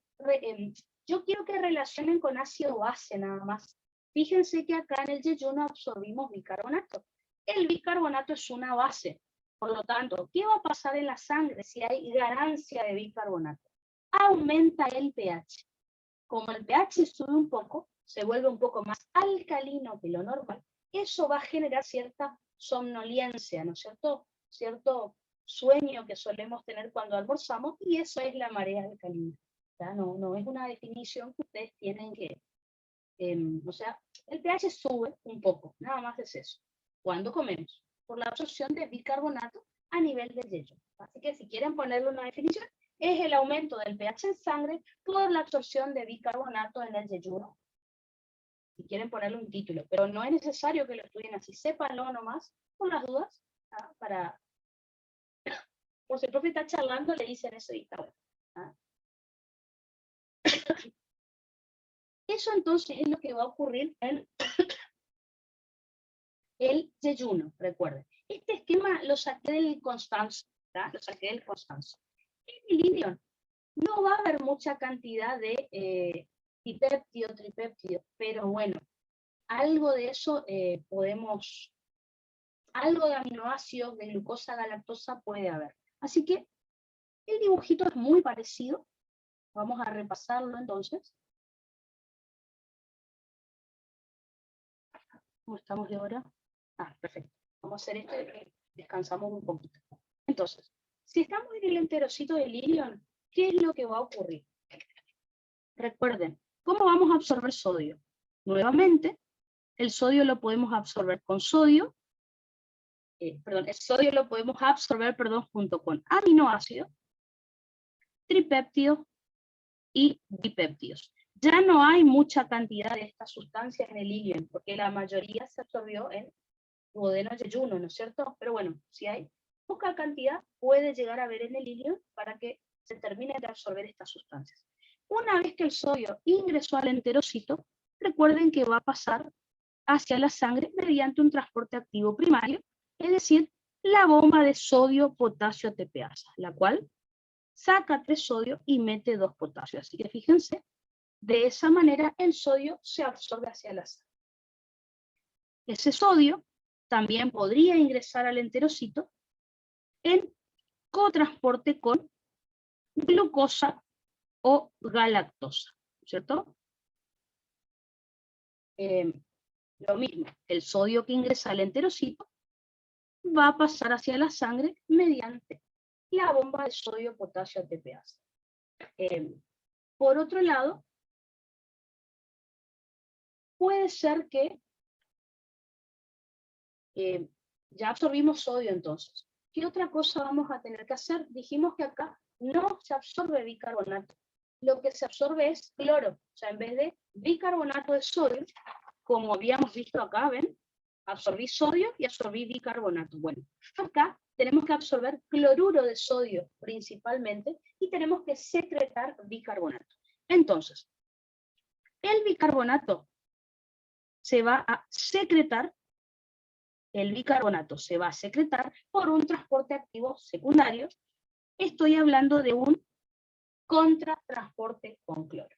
yo quiero que relacionen con ácido base nada más. Fíjense que acá en el yeyuno absorbimos bicarbonato. El bicarbonato es una base. Por lo tanto, ¿qué va a pasar en la sangre si hay ganancia de bicarbonato? Aumenta el pH. Como el pH sube un poco, se vuelve un poco más alcalino que lo normal, eso va a generar cierta somnolencia, ¿no es cierto? Cierto sueño que solemos tener cuando almorzamos, y eso es la marea alcalina. No es una definición que ustedes tienen que, o sea, el pH sube un poco, nada más es eso. Cuando comemos, por la absorción de bicarbonato a nivel del yeyuno. Así que si quieren ponerle una definición, es el aumento del pH en sangre por la absorción de bicarbonato en el yeyuno. Si quieren ponerle un título, pero no es necesario que lo estudien así, sépanlo nomás, por las dudas, para, por si el profe está charlando, le dicen eso y está bueno. Eso entonces es lo que va a ocurrir en el yeyuno, recuerden. Este esquema lo saqué del Constanzo, lo saqué del Constanzo. En el Ilion no va a haber mucha cantidad de dipéptido, tripéptido, pero bueno, algo de eso podemos, algo de aminoácidos, de glucosa, galactosa puede haber. Así que el dibujito es muy parecido. Vamos a repasarlo entonces. ¿Cómo estamos de hora? Perfecto. Vamos a hacer esto y descansamos un poquito. Entonces, si estamos en el enterocito del ilion, ¿qué es lo que va a ocurrir? Recuerden, ¿cómo vamos a absorber sodio? Nuevamente, el sodio lo podemos absorber con sodio, el sodio lo podemos absorber, junto con aminoácidos, tripéptidos y dipéptidos. Ya no hay mucha cantidad de estas sustancias en el ilion, porque la mayoría se absorbió en duodeno yeyuno, ¿no es cierto? Pero bueno, si hay poca cantidad, puede llegar a haber en el ilion para que se termine de absorber estas sustancias. Una vez que el sodio ingresó al enterocito, recuerden que va a pasar hacia la sangre mediante un transporte activo primario, es decir, la bomba de sodio-potasio ATPasa, la cual saca 3 sodio y mete 2 potasio. Así que fíjense, de esa manera el sodio se absorbe hacia la sangre. Ese sodio también podría ingresar al enterocito en cotransporte con glucosa o galactosa, ¿cierto? Lo mismo, el sodio que ingresa al enterocito va a pasar hacia la sangre mediante la bomba de sodio-potasio ATPasa. Por otro lado, puede ser que ya absorbimos sodio entonces. ¿Qué otra cosa vamos a tener que hacer? Dijimos que acá no se absorbe bicarbonato. Lo que se absorbe es cloro. O sea, en vez de bicarbonato de sodio, como habíamos visto acá, ¿ven? Absorbí sodio y absorbí bicarbonato. Bueno, acá tenemos que absorber cloruro de sodio principalmente y tenemos que secretar bicarbonato. Entonces, el bicarbonato se va a secretar, por un transporte activo secundario. Estoy hablando de un contratransporte con cloro.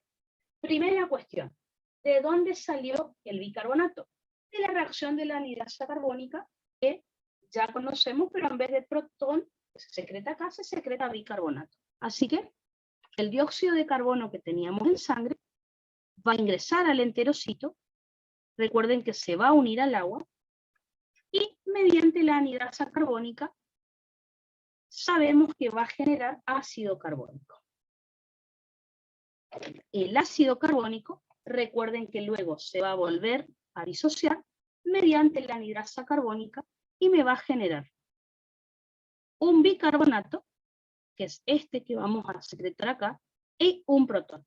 Primera cuestión, ¿de dónde salió el bicarbonato? De la reacción de la anhidrasa carbónica, que ya conocemos, pero en vez de protón que se secreta acá, se secreta bicarbonato. Así que el dióxido de carbono que teníamos en sangre va a ingresar al enterocito, recuerden que se va a unir al agua, y mediante la anhidrasa carbónica sabemos que va a generar ácido carbónico. El ácido carbónico, recuerden que luego se va a volver a disociar mediante la anhidrasa carbónica y me va a generar un bicarbonato, que es este que vamos a secretar acá, y un protón.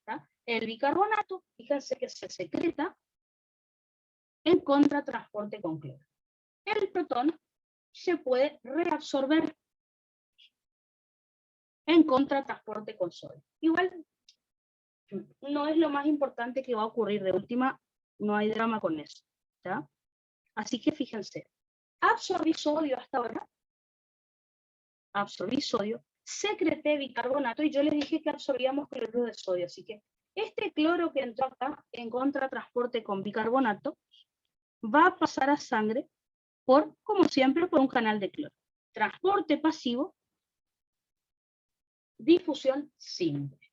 ¿Tá? El bicarbonato, fíjense que se secreta en contratransporte con cloro. El protón se puede reabsorber en contratransporte con sodio. Igual no es lo más importante que va a ocurrir, de última no hay drama con eso. ¿Tá? Así que fíjense, absorbí sodio hasta ahora, secreté bicarbonato y yo les dije que absorbíamos cloruro de sodio, así que este cloro que entró acá en contratransporte con bicarbonato va a pasar a sangre por, como siempre, por un canal de cloro. Transporte pasivo, difusión simple.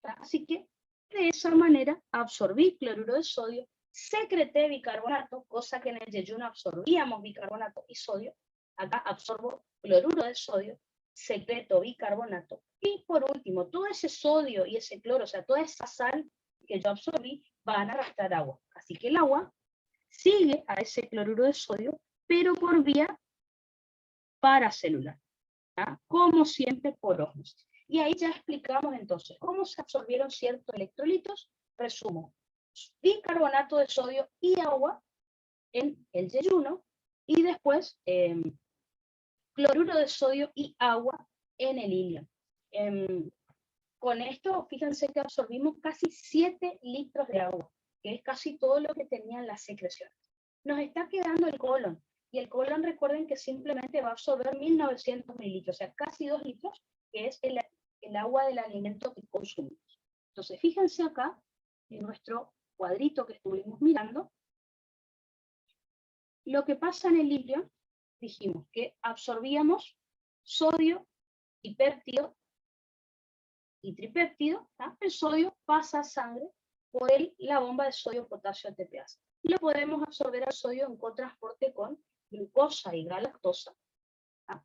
Así que de esa manera absorbí cloruro de sodio, secreté bicarbonato, cosa que en el yeyuno absorbíamos bicarbonato y sodio. Acá absorbo cloruro de sodio, secreto bicarbonato, y por último, todo ese sodio y ese cloro, o sea, toda esa sal que yo absorbí, van a arrastrar agua. Así que el agua sigue a ese cloruro de sodio, pero por vía paracelular, ¿tá? Como siempre por ósmosis. Y ahí ya explicamos entonces cómo se absorbieron ciertos electrolitos. Resumo, bicarbonato de sodio y agua en el yeyuno, y después cloruro de sodio y agua en el ilion. Con esto, fíjense que absorbimos casi 7 litros de agua, que es casi todo lo que tenían las secreciones. Nos está quedando el colon, y el colon, recuerden que simplemente va a absorber 1900 mililitros, o sea, casi 2 litros, que es el agua del alimento que consumimos. Entonces, fíjense acá, en nuestro cuadrito que estuvimos mirando, lo que pasa en el ilion, dijimos que absorbíamos sodio, dipéptido y tripéptido. ¿Tá? El sodio pasa a sangre por la bomba de sodio-potasio ATPase. Lo podemos absorber al sodio en cotransporte con glucosa y galactosa. ¿Tá?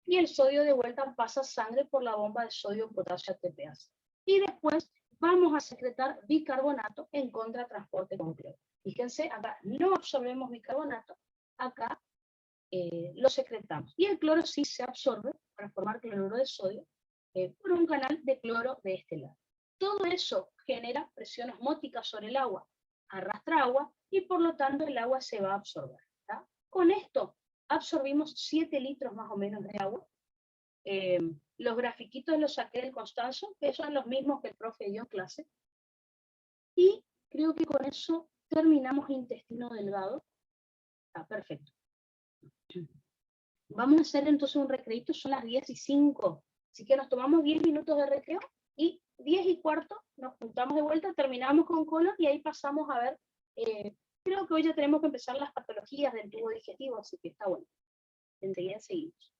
Y el sodio de vuelta pasa a sangre por la bomba de sodio-potasio ATPase. Y después vamos a secretar bicarbonato en contratransporte con cloro. Fíjense, acá no absorbemos bicarbonato, acá lo secretamos. Y el cloro sí se absorbe para formar cloruro de sodio por un canal de cloro de este lado. Todo eso genera presión osmótica sobre el agua, arrastra agua y por lo tanto el agua se va a absorber. ¿Tá? Con esto absorbimos 7 litros más o menos de agua. Los grafiquitos los saqué del Constanzo, que son los mismos que el profe dio en clase. Y creo que con eso terminamos intestino delgado. Está perfecto. Vamos a hacer entonces un recreito, son las 10:05. Así que nos tomamos 10 minutos de recreo y 10:15 nos juntamos de vuelta, terminamos con colon y ahí pasamos a ver, creo que hoy ya tenemos que empezar las patologías del tubo digestivo, así que está bueno. Enseguida seguimos.